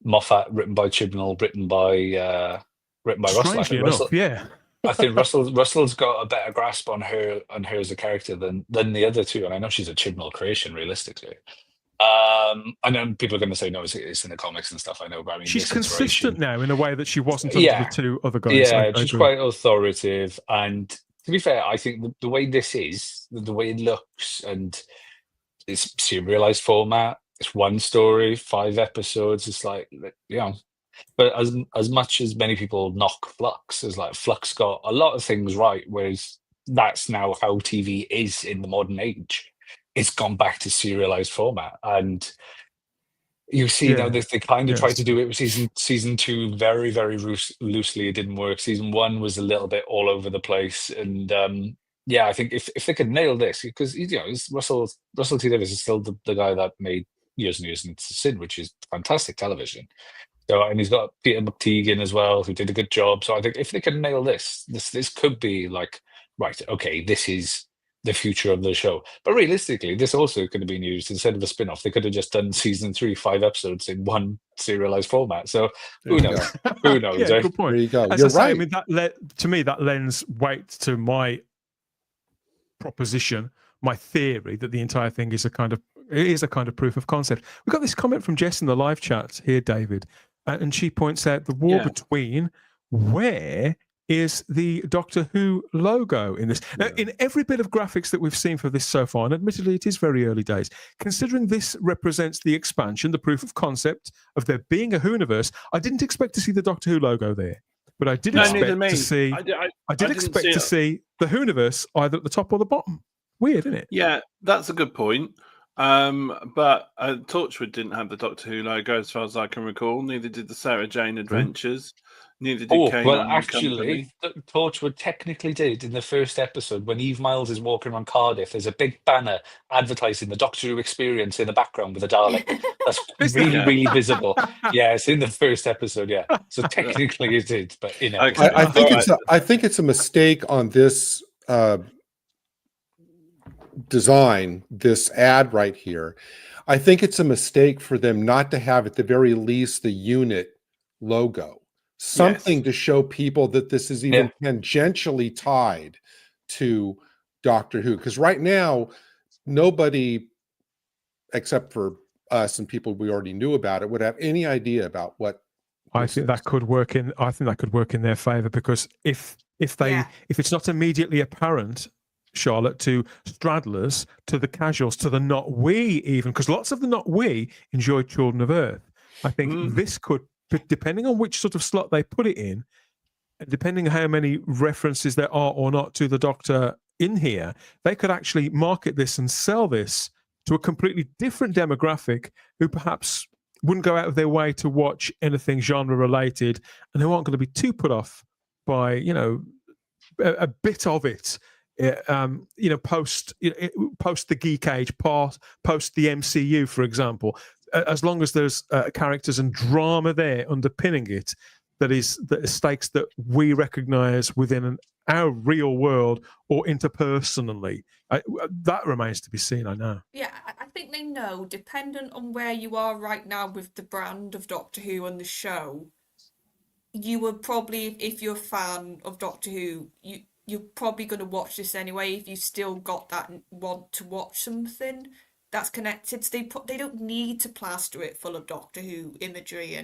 Moffat, written by Chibnall, written by Russell. Strangely enough, yeah. I think Russell's got a better grasp on her as a character than the other two, and I know she's a Chibnall creation, realistically. I know people are going to say no, it's in the comics and stuff. I know, but I mean, she's consistent now in a way that she wasn't under the two other guys. Yeah, she's quite authoritative, and to be fair, I think the way this is, the way it looks, and it's serialized format. It's one story, 5 episodes. It's like, but as much as many people knock Flux, is like Flux got a lot of things right, whereas that's now how TV is in the modern age. It's gone back to serialized format, and you see now they kind of tried to do it with season 2 very, very loosely. It didn't work. Season 1 was a little bit all over the place, and I think if they could nail this, because Russell T Davies is still the guy that made Years and Years into Sin, which is fantastic television. So, and he's got Peter McTeagan as well, who did a good job. So I think if they can nail this could be like, right, okay, this is the future of the show. But realistically, this also could have been used instead of a spin-off. They could have just done season 3, 5 episodes in one serialized format. So who knows? Who knows? Yeah, good point. There you go. As You're I say, right. I mean, to me, that lends weight to my proposition, my theory that the entire thing is a kind of proof of concept. We got this comment from Jess in the live chat here, David, and she points out the war between where is the Doctor Who logo in this. Now, in every bit of graphics that we've seen for this so far, and admittedly it is very early days, considering this represents the expansion, the proof of concept of there being a Whoniverse, I didn't expect to see the Doctor Who logo there. But I did expect to see to see the Whoniverse either at the top or the bottom. Weird, isn't it? Yeah, that's a good point. But Torchwood didn't have the Doctor Who logo as far as I can recall. Neither did the Sarah Jane Adventures. Neither did Kane. Well, actually, Torchwood technically did in the first episode when Eve Miles is walking around Cardiff. There's a big banner advertising the Doctor Who experience in the background with a Dalek. That's really visible. Yeah, it's in the first episode. Yeah, so technically it did, but I think it's a mistake on this design, this ad right here. I think it's a mistake for them not to have at the very least the unit logo. Something to show people that this is even tangentially tied to Doctor Who. Because right now, nobody, except for us and people we already knew about it, would have any idea about what. I think that could work in. I think that could work in their favor, because if it's not immediately apparent, Charlotte, to straddlers, to the casuals, to the not we even, because lots of the not we enjoy Children of Earth. I think this could, depending on which sort of slot they put it in, and depending on how many references there are or not to the Doctor in here, they could actually market this and sell this to a completely different demographic who perhaps wouldn't go out of their way to watch anything genre related, and who aren't going to be too put off by a bit of it. Post the geek age, post the MCU, for example. As long as there's characters and drama there underpinning it, that is stakes that we recognise within our real world or interpersonally. That remains to be seen, I know. Yeah, I think they know, dependent on where you are right now with the brand of Doctor Who on the show, you would probably, if you're a fan of Doctor Who, you're probably going to watch this anyway if you still got that want to watch something that's connected. So they don't need to plaster it full of Doctor Who imagery.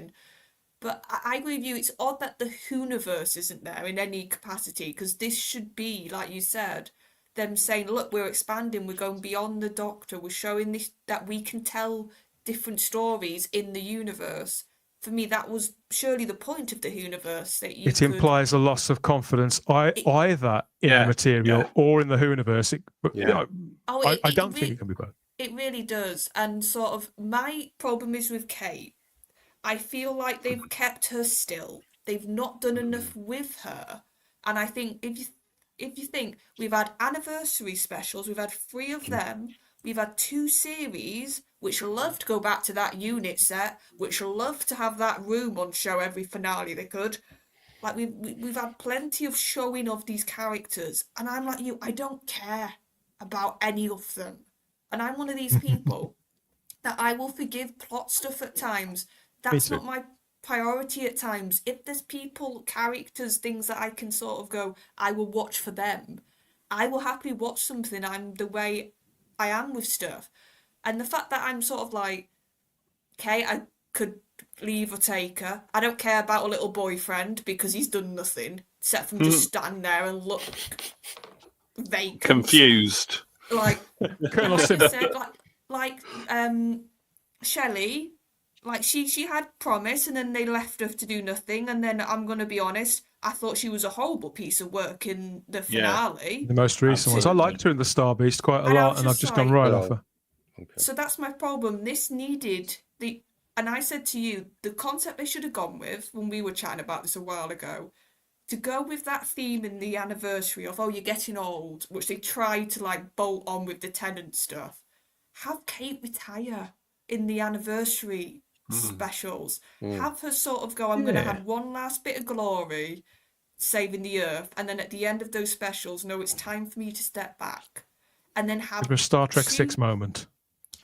But I agree with you, it's odd that the Whoniverse isn't there in any capacity, because this should be, like you said, them saying, look, we're expanding, we're going beyond the Doctor, we're showing this, that we can tell different stories in the universe. For me, that was surely the point of the Whoniverse. That implies a loss of confidence either in the material or in the Whoniverse. I don't think it can be both. It really does. And sort of my problem is with Kate. I feel like they've kept her still. They've not done enough with her. And I think if you think we've had anniversary specials, we've had 3 of them, we've had 2 series which love to go back to that unit set, which love to have that room on show every finale they could. Like we've had plenty of showing of these characters, and I'm like you, I don't care about any of them. And I'm one of these people that I will forgive plot stuff at times. That's not my priority at times. If there's people, characters, things that I can sort of go, I will watch for them, I will happily watch something. I'm the way I am with stuff. And the fact that I'm sort of like, okay, I could leave or take her. I don't care about a little boyfriend because he's done nothing except from just stand there and look vacant. Confused. Like, Colonel like, Sim. I said, like Shelley, like she had promise and then they left her to do nothing. And then I'm gonna be honest, I thought she was a horrible piece of work in the finale. The most recent ones. I liked her in the Star Beast quite a lot, and I've just gone right off her. Okay. So that's my problem. This needed and I said to you, the concept they should have gone with when we were chatting about this a while ago, to go with that theme in the anniversary of, oh, you're getting old, which they tried to like bolt on with the Tennant stuff. Have Kate retire in the anniversary specials. Have her sort of go, I'm going to have one last bit of glory saving the Earth, and then at the end of those specials, no, it's time for me to step back. And then have a Star Trek 6 moment.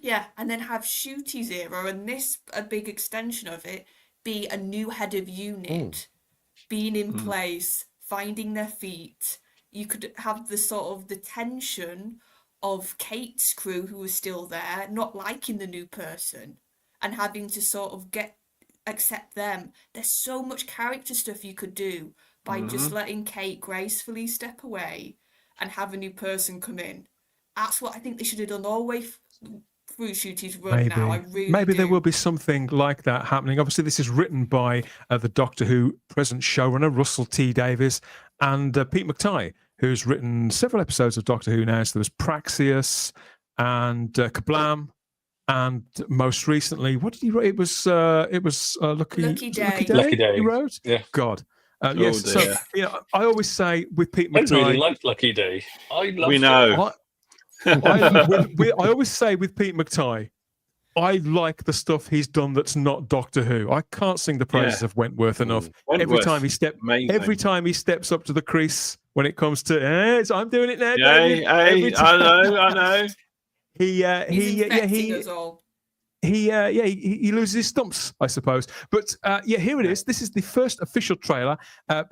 Yeah, and then have Shooty's era, and this, a big extension of it, be a new head of unit, being in place, finding their feet. You could have the sort of the tension of Kate's crew who was still there, not liking the new person, and having to sort of accept them. There's so much character stuff you could do by just letting Kate gracefully step away and have a new person come in. That's what I think they should have done all the way through Shooty's run now. I really Maybe do. there will be something like that happening. Obviously, this is written by the Doctor Who present showrunner, Russell T Davies, and Pete McTighe, who's written several episodes of Doctor Who now. So there's Praxius and Kablam, and most recently, what did he write? It was Lucky Day. Lucky Day. He wrote. Yeah. God. Yes. Dear. So I always say with Pete I McTighe, really liked Lucky Day. I loved We know. it. I always say with Pete McTighe, I like the stuff he's done that's not Doctor Who. I can't sing the praises of Wentworth enough. Wentworth, every time he steps up to the crease when it comes to, I'm doing it now. Hey, I know. He's infecting us all. He loses his stumps, I suppose. But here it is. This is the first official trailer.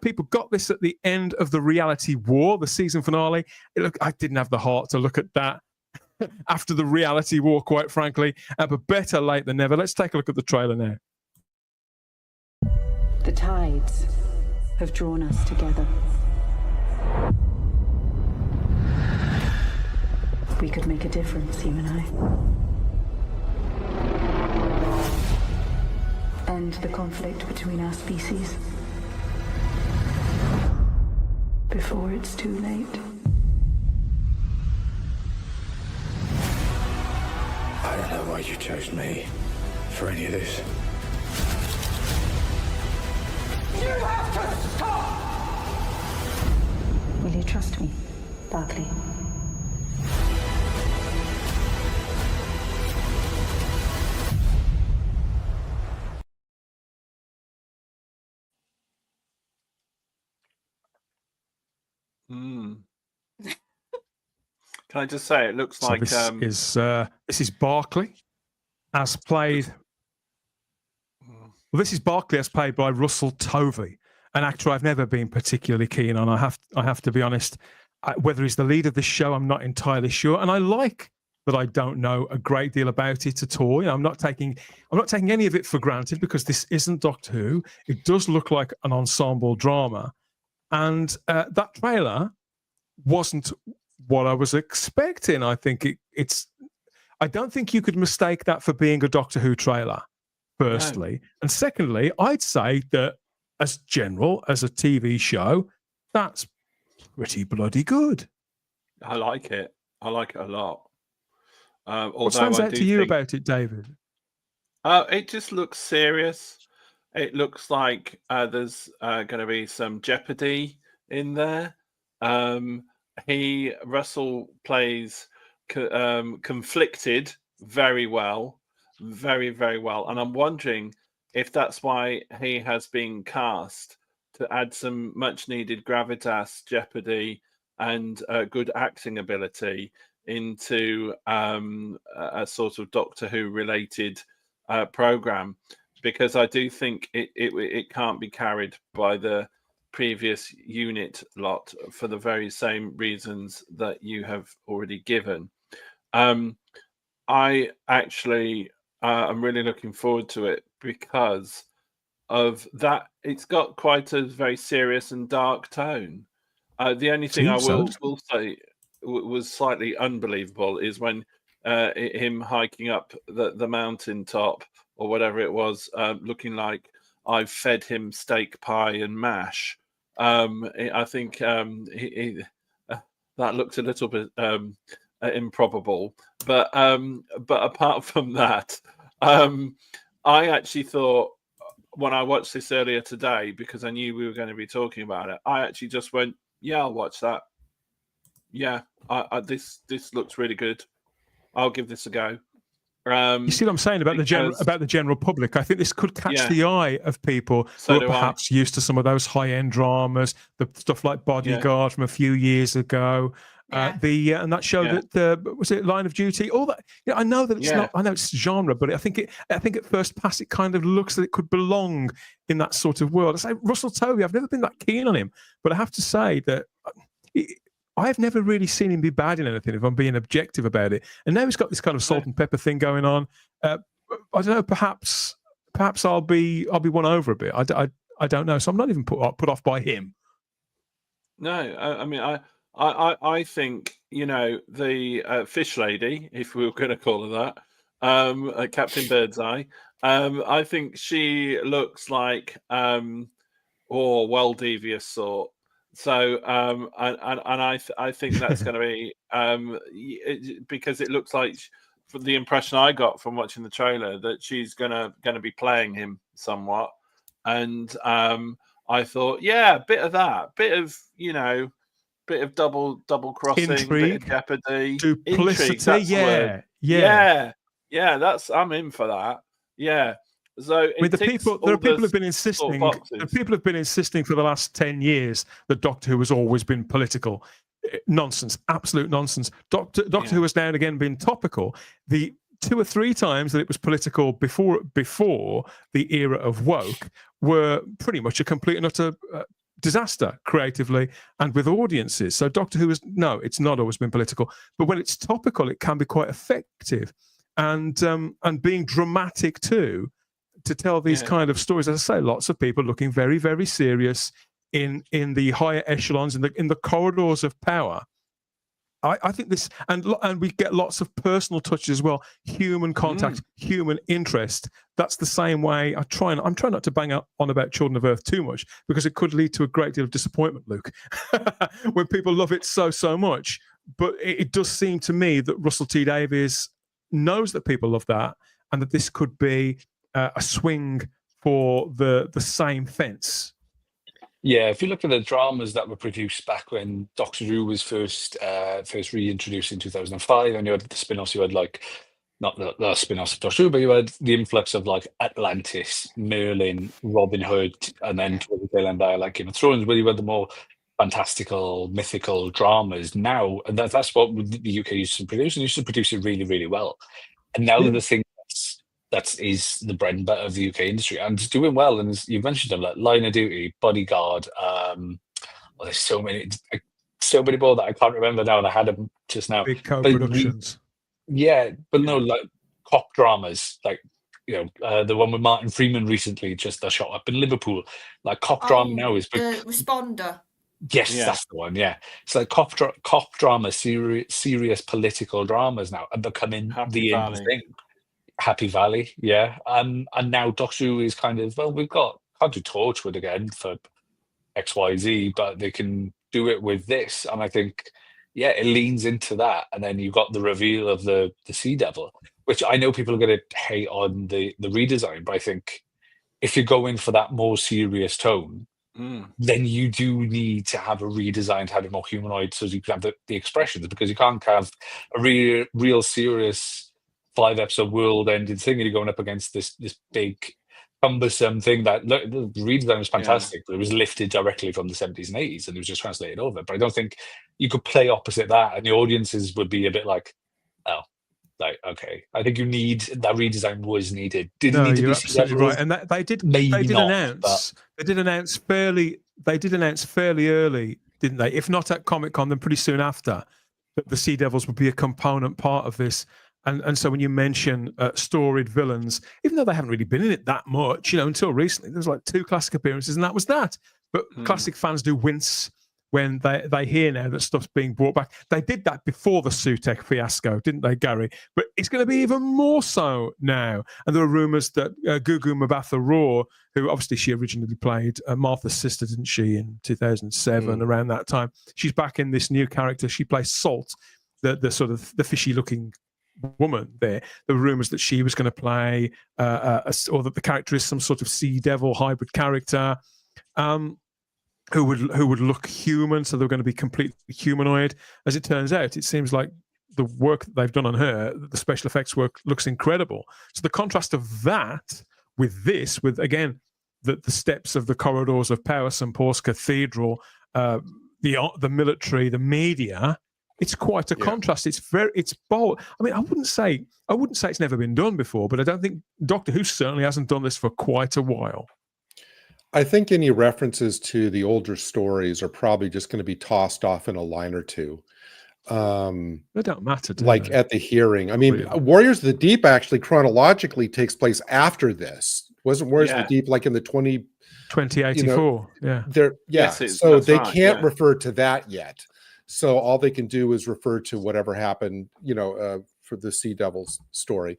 People got this at the end of the Reality War, the season finale. I didn't have the heart to look at that after the Reality War, quite frankly. But better late than never. Let's take a look at the trailer now. The tides have drawn us together. We could make a difference, you and I. End the conflict between our species before it's too late. I don't know why you chose me for any of this. You have to stop! Will you trust me, Barclay? Can I just say, it looks like this is Barclay, as played. Well, this is Barclay as played by Russell Tovey, an actor I've never been particularly keen on. I have to be honest. Whether he's the lead of this show, I'm not entirely sure, and I like that I don't know a great deal about it at all. I'm not taking any of it for granted because this isn't Doctor Who. It does look like an ensemble drama, and that trailer wasn't what I was expecting. I think I don't think you could mistake that for being a Doctor Who trailer, firstly. No. And secondly, I'd say that as a TV show, that's pretty bloody good. I like it. I like it a lot. What stands out to you about it, David? It just looks serious. It looks like there's going to be some jeopardy in there. Russell plays conflicted very well, very, very well. And I'm wondering if that's why he has been cast to add some much needed gravitas, jeopardy, and good acting ability into a sort of Doctor Who related program, because I do think it can't be carried by the previous unit lot for the very same reasons that you have already given. I actually am really looking forward to it because of that. It's got quite a very serious and dark tone. The only thing I will say was slightly unbelievable is when him hiking up the mountain top or whatever it was, looking like I've fed him steak pie and mash. I think that looked a little bit improbable, but apart from that, I actually thought when I watched this earlier today, because I knew we were going to be talking about it, I actually just went, yeah, I'll watch that. Yeah, this looks really good. I'll give this a go. You see what I'm saying about the general public? I think this could catch the eye of people who are perhaps used to some of those high-end dramas, the stuff like Bodyguard from a few years ago. And that show that was it Line of Duty, all that. I know that it's not. I know it's genre, but I think at first pass it kind of looks that it could belong in that sort of world. I say Russell Tovey, I've never been that keen on him, but I have to say that I've never really seen him be bad in anything, if I'm being objective about it. And now he's got this kind of salt and pepper thing going on. I don't know. Perhaps I'll be won over a bit. I don't know. So I'm not even put off by him. No, I mean I think, the fish lady, if we were going to call her that, Captain Birdseye, I think she looks like well devious sort. So I think that's going to be because it looks like, from the impression I got from watching the trailer, that she's going to be playing him somewhat, and I thought, yeah, bit of that, bit of double crossing, intrigue, bit of jeopardy, duplicity. Intrigue, yeah. I'm in for that. Yeah. So there are people who've been insisting. People have been insisting for the last 10 years that Doctor Who has always been political. Nonsense, absolute nonsense. Doctor Who has now and again been topical. The 2 or 3 times that it was political before the era of woke were pretty much a complete and utter disaster creatively and with audiences. So Doctor Who it's not always been political, but when it's topical, it can be quite effective and being dramatic too, to tell these kind of stories. As I say, lots of people looking very, very serious in the higher echelons, in the corridors of power. I think this, and we get lots of personal touches as well, human contact, human interest. That's the same way I'm trying not to bang on about Children of Earth too much, because it could lead to a great deal of disappointment, Luke, when people love it so much. But it does seem to me that Russell T Davies knows that people love that, and that this could be a swing for the same fence. Yeah, if you look at the dramas that were produced back when Doctor Who was first reintroduced in 2005, and you had the spin-offs, you had not the spin-offs of Doctor Who, but you had the influx of Atlantis, Merlin, Robin Hood, and then towards the tail end like Game of Thrones, where you had the more fantastical, mythical dramas. Now, and that's what the UK used to produce, and used to produce it really, really well. And now the thing that is the bread and butter of the UK industry, and it's doing well. And you mentioned them, like Line of Duty, Bodyguard. There's so many more that I can't remember now, and I had them just now. Big co-productions. But no, like cop dramas, like the one with Martin Freeman recently, just shot up in Liverpool. Like cop drama now is big. The Responder. Yes, that's the one. Yeah, it's like cop drama, serious political dramas now are becoming the in thing. Happy Valley, yeah. And now Doctor Who is kind of, well, can't do Torchwood again for XYZ, but they can do it with this. And I think, it leans into that. And then you've got the reveal of the Sea Devil, which I know people are going to hate on the redesign, but I think if you're going for that more serious tone, then you do need to have a redesign to have it more humanoid, so you can have the expressions, because you can't have a real serious 5-episode world-ending thing, and you're going up against this big cumbersome thing that the redesign was fantastic, but it was lifted directly from the 70s and 80s, and it was just translated over. But I don't think you could play opposite that, and the audiences would be a bit like, oh, like, okay. I think you need that redesign was needed. Didn't need to you're be absolutely right. And they did announce fairly early, didn't they? If not at Comic-Con, then pretty soon after, that the Sea Devils would be a component part of this. And so when you mention storied villains, even though they haven't really been in it that much, until recently, there was like 2 classic appearances, and that was that. But classic fans do wince when they hear now that stuff's being brought back. They did that before the Sutek fiasco, didn't they, Gary? But it's going to be even more so now. And there are rumours that Gugu Mbatha-Raw, who obviously she originally played Martha's sister, didn't she, in 2007, around that time. She's back in this new character. She plays Salt, the sort of the fishy-looking woman there. There were rumours that she was going to play, or that the character is some sort of Sea Devil hybrid character. Who would look human, so they're going to be completely humanoid. As it turns out, it seems like the work that they've done on her, the special effects work, looks incredible. So the contrast of that with this, with again the steps of the corridors of Power St. Paul's Cathedral, the military, the media, it's quite a contrast. It's bold. I mean, I wouldn't say it's never been done before, but I don't think Doctor Who certainly hasn't done this for quite a while. I think any references to the older stories are probably just going to be tossed off in a line or two. They don't matter, like at the hearing. I mean, really? Warriors of the Deep actually chronologically takes place after this. Wasn't Warriors of the Deep like in the 2084? So they can't refer to that yet. So all they can do is refer to whatever happened, for the Sea Devils story.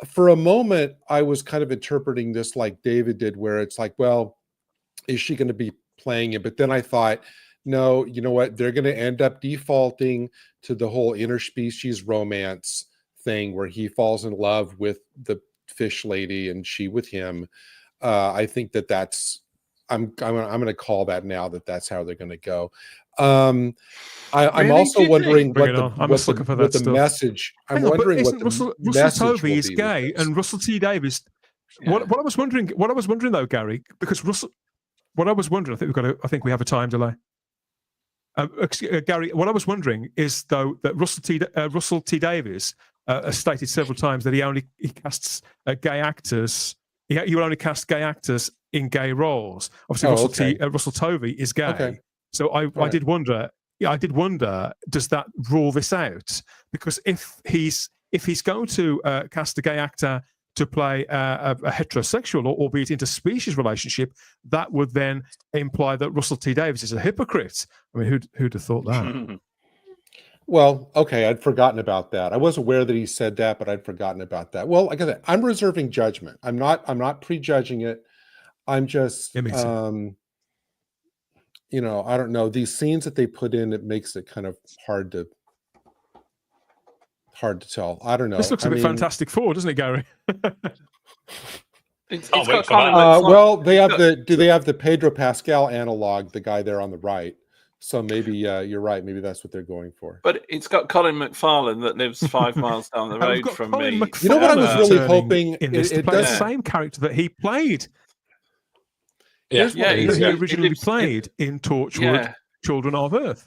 For a moment, I was kind of interpreting this like David did, where it's like, well, is she going to be playing it? But then I thought, no, you know what? They're going to end up defaulting to the whole interspecies romance thing where he falls in love with the fish lady and she with him. I think that's, I'm going to call that now that's how they're going to go. I'm also wondering what the message. I'm wondering what the Russell Tovey is gay, and Russell T Davies. What I was wondering though, Gary, because what I was wondering, I think we have a time delay. Gary, what I was wondering is though that Russell T Davies has stated several times that he casts gay actors. He will only cast gay actors in gay roles. Obviously, Russell Tovey is gay. Okay. So I did wonder. Yeah, I did wonder. Does that rule this out? Because if he's going to cast a gay actor to play a heterosexual, or albeit interspecies relationship, that would then imply that Russell T Davies is a hypocrite. I mean, who'd have thought that? Well, okay, I'd forgotten about that. I was aware that he said that, but I'd forgotten about that. Well, like I said, I'm reserving judgment. I'm not prejudging it. I'm just. I don't know, these scenes that they put in, it makes it kind of hard to tell. I don't know. This looks a bit Fantastic Four, doesn't it, Gary? Well, they have the Pedro Pascal analog, the guy there on the right. So maybe you're right. Maybe that's what they're going for. But it's got Colin McFarlane that lives 5 miles down the road from me. You know what I was really hoping? It does the same character that he played. He originally played in Torchwood, Children of Earth.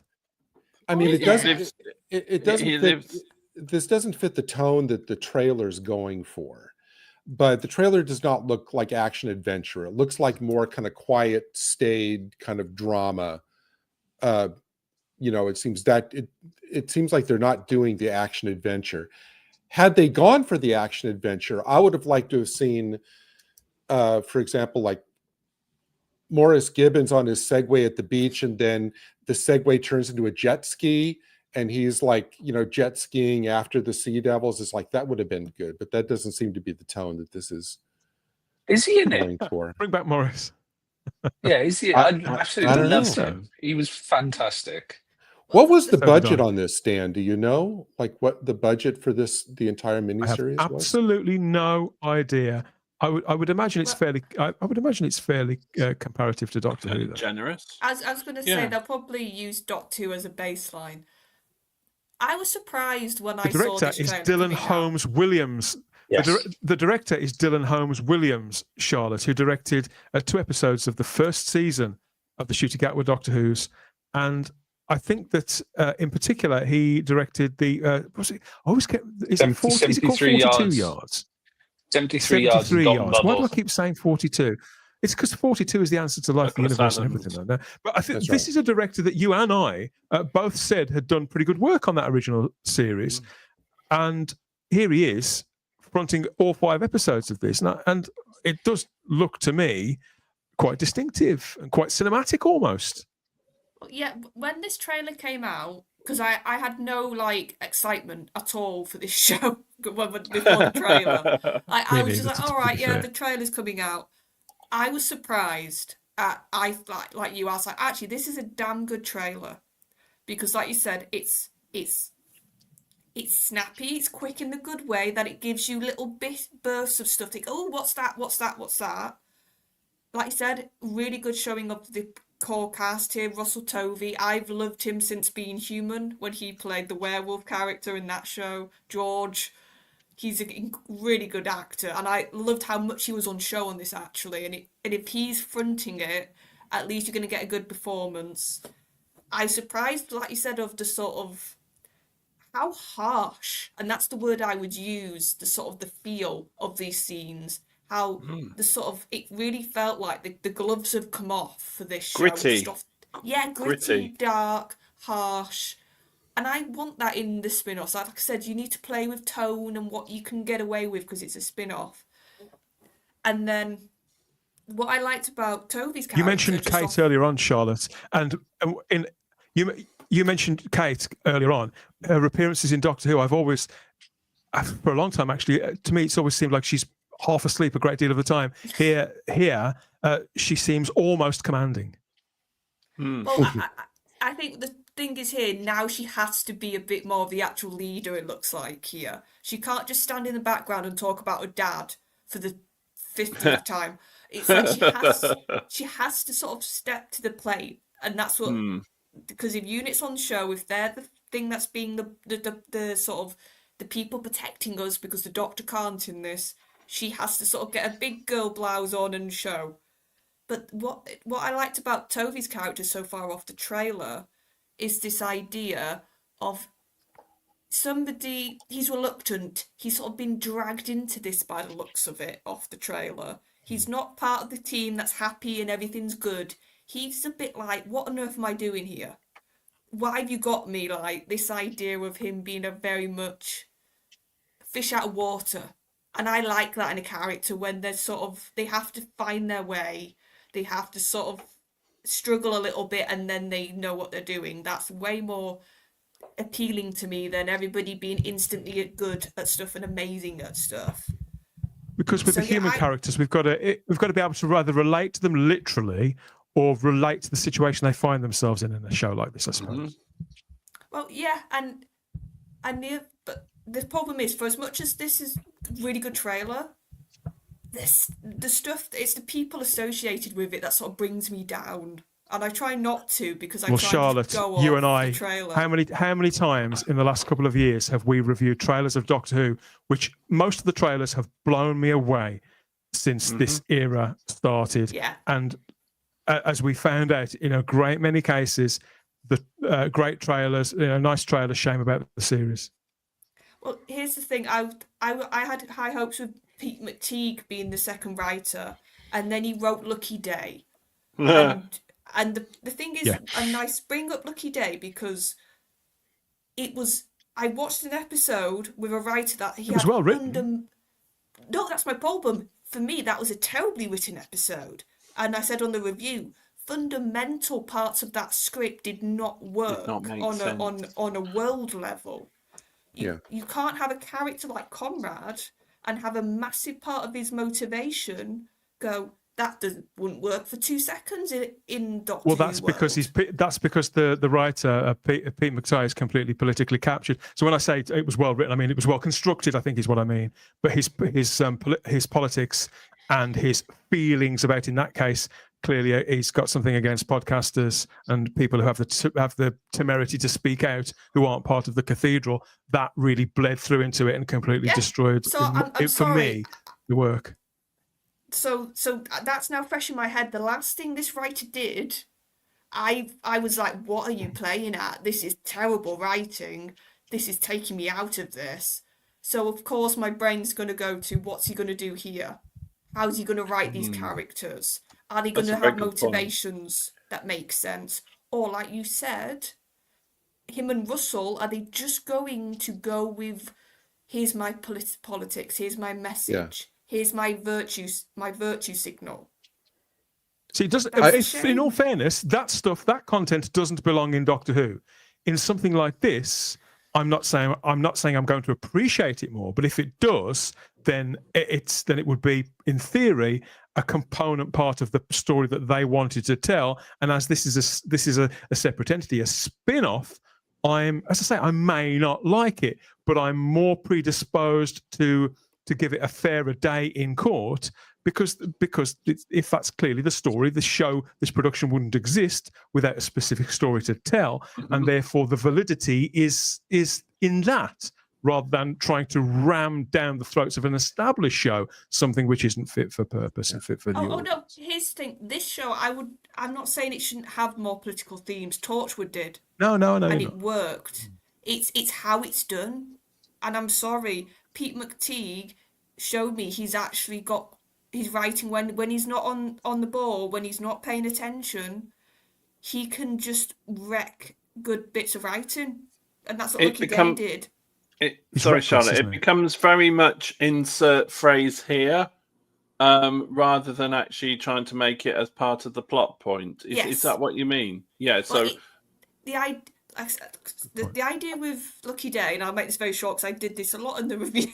I mean, it doesn't. It doesn't fit. This doesn't fit the tone that the trailer's going for. But the trailer does not look like action adventure. It looks like more kind of quiet, staid kind of drama. It seems like they're not doing the action adventure. Had they gone for the action adventure, I would have liked to have seen, for example, like Morris Gibbons on his Segway at the beach, and then the Segway turns into a jet ski, and he's like, jet skiing after the Sea Devils. It's like, that would have been good, but that doesn't seem to be the tone that this is. Is he in it? Bring back Morris. Yeah, is he? I absolutely loved him. He was fantastic. What was the budget on this, Stan? Do you know, like, what the budget for the entire miniseries was? Absolutely no idea. I would imagine it's fairly. I would imagine it's fairly comparative to Doctor Who. Though. Generous. I was going to say they'll probably use Doctor Who as a baseline. I was surprised when I saw this trailer. The director is Dylan Holmes Williams. Yes. The director is Dylan Holmes Williams, Charlotte, who directed 2 episodes of the first season of the Shooting Outward Doctor Who's, and I think that in particular he directed the. Was it? I always kept. Is it 42 yards? 73 yards. Why do I keep saying 42? It's because 42 is the answer to life, the universe, and everything. But I think this is a director that you and I both said had done pretty good work on that original series, and here he is fronting all 5 episodes of this, and it does look to me quite distinctive and quite cinematic almost. Yeah, when this trailer came out, because I had no excitement at all for this show before the trailer. I was just like, all right, yeah, the trailer's coming out. I was surprised at like you. I was like, actually, this is a damn good trailer, because like you said, it's snappy, it's quick in the good way that it gives you little bursts of stuff. Like, oh, what's that? What's that? Like you said, really good showing of the core cast here. Russell Tovey, I've loved him since Being Human, when he played the werewolf character in that show. George, he's a really good actor, and I loved how much he was on show on this, actually. And if he's fronting it, at least you're going to get a good performance. I was surprised, like you said, of the sort of how harsh, and that's the word I would use, the sort of the feel of these scenes. How the sort of, it really felt like the gloves have come off for this show. Gritty. Gritty, dark, harsh. And I want that in the spin-offs. Like I said, you need to play with tone and what you can get away with because it's a spin-off. And then what I liked about Tovey's character... You mentioned Kate earlier on, Charlotte, and you mentioned Kate earlier on. Her appearances in Doctor Who, I've always, for a long time actually, to me it's always seemed like she's half asleep a great deal of the time. Here, she seems almost commanding. Well, I think the thing is here, now she has to be a bit more of the actual leader, it looks like here. She can't just stand in the background and talk about her dad for the 50th time. It's like she has to sort of step to the plate, and that's what... Because if units on the show, if they're the thing that's being the sort of the people protecting us, because the Doctor can't in this, she has to sort of get a big girl blouse on and show. But what I liked about Tovey's character so far off the trailer is this idea of somebody, he's reluctant, he's sort of been dragged into this by the looks of it off the trailer. He's not part of the team that's happy and everything's good. He's a bit like, what on earth am I doing here? Why have you got me? Like, this idea of him being a very much fish out of water. And I like that in a character, when they're sort of, they have to find their way. They have to sort of struggle a little bit and then they know what they're doing. That's way more appealing to me than everybody being instantly good at stuff and amazing at stuff. Because with the human characters, we've got to be able to either relate to them literally or relate to the situation they find themselves in a show like this, I suppose. Well, yeah, but the problem is, for as much as this is a really good trailer, the stuff, it's the people associated with it that sort of brings me down. And I try not to, because I try Charlotte, to go off you and I, the trailer. how many times in the last couple of years have we reviewed trailers of Doctor Who, which most of the trailers have blown me away since this era started. Yeah. And as we found out, in a great many cases, the great trailers, nice trailers, shame about the series. Well, here's the thing. I had high hopes with Pete McTeague being the second writer, and then he wrote Lucky Day. And the thing is, and I bring up Lucky Day because I watched an episode with a writer that he was well written. No, that's my problem. For me, that was a terribly written episode. And I said on the review, fundamental parts of that script did not work on a world level. You can't have a character like Conrad and have a massive part of his motivation go, that wouldn't work for 2 seconds in Doctor Who. Well, that's because the writer Pete McTeague is completely politically captured. So when I say it was well written, I mean it was well constructed, I think is what I mean. But his politics and his feelings about, in that case, clearly he's got something against podcasters and people who have the temerity to speak out, who aren't part of the cathedral. That really bled through into it and completely destroyed So I'm for sorry. me the work. So that's now fresh in my head. The last thing this writer did, I was like, what are you playing at? This is terrible writing. This is taking me out of this. So of course my brain's going to go to, what's he going to do here? How's he going to write these characters? Are they going to have motivations that make sense? Or like you said, him and Russell, are they just going to go with, here's my politics, here's my message, here's my virtue signal? See, it doesn't. In all fairness, that content doesn't belong in Doctor Who. In something like this, I'm not saying I'm going to appreciate it more, but if it does, then it would be, in theory, a component part of the story that they wanted to tell. And as this is a separate entity, a spin-off, I may not like it, but I'm more predisposed to give it a fairer day in court, because if that's clearly the story, the show, this production wouldn't exist without a specific story to tell, and therefore the validity is in that, rather than trying to ram down the throats of an established show something which isn't fit for purpose and fit for the audience. No, here's the thing. This show, I'm not saying it shouldn't have more political themes. Torchwood did. No, and it worked. It's how it's done, and I'm sorry, Pete McTeague showed me he's actually got his writing when he's not on the ball, when he's not paying attention, he can just wreck good bits of writing, and that's what Lucky Day did. Sorry, Charlotte. It becomes very much insert phrase here, rather than actually trying to make it as part of the plot point. Is that what you mean? Yeah. So the idea with Lucky Day, and I'll make this very short because I did this a lot in the review,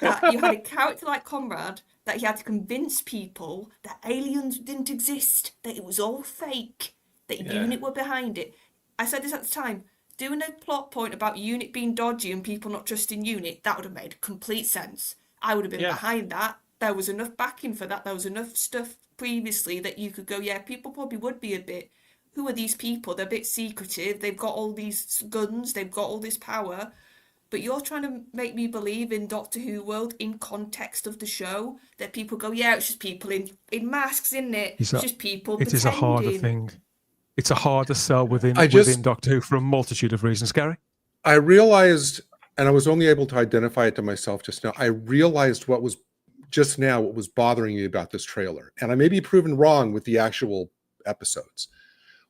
that you had a character like Conrad that he had to convince people that aliens didn't exist, that it was all fake, that UNIT were behind it. I said this at the time. Doing a plot point about UNIT being dodgy and people not trusting UNIT, that would have made complete sense. I would have been behind that. There was enough backing for that. There was enough stuff previously that you could go, people probably would be a bit, who are these people? They're a bit secretive. They've got all these guns. They've got all this power. But you're trying to make me believe in Doctor Who world, in context of the show, that people go, it's just people in masks, isn't it? It's just people pretending. It is a harder thing. It's a harder sell within Doctor Who for a multitude of reasons. Gary? I realized, and I was only able to identify it to myself just now, I realized what was bothering me about this trailer. And I may be proven wrong with the actual episodes.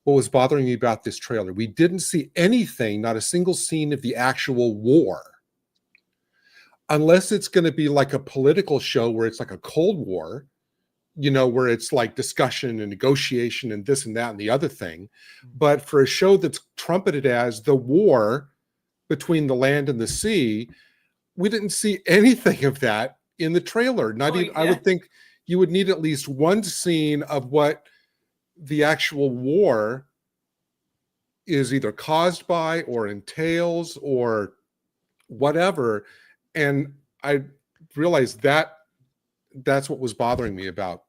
What was bothering me about this trailer, we didn't see anything, not a single scene of the actual war. Unless it's going to be like a political show where it's like a Cold War, where it's like discussion and negotiation and this and that and the other thing. But for a show that's trumpeted as the war between the land and the sea, we didn't see anything of that in the trailer. I would think you would need at least one scene of what the actual war is either caused by or entails or whatever. And I realized that's what was bothering me about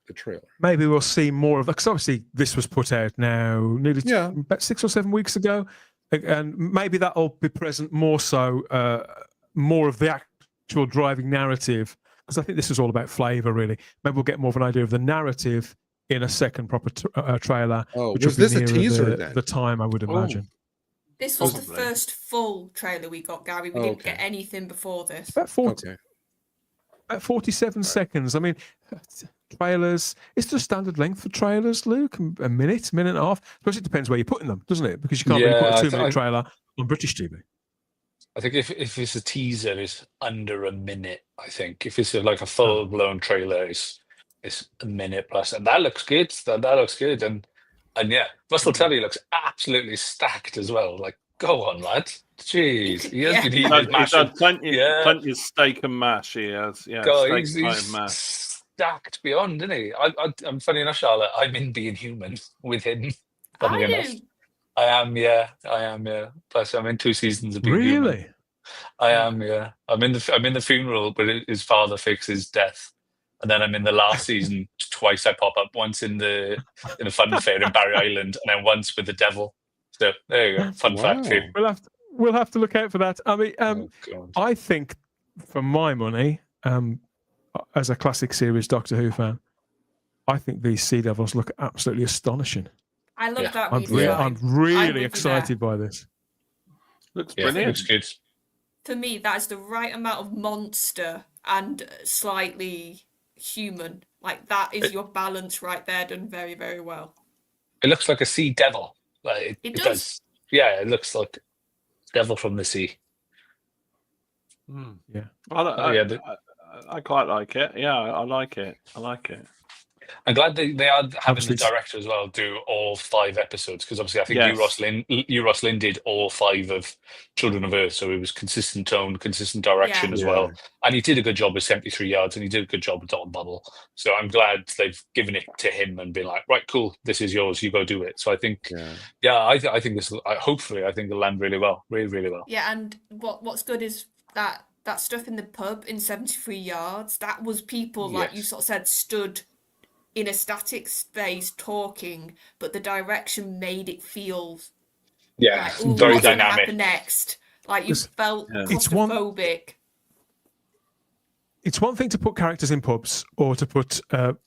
the trailer. Maybe we'll see more of that, because obviously this was put out now nearly about 6 or 7 weeks ago, and maybe that'll be present more so, more of the actual driving narrative, because I think this is all about flavour, really. Maybe we'll get more of an idea of the narrative in a second proper trailer. Which was this a teaser then? The time, I would imagine. This was the first full trailer we got, Gary. We didn't get anything before this. About 47 seconds. I mean, trailers, it's the standard length for trailers, Luke. A minute and a half. I suppose it depends where you're putting them, doesn't it? Because you can't really put a 2-minute trailer on British TV. I think if it's a teaser, it's under a minute. I think if it's like a full-blown trailer, it's a minute plus, and that looks good. That looks good, and Russell Tully looks absolutely stacked as well. Like, go on, lad. Jeez, he has been eating his mash. He's had plenty of steak and mash. He has, God, he's stacked beyond, isn't he? I'm funny enough, Charlotte. I'm in Being Human with him. Funny enough. I am. Plus, I'm in 2 seasons of Being Human. Really? I am. Yeah. I'm in the funeral, but his father fakes his death. And then I'm in the last season twice. I pop up once in a fun fair in Barry Island, and then once with the devil. So there you go. Fun fact for you. We'll have to look out for that. I mean, I think for my money, as a classic series Doctor Who fan, I think these Sea Devils look absolutely astonishing. I love that I'm really excited by this. Looks brilliant. Looks good. For me, that is the right amount of monster and slightly human. Like, that is your balance right there, done very, very well. It looks like a sea devil. Like, it does. Yeah, it looks like devil from the sea. Yeah. I quite like it. Yeah, I like it. I'm glad they are having the director as well do all 5 episodes, because obviously I think Hugh Ross Lynn did all 5 of Children of Earth, so it was consistent tone, consistent direction as well, and he did a good job with 73 Yards, and he did a good job with Dot and Bubble. So I'm glad they've given it to him and been like, right, cool, this is yours, you go do it. So I think, I think this. Hopefully, I think it'll land really well, really, really well. Yeah, and what's good is that stuff in the pub in 73 Yards. That was people like you sort of said stood in a static space talking, but the direction made it feel like, very what's dynamic. Gonna happen next? Like, you felt claustrophobic. It's one thing to put characters in pubs, or to put the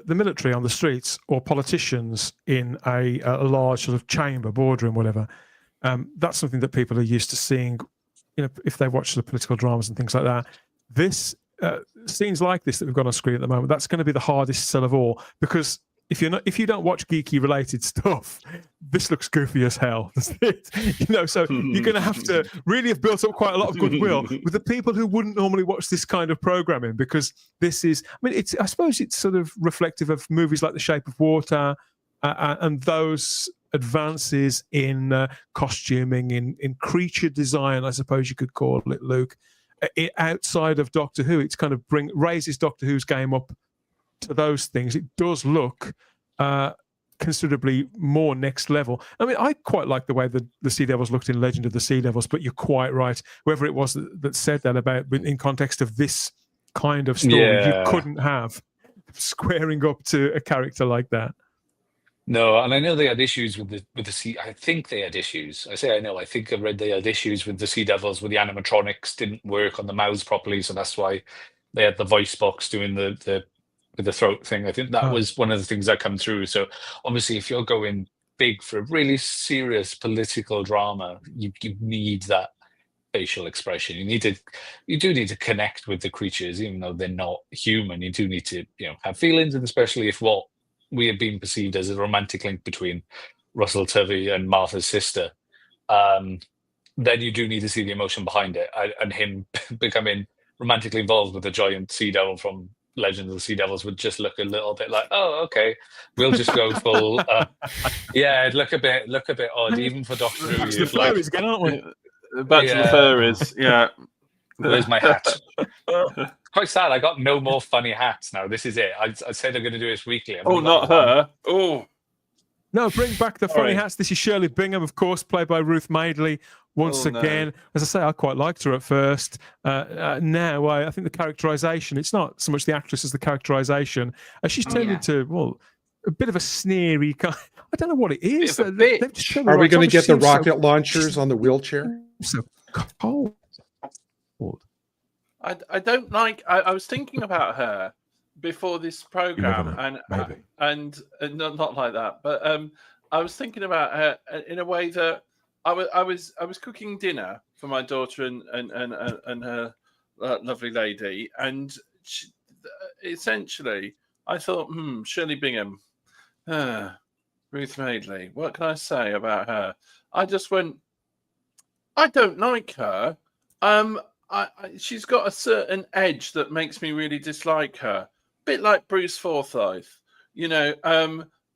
military on the streets, or politicians in a large sort of chamber, boardroom, whatever. That's something that people are used to seeing, if they watch the political dramas and things like that. This scenes like this that we've got on screen at the moment, that's going to be the hardest sell of all, because if you don't watch geeky related stuff, this looks goofy as hell. So you're going to have to really have built up quite a lot of goodwill with the people who wouldn't normally watch this kind of programming, because this is, I suppose it's sort of reflective of movies like The Shape of Water and those advances in costuming, in creature design, I suppose you could call it, Luke. Outside of Doctor Who, it's kind of raises Doctor Who's game up to those things. It does look considerably more next level. I mean, I quite like the way the Sea Devils looked in Legend of the Sea Devils, but you're quite right. Whoever it was that said that about in context of this kind of story, you couldn't have squaring up to a character like that. No, and I know they had issues with the Sea. I think they had issues. I say I know. I think I read they had issues with the Sea Devils, where the animatronics didn't work on the mouths properly, so that's why they had the voice box doing the throat thing. I think that was one of the things that come through. So obviously, if you're going big for a really serious political drama, you need that facial expression. You do need to connect with the creatures, even though they're not human. You do need to have feelings, and especially if what we have been perceived as a romantic link between Russell Tovey and Martha's sister, then you do need to see the emotion behind it, and him becoming romantically involved with the giant sea devil from Legend of the Sea Devils would just look a little bit like, oh, okay, we'll just go full. It'd look a bit odd, even for Doctor Who. The fairies again, aren't we? Back to the fairies, yeah. Where's my hat? Quite sad. I got no more funny hats now. This is it. I said I'm going to do this weekly. Not her. Oh. No, bring back the funny hats. This is Shirley Bingham, of course, played by Ruth Madeley. Once again, as I say, I quite liked her at first. Now, I think the characterization, it's not so much the actress as the characterization. She's turned into, a bit of a sneery kind. I don't know what it is. Are we going to get the rocket launchers on the wheelchair? So cold. I don't like. I was thinking about her before this program, and not like that. But I was thinking about her in a way that I was cooking dinner for my daughter and her lovely lady, and essentially I thought, Shirley Bingham, Ruth Madeley. What can I say about her? I just went, I don't like her. She's got a certain edge that makes me really dislike her. A bit like Bruce Forsyth.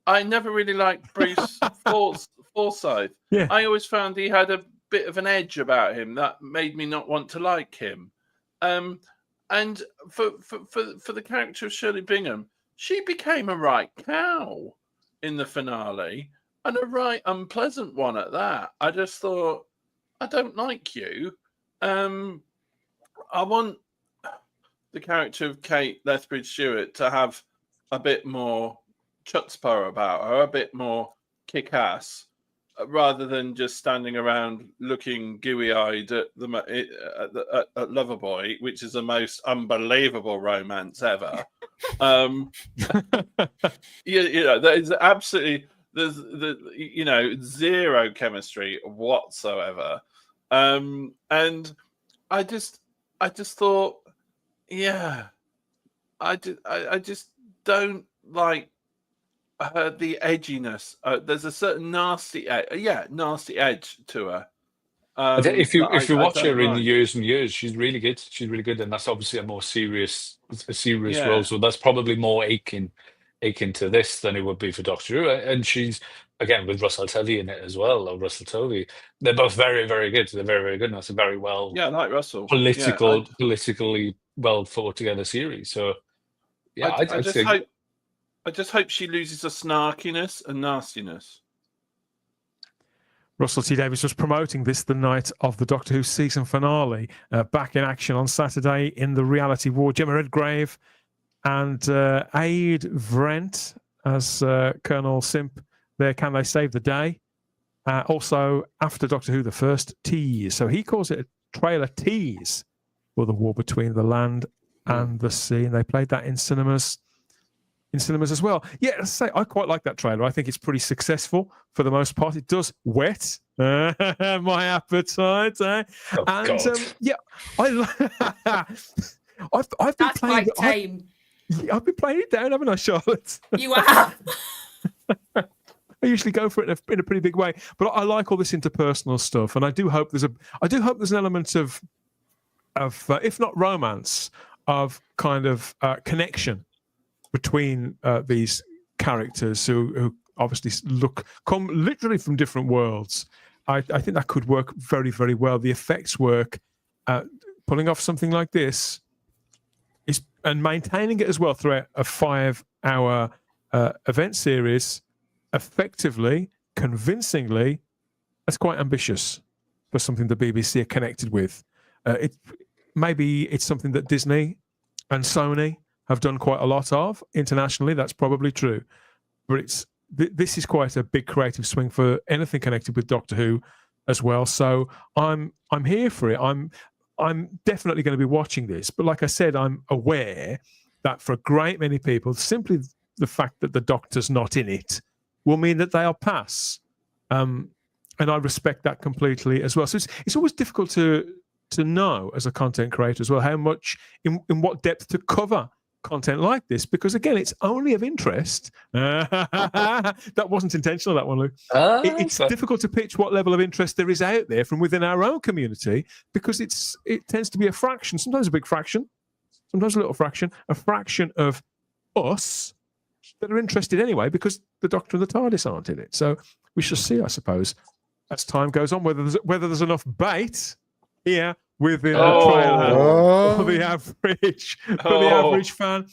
I never really liked Bruce Forsyth. Yeah. I always found he had a bit of an edge about him that made me not want to like him. And for the character of Shirley Bingham, she became a right cow in the finale, and a right unpleasant one at that. I just thought, I don't like you. I want the character of Kate Lethbridge-Stewart to have a bit more chutzpah about her, a bit more kick-ass, rather than just standing around looking gooey-eyed at Loverboy, which is the most unbelievable romance ever. There is absolutely zero chemistry whatsoever, and I just thought, I just don't like the edginess. There's a certain nasty edge to her. If you watch her in years and years, she's really good. She's really good, and that's obviously a serious role. So that's probably more akin to this than it would be for Doctor Who. And she's again with Russell Tovey in it as well. Or Russell Tovey. They're both very, very good. They're very, very good. And that's a very well, like Russell, politically well thought together series. So I just hope she loses her snarkiness and nastiness. Russell T Davies was promoting this the night of the Doctor Who season finale, back in action on Saturday in the reality war. Gemma Redgrave and Aid Vrent as Colonel Simp there. Can they save the day? Also, after Doctor Who, the first tease. So he calls it a trailer tease for the war between the land and the sea. And they played that in cinemas as well. Yeah, let's say I quite like that trailer. I think it's pretty successul for the most part. It does whet my appetite. Oh, and I've been That's playing quite tame. I've been playing it down, haven't I, Charlotte? You have. I usually go for it in a pretty big way, but I like all this interpersonal stuff, and I do hope there's an element of if not romance, of kind of connection between these characters who obviously come literally from different worlds. I think that could work very, very well. The effects work. Pulling off something like this and maintaining it as well throughout a 5-hour event series effectively, convincingly, that's quite ambitious for something the BBC are connected with. Maybe it's something that Disney and Sony have done quite a lot of internationally. That's probably true, but this is quite a big creative swing for anything connected with Doctor Who as well. So I'm here for it. I'm definitely going to be watching this, but like I said, I'm aware that for a great many people, simply the fact that the Doctor's not in it will mean that they'll pass, and I respect that completely as well. So it's always difficult to know as a content creator as well how much in what depth to cover content like this, because again, it's only of interest. That wasn't intentional, that one, Luke. It's difficult to pitch what level of interest there is out there from within our own community, because it tends to be a fraction, sometimes a big fraction, sometimes a little fraction, a fraction of us that are interested anyway, because the Doctor and the TARDIS aren't in it. So we shall see, I suppose, as time goes on, whether there's enough bait here within the trailer for the average fan.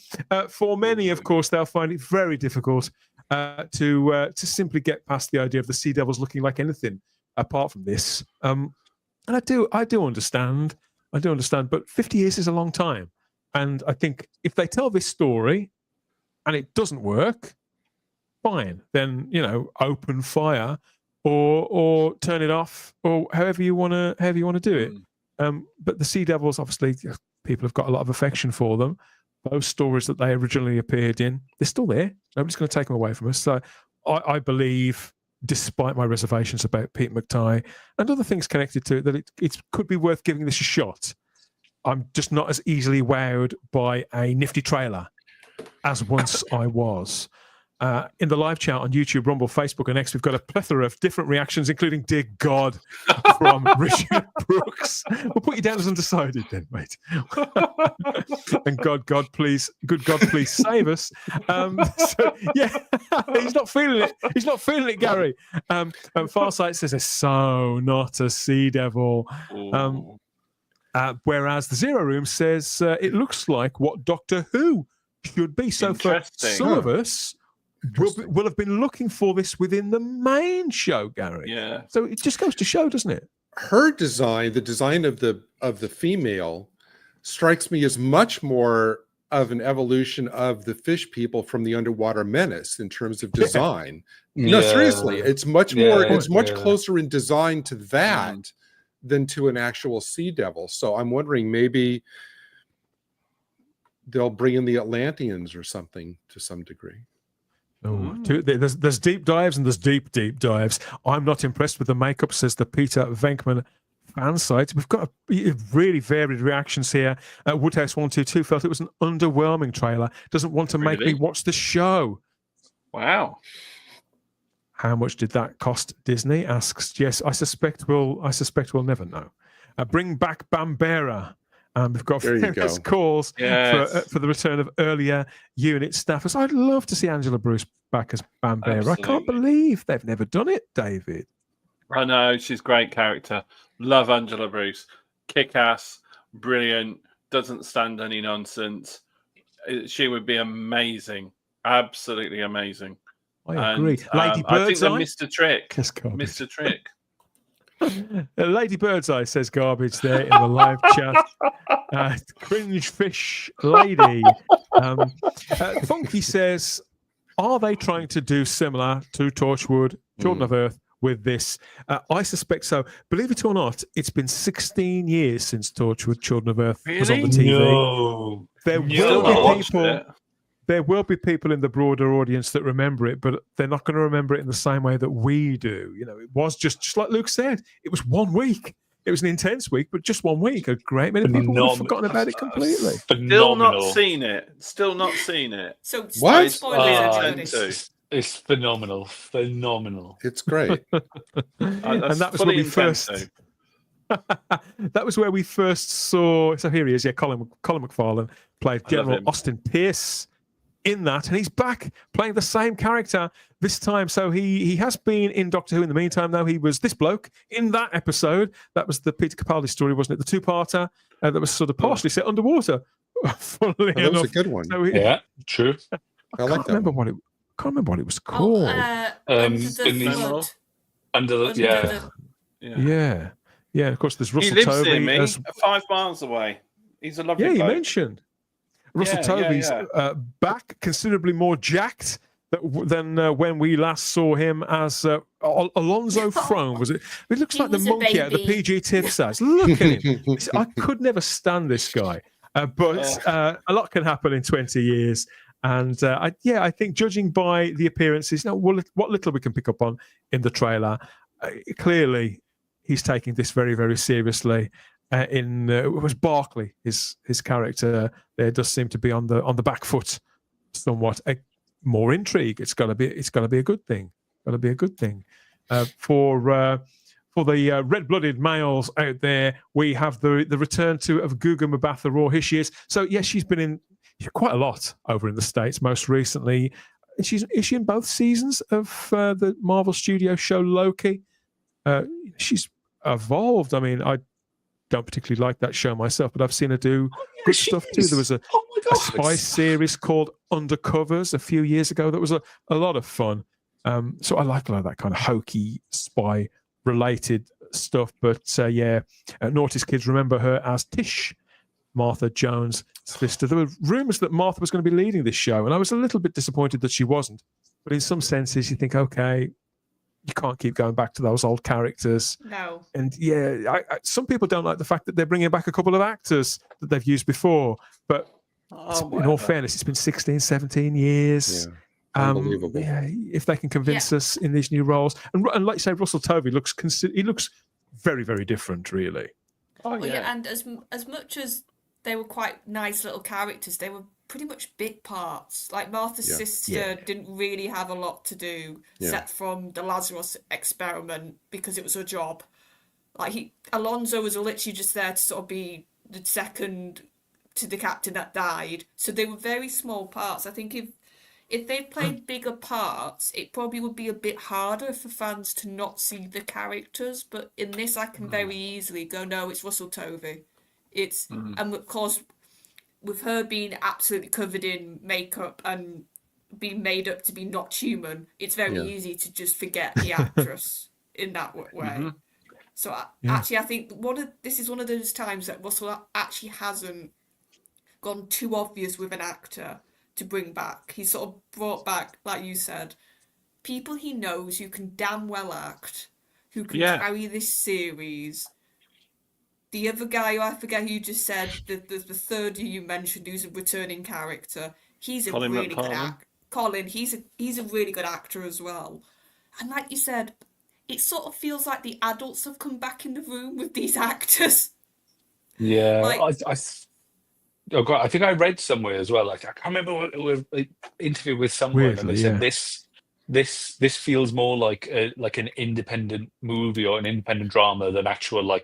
For many, of course, they'll find it very difficult to simply get past the idea of the Sea Devils looking like anything apart from this. And I do understand. But 50 years is a long time, and I think if they tell this story and it doesn't work, fine. Then open fire or turn it off, or however you want to do it. But the Sea Devils, obviously, people have got a lot of affection for them. Those stories that they originally appeared in, they're still there. Nobody's going to take them away from us. So I believe, despite my reservations about Pete McTighe and other things connected to it, that it could be worth giving this a shot. I'm just not as easily wowed by a nifty trailer as once I was. In the live chat on YouTube, Rumble, Facebook, and X, we've got a plethora of different reactions, including "Dear God" from Richard Brooks. We'll put you down as undecided then, mate. And good God, please save us. So, yeah, he's not feeling it. He's not feeling it, Gary. And Farsight says it's so not a Sea Devil. Whereas the Zero Room says it looks like what Doctor Who should be. So for some of us, we'll have been looking for this within the main show, Gary. Yeah. So it just goes to show, doesn't it? Her design, the design of the female, strikes me as much more of an evolution of the fish people from the Underwater Menace in terms of design. No, seriously, it's much more, it's much closer in design to that than to an actual sea devil. So I'm wondering, maybe they'll bring in the Atlanteans or something to some degree. There's deep dives and there's deep dives. I'm not impressed with the makeup, says the Peter Venkman fan site. We've got a really varied reactions here. Woodhouse 122 felt it was an underwhelming trailer. Doesn't want to make me watch the show. Wow. How much did that cost Disney? Asks Jess. I suspect we'll never know. Bring back Bambera. We've got various calls for the return of earlier unit staffers. I'd love to see Angela Bruce back as Bambera. Absolutely. I can't believe they've never done it, David. I know, she's a great character. Love Angela Bruce. Kick-ass, brilliant, doesn't stand any nonsense. She would be amazing. Absolutely amazing. I agree. Lady Birdseye? I think they missed a trick. Missed a trick. Lady Birdseye says garbage there in the live chat. Cringe fish lady. Funky says, are they trying to do similar to Torchwood, Children of Earth with this? I suspect so. Believe it or not, it's been 16 years since Torchwood, Children of Earth was on the TV. No. There will be people in the broader audience that remember it, but they're not going to remember it in the same way that we do. You know, it was just like Luke said, it was 1 week. It was an intense week, but just 1 week. A great many people would have forgotten about it completely. Still not seen it. So what? It's phenomenal. It's great. And that was when we first. That was where we first saw. So here he is. Yeah, Colin McFarlane played General Austin Pierce in that, and he's back playing the same character this time. So he has been in Doctor Who in the meantime. Though he was this bloke in that episode. That was the Peter Capaldi story, wasn't it? The two-parter that was sort of partially set underwater. Funnily that was enough. a good one. So true. I like that. Can't remember what it was called. Under the flood. Yeah. Of course, there's Russell Tovey. He Tovey. Near me, 5 miles away. He's a lovely bloke. You mentioned. Russell Tovey's back, considerably more jacked than when we last saw him as Alonzo Frome. Was it? It looks like the monkey out of the PG Tips ads. Look at him. I could never stand this guy. But a lot can happen in 20 years. And I think judging by the appearances, what little we can pick up on in the trailer, clearly he's taking this very, very seriously. It was Barclay, his character there does seem to be on the back foot somewhat. More intrigue. It's got to be a good thing. For the red-blooded males out there, we have the return of Guga Mbatha Raw. Here she is. So yes, she's been in quite a lot over in the States. Most recently, is she in both seasons of the Marvel Studio show Loki? She's evolved. I mean, I don't particularly like that show myself, but I've seen her do good stuff too. There was a spy series called Undercovers a few years ago that was a lot of fun. So I like a lot of that kind of hokey spy related stuff. But Naughty's kids remember her as Tish, Martha Jones' sister. There were rumors that Martha was going to be leading this show, and I was a little bit disappointed that she wasn't. But in some senses, you think, okay, you can't keep going back to those old characters. No. And some people don't like the fact that they're bringing back a couple of actors that they've used before. But in all fairness, it's been 16, 17 years. Yeah. Unbelievable. If they can convince us in these new roles. And like you say, Russell Tovey looks very, very different, really. And as much as they were quite nice little characters, they were pretty much bit parts. Like Martha's sister didn't really have a lot to do, except from the Lazarus experiment, because it was her job. Like Alonzo was literally just there to sort of be the second to the captain that died. So they were very small parts. I think if they played bigger parts, it probably would be a bit harder for fans to not see the characters. But in this, I can very easily go, no, it's Russell Tovey. And of course, with her being absolutely covered in makeup and being made up to be not human, it's very easy to just forget the actress in that way. So actually, I think this is one of those times that Russell actually hasn't gone too obvious with an actor to bring back. He's sort of brought back, like you said, people he knows who can damn well act, who can carry this series. The other guy, who I forget who you just said, the third you mentioned, who's a returning character, he's a Colin really good McFarlane. actor. Colin, he's a really good actor as well. And like you said, it sort of feels like the adults have come back in the room with these actors. Yeah, Like, I think I read somewhere as well. Like I can't remember what interview with someone, and they said this feels more like an independent movie or an independent drama than actual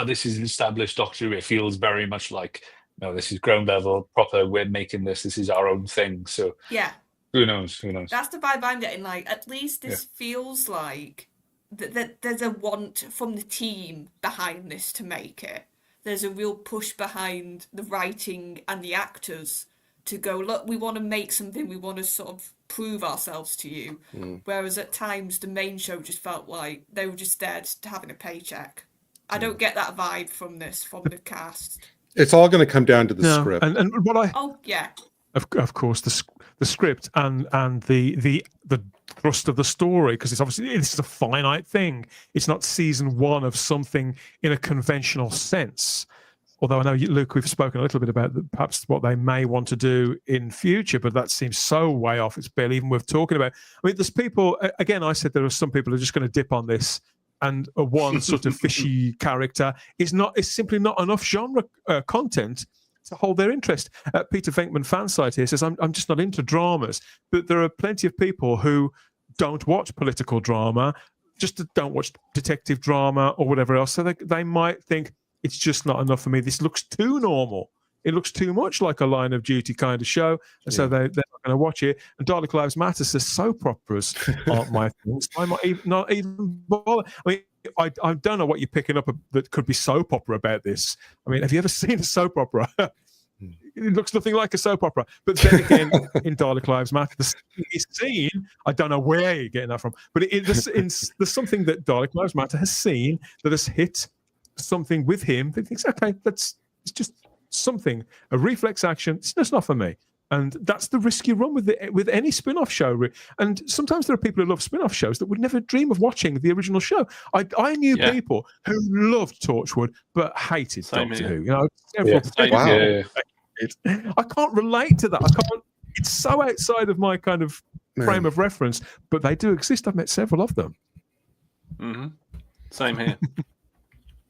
this is an established Doctor Who. It feels very much like, no, this is ground level, proper. We're making this. This is our own thing. So yeah, who knows? That's the vibe I'm getting. Like, at least this feels like that there's a want from the team behind this to make it. There's a real push behind the writing and the actors to go, look, we want to make something, we want to sort of prove ourselves to you. Whereas at times the main show just felt like they were just there to having a paycheck. I don't get that vibe from the cast. It's all going to come down to the script. And what I of course the script and the thrust of the story, because it's obviously this is a finite thing. It's not season one of something in a conventional sense. Although I know, Luke, we've spoken a little bit about perhaps what they may want to do in future, but that seems so way off. It's barely even worth talking about. I mean, there's people, again, I said there are some people who are just going to dip on this, and a one sort of fishy character is simply not enough genre content to hold their interest. Peter Venkman fansite here says, I'm just not into dramas, but there are plenty of people who don't watch political drama, just don't watch detective drama or whatever else. So they might think, it's just not enough for me. This looks too normal. It looks too much like a Line of Duty kind of show. And so they're not going to watch it. And Dalek Lives Matter says soap operas aren't my things. I'm not even bother. I mean, I don't know what you're picking up that could be soap opera about this. I mean, have you ever seen a soap opera? It looks nothing like a soap opera. But then again, in Dalek Lives Matter, the scene, I don't know where you're getting that from, but there's something that Dalek Lives Matter has seen that has hit something with him that thinks, okay, it's just something, a reflex action. It's just not for me. And that's the risk you run with any spin-off show. And sometimes there are people who love spin-off shows that would never dream of watching the original show. I knew people who loved Torchwood but hated Doctor Who. You know, I can't relate to that. I can't. It's so outside of my kind of frame of reference, but they do exist. I've met several of them. Mm-hmm. Same here.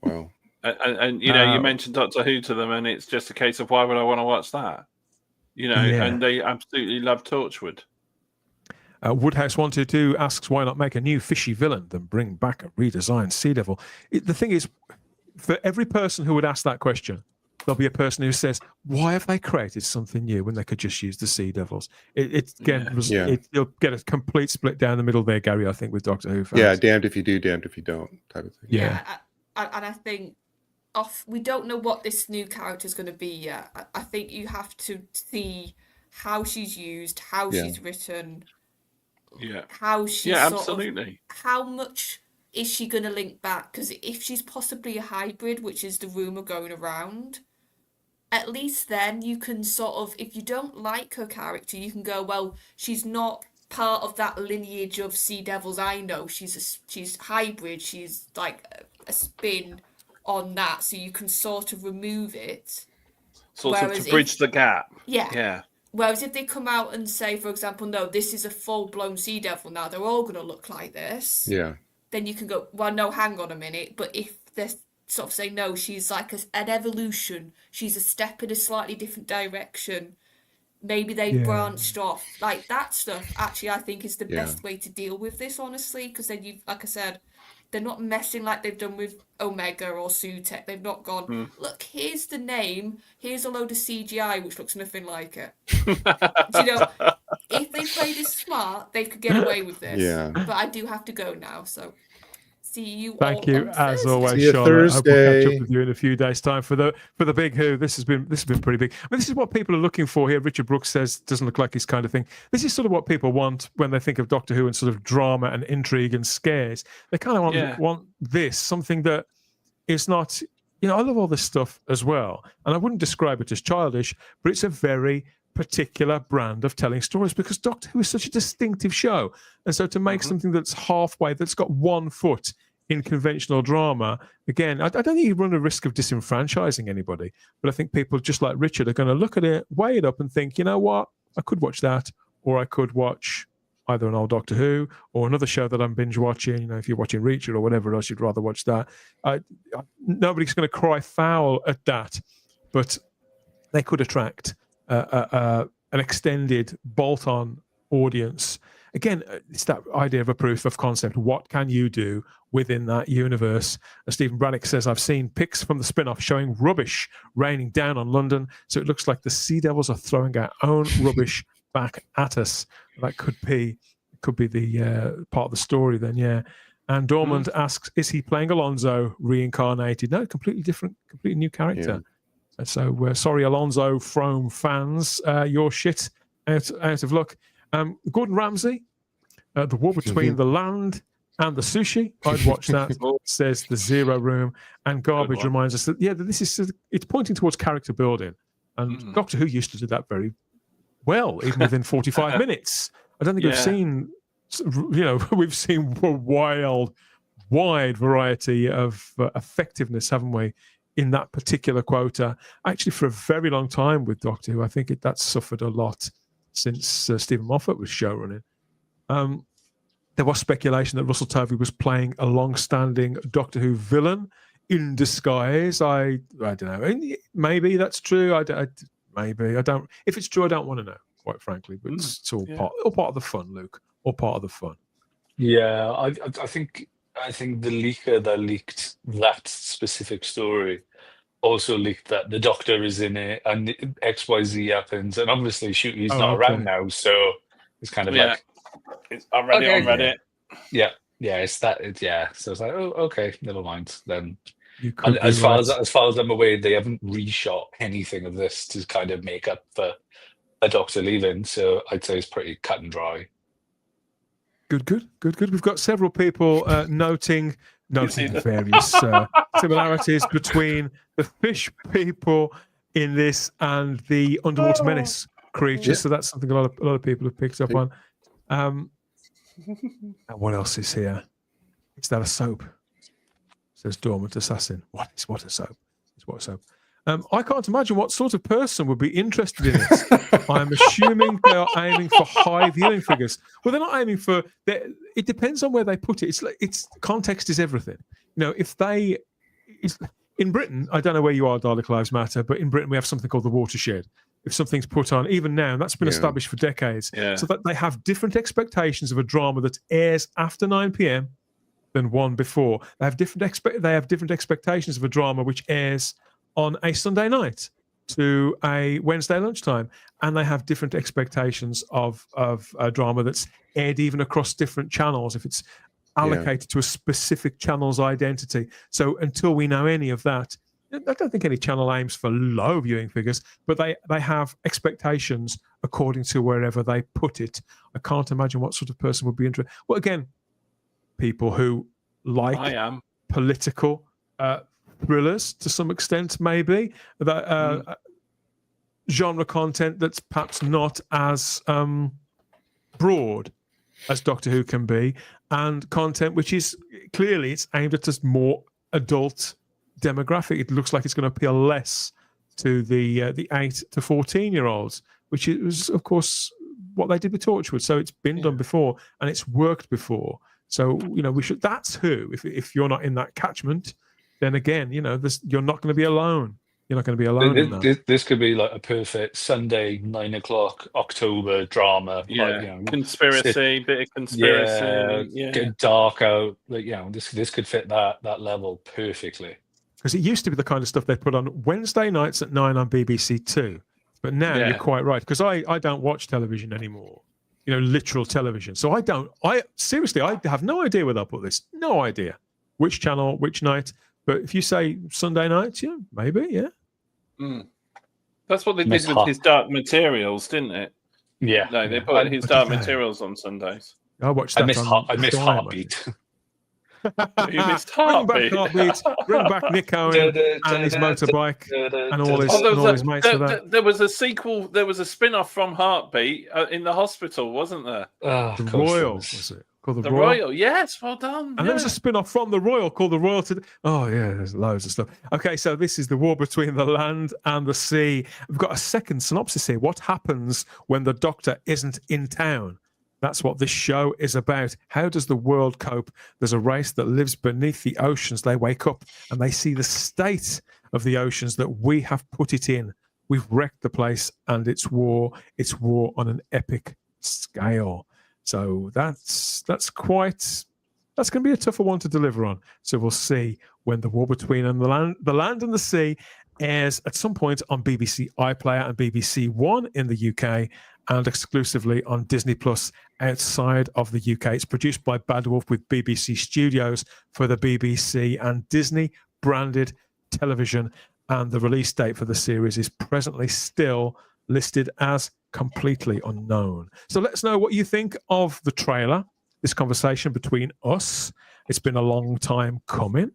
Wow. And you know, you mentioned Doctor Who to them, and it's just a case of why would I want to watch that? You know, and they absolutely love Torchwood. Woodhouse 122 asks, why not make a new fishy villain than bring back a redesigned Sea Devil? The thing is, for every person who would ask that question, there'll be a person who says, why have they created something new when they could just use the Sea Devils? You'll get a complete split down the middle there, Gary, I think, with Doctor Who fans. Yeah, damned if you do, damned if you don't type of thing. Yeah. And I think we don't know what this new character is going to be yet. I think you have to see how she's used, how she's written, how she's how much is she going to link back? Because if she's possibly a hybrid, which is the rumor going around, at least then you can sort of, if you don't like her character, you can go, well, she's not part of that lineage of Sea Devils I know. She's hybrid. She's like a spin on that, so you can sort of remove it. Sort of to bridge the gap. Yeah. Whereas if they come out and say, for example, no, this is a full-blown Sea Devil now, they're all going to look like this. Yeah. Then you can go, well, no, hang on a minute. But if they're sort of saying, no, she's like an evolution, she's a step in a slightly different direction, maybe they branched off. Like, that stuff, actually, I think is the best way to deal with this, honestly, because then you've, like I said, they're not messing like they've done with Omega or Sutek. They've not gone, look, here's the name, here's a load of CGI, which looks nothing like it. You know, if they played it smart, they could get away with this. Yeah. But I do have to go now, so See you Thank all you, on as Thursday. always, See you Charlotte. I hope we'll catch Thursday. up with you in a few days' time for the big who. This has been pretty big. I mean, this is what people are looking for here. Richard Brooks says doesn't look like his kind of thing. This is sort of what people want when they think of Doctor Who and sort of drama and intrigue and scares. They kind of want this, something that is not. You know, I love all this stuff as well, and I wouldn't describe it as childish, but it's a very particular brand of telling stories because Doctor Who is such a distinctive show, and so to make something that's halfway, that's got 1 foot in conventional drama, again, I don't think you run a risk of disenfranchising anybody, but I think people just like Richard are going to look at it, weigh it up, and think, you know what, I could watch that, or I could watch either an old Doctor Who or another show that I'm binge watching. You know, if you're watching Reacher or whatever else, you'd rather watch that. Nobody's going to cry foul at that, but they could attract an extended bolt-on audience. Again, it's that idea of a proof of concept. What can you do within that universe? As Stephen Braddock says, I've seen pics from the spin-off showing rubbish raining down on London, so it looks like the Sea Devils are throwing our own rubbish back at us. That could be the part of the story then, yeah. And Dormand asks, is he playing Alonso reincarnated? No, completely different, completely new character. And so, sorry, Alonso Frome fans, you're shit out of luck. Gordon Ramsay, the war between the land and the sushi. I'd watch that. Says the Zero Room. And Garbage reminds us that this is it's pointing towards character building. And Doctor Who used to do that very well, even within 45 minutes. I don't think we've seen, we've seen a wide variety of effectiveness, haven't we, in that particular quota? Actually, for a very long time with Doctor Who, I think that's suffered a lot since Stephen Moffat was showrunning. There was speculation that Russell Tovey was playing a long-standing Doctor Who villain in disguise. I don't know. Maybe that's true. Maybe I don't. If it's true, I don't want to know, quite frankly. But it's all part of the fun, Luke. All part of the fun. Yeah, I think the leaker that leaked that specific story also leaked that the Doctor is in it and XYZ happens, and obviously he's not around now, so it's kind of like it's already on Reddit. Yeah, it's that. Yeah, so it's like, oh, okay, never mind then. And as far as I'm aware, they haven't reshot anything of this to kind of make up for a Doctor leaving, so I'd say it's pretty cut and dry. Good. We've got several people noting the various similarities between the fish people in this and the underwater menace creatures. So that's something a lot of people have picked up on. And what else is here? Is that a soap? Says Dormant Assassin. What a soap? It's what a soap. I can't imagine what sort of person would be interested in it. I'm assuming they are aiming for high viewing figures. Well, they're not aiming for. It depends on where they put it. It's context is everything. You know, in Britain, I don't know where you are, Dalek Lives Matter, but in Britain we have something called the watershed. If something's put on, even now, and that's been established for decades, so that they have different expectations of a drama that airs after 9 p.m. than one before. They have different expectations of a drama which airs on a Sunday night to a Wednesday lunchtime, and they have different expectations of a drama that's aired even across different channels if it's allocated to a specific channel's identity. So until we know any of that, I don't think any channel aims for low viewing figures, but they have expectations according to wherever they put it. I can't imagine what sort of person would be interested. Well, again, people who like political thrillers to some extent, maybe that genre content that's perhaps not as broad as Doctor Who can be, and content which is clearly it's aimed at a more adult demographic. It looks like it's going to appeal less to the 8 to 14-year-olds, which is of course what they did with Torchwood. So it's been done before and it's worked before. So we should. That's Who. If you're not in that catchment, then again, you're not going to be alone. You're not going to be alone. This could be like a perfect Sunday 9 o'clock October drama. Yeah, conspiracy, bit of conspiracy. Get dark out. This could fit that level perfectly. Because it used to be the kind of stuff they put on Wednesday nights at 9 on BBC Two, but now you're quite right. Because I don't watch television anymore. Literal television. So I seriously, I have no idea where they'll put this. No idea. which channel, which night. But if you say Sunday night, yeah, maybe, yeah. That's what they did with his Dark Materials, didn't it? Yeah. No, they put his Dark Materials on Sundays. I watched that. I missed Heartbeat. You missed Heartbeat. Bring back Heartbeat. Bring back Nick Owen and his motorbike and all his mates for that. There was a sequel. There was a spin-off from Heartbeat in the hospital, wasn't there? The Royal, was it? Called the Royal. Yes, well done. And there was a spin-off from the Royal called the Royal. Oh yeah, there's loads of stuff. Okay, so this is the war between the land and the sea. We've got a second synopsis here. What happens when the Doctor isn't in town? That's what this show is about. How does the world cope? There's a race that lives beneath the oceans. They wake up and they see the state of the oceans that we have put it in. We've wrecked the place, and it's war. It's war on an epic scale. So that's going to be a tougher one to deliver on. So we'll see when the war between the land and the sea airs at some point on BBC iPlayer and BBC One in the UK, and exclusively on Disney Plus outside of the UK. It's produced by Bad Wolf with BBC Studios for the BBC and Disney branded television, and the release date for the series is presently still listed as completely unknown. So let us know what you think of the trailer, this conversation between us. It's been a long time coming.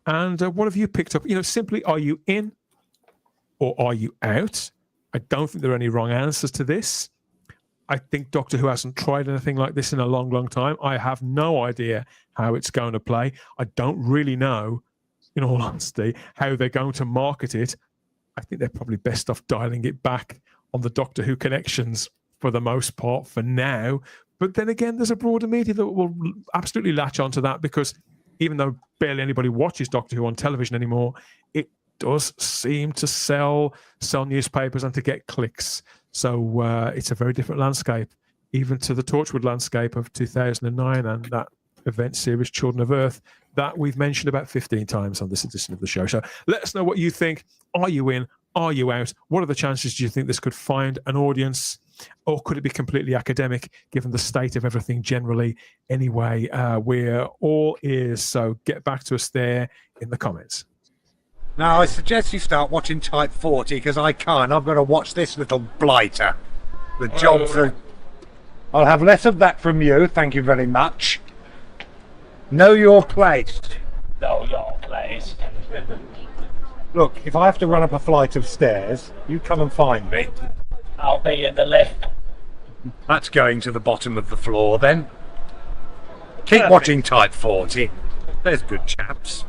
And what have you picked up? Simply, are you in or are you out? I don't think there are any wrong answers to this. I think Doctor Who hasn't tried anything like this in a long, long time. I have no idea how it's going to play. I don't really know, in all honesty, how they're going to market it. I think they're probably best off dialing it back on the Doctor Who connections for the most part for now. But then again, there's a broader media that will absolutely latch onto that, because even though barely anybody watches Doctor Who on television anymore, it does seem to sell newspapers and to get clicks. So it's a very different landscape, even to the Torchwood landscape of 2009 and that event series Children of Earth that we've mentioned about 15 times on this edition of the show. So let us know what you think. Are you in? Are you out? What are the chances do you think this could find an audience? Or could it be completely academic, given the state of everything generally? Anyway, we're all ears, so get back to us there in the comments. Now, I suggest you start watching Type 40, because I can't. I've got to watch this little blighter. The job for... I'll have less of that from you, thank you very much. Know your place. Know your place. Look, if I have to run up a flight of stairs, you come and find me. I'll be in the lift. That's going to the bottom of the floor, then. Keep watching Type 40. There's good chaps.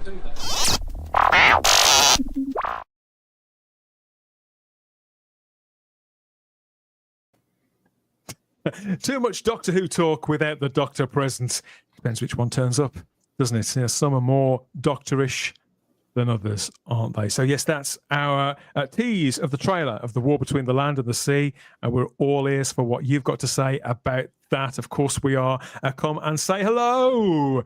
Too much Doctor Who talk without the Doctor present. Depends which one turns up, doesn't it? Yeah, some are more Doctorish than others, aren't they? So yes, that's our tease of the trailer of the war between the land and the sea, and we're all ears for what you've got to say about that. Of course we are. Come and say hello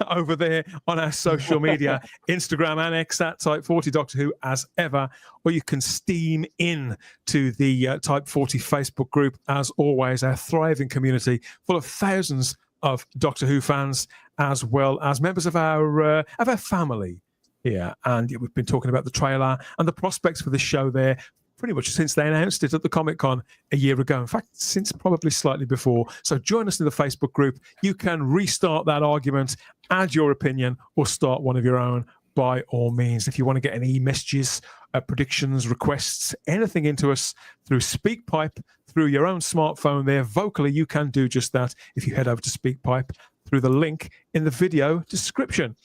over there on our social media, Instagram and X at Type 40 Doctor Who as ever, or you can steam in to the Type 40 Facebook group, as always, our thriving community full of thousands of Doctor Who fans, as well as members of our family. Yeah, and we've been talking about the trailer and the prospects for this show there pretty much since they announced it at the Comic-Con a year ago. In fact, since probably slightly before. So join us in the Facebook group. You can restart that argument, add your opinion, or start one of your own by all means. If you want to get any messages, predictions, requests, anything into us through SpeakPipe, through your own smartphone there, vocally, you can do just that if you head over to SpeakPipe through the link in the video description.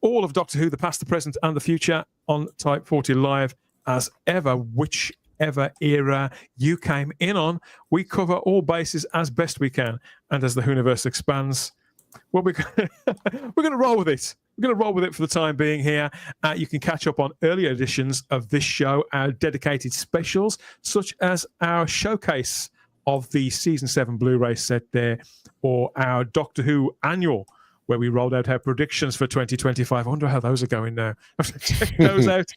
All of Doctor Who, the past, the present, and the future on Type 40 Live as ever, whichever era you came in on. We cover all bases as best we can. And as the Whoniverse expands, well, we're going to roll with it. We're going to roll with it for the time being here. You can catch up on earlier editions of this show, our dedicated specials, such as our showcase of the Season 7 Blu-ray set there, or our Doctor Who annual, where we rolled out our predictions for 2025. I wonder how those are going now. Check those out.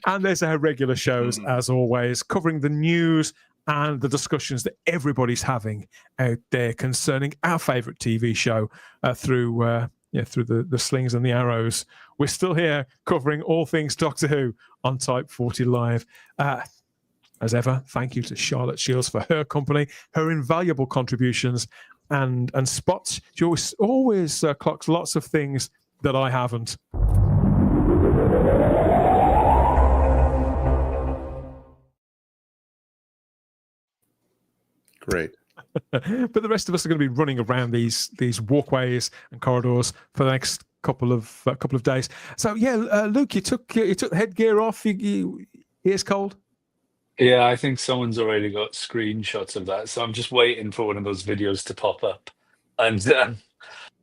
And there's our regular shows, as always, covering the news and the discussions that everybody's having out there concerning our favourite TV show through through the slings and the arrows. We're still here covering all things Doctor Who on Type 40 Live. As ever, thank you to Charlotte Shields for her company, her invaluable contributions, and spots. She always clocks lots of things that I haven't. Great. But the rest of us are going to be running around these walkways and corridors for the next couple of days. So yeah, Luke, you took the headgear off. You ears cold? Yeah, I think someone's already got screenshots of that. So I'm just waiting for one of those videos to pop up. And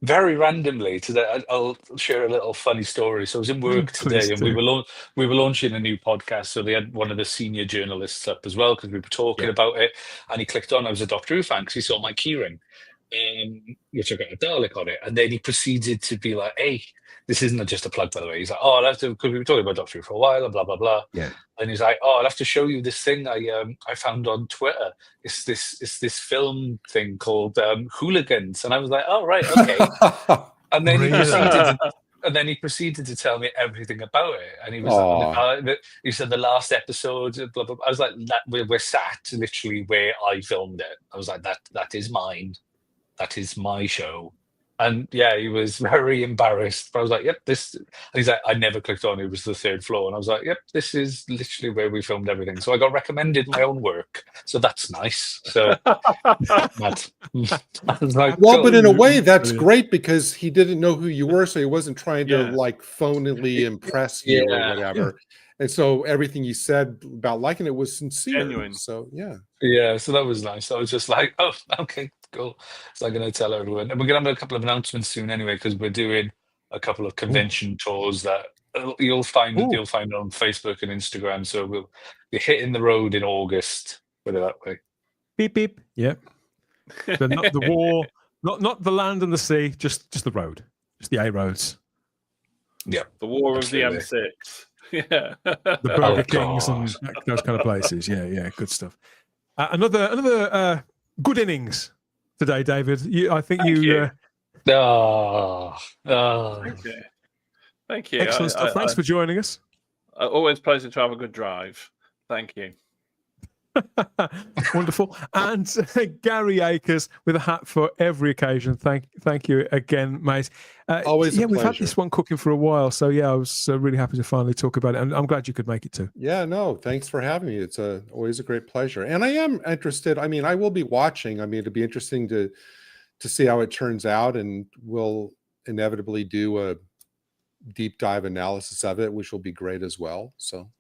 very randomly today, I'll share a little funny story. So I was in work today, and we were launching a new podcast. So they had one of the senior journalists up as well because we were talking about it. And he clicked on. I was a Doctor Who fan because he saw my keyring, which I got a Dalek on it. And then he proceeded to be like, "Hey, this isn't just a plug, by the way." He's like, "Oh, I'll have to," because we were talking about Doctor Who for a while, and blah blah blah. Yeah. And he's like, "Oh, I'll have to show you this thing I found on Twitter. It's this film thing called Hooligans." And I was like, "Oh, right, okay." And then he proceeded to tell me everything about it. And he was like, he said the last episode, blah blah blah. I was like, we're sat literally where I filmed it. I was like, that is mine. That is my show. And yeah, he was very embarrassed. But I was like, "Yep, this." And he's like, "I never clicked on. It was the third floor." And I was like, "Yep, this is literally where we filmed everything." So I got recommended my own work. So that's nice. So, I was like, well, but in a way, that's great because he didn't know who you were, so he wasn't trying to like phonily impress you or whatever. And so everything you said about liking it was sincere. Genuine. So yeah, so that was nice. I was just like, "Oh, okay, cool." So I'm going to tell everyone, and we're going to have a couple of announcements soon anyway, because we're doing a couple of convention tours that you'll find on Facebook and Instagram. So we'll be hitting the road in August. Put it that way. Beep beep. Yep. So not the war, not the land and the sea, just the road, just the A roads. Yeah, the war of the M6. Yeah, the Burger Kings and those kind of places. Yeah, good stuff. Another good innings today, David. I think Thank you. Thank you. Excellent stuff. Thanks for joining us. Always pleasure to have a good drive. Thank you. Wonderful. And Gary Akers with a hat for every occasion. Thank you again, mate. Always a we've had pleasure. this one cooking for a while, so I was really happy to finally talk about it, and I'm glad you could make it too. Yeah, no, thanks for having me. It's always a great pleasure, and I am interested. I mean, I will be watching. I mean, it'll be interesting to see how it turns out, and we'll inevitably do a deep dive analysis of it, which will be great as well. So.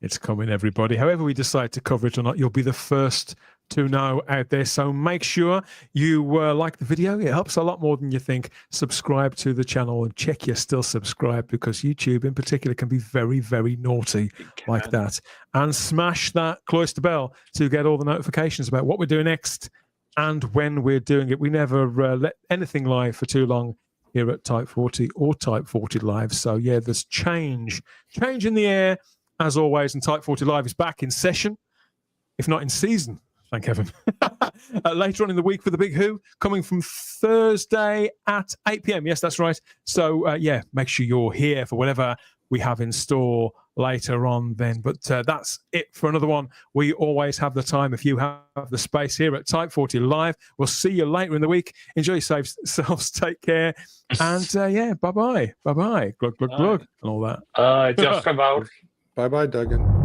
It's coming, everybody. However we decide to cover it or not, you'll be the first to know out there. So make sure you like the video. It helps a lot more than you think. Subscribe to the channel and check you're still subscribed, because YouTube in particular can be very, very naughty like that. And smash that cloister bell to get all the notifications about what we're doing next and when we're doing it. We never let anything live for too long here at Type 40 or Type 40 Live. So yeah, there's change in the air. As always, and Type 40 Live is back in session, if not in season, thank heaven. Later on in the week for the Big Who, coming from Thursday at 8 p.m. Yes, that's right. So, make sure you're here for whatever we have in store later on then. But that's it for another one. We always have the time if you have the space here at Type 40 Live. We'll see you later in the week. Enjoy yourselves. Take care. And, bye-bye. Bye-bye. Glug, glug, glug, and all that. Just about. Bye-bye, Duggan.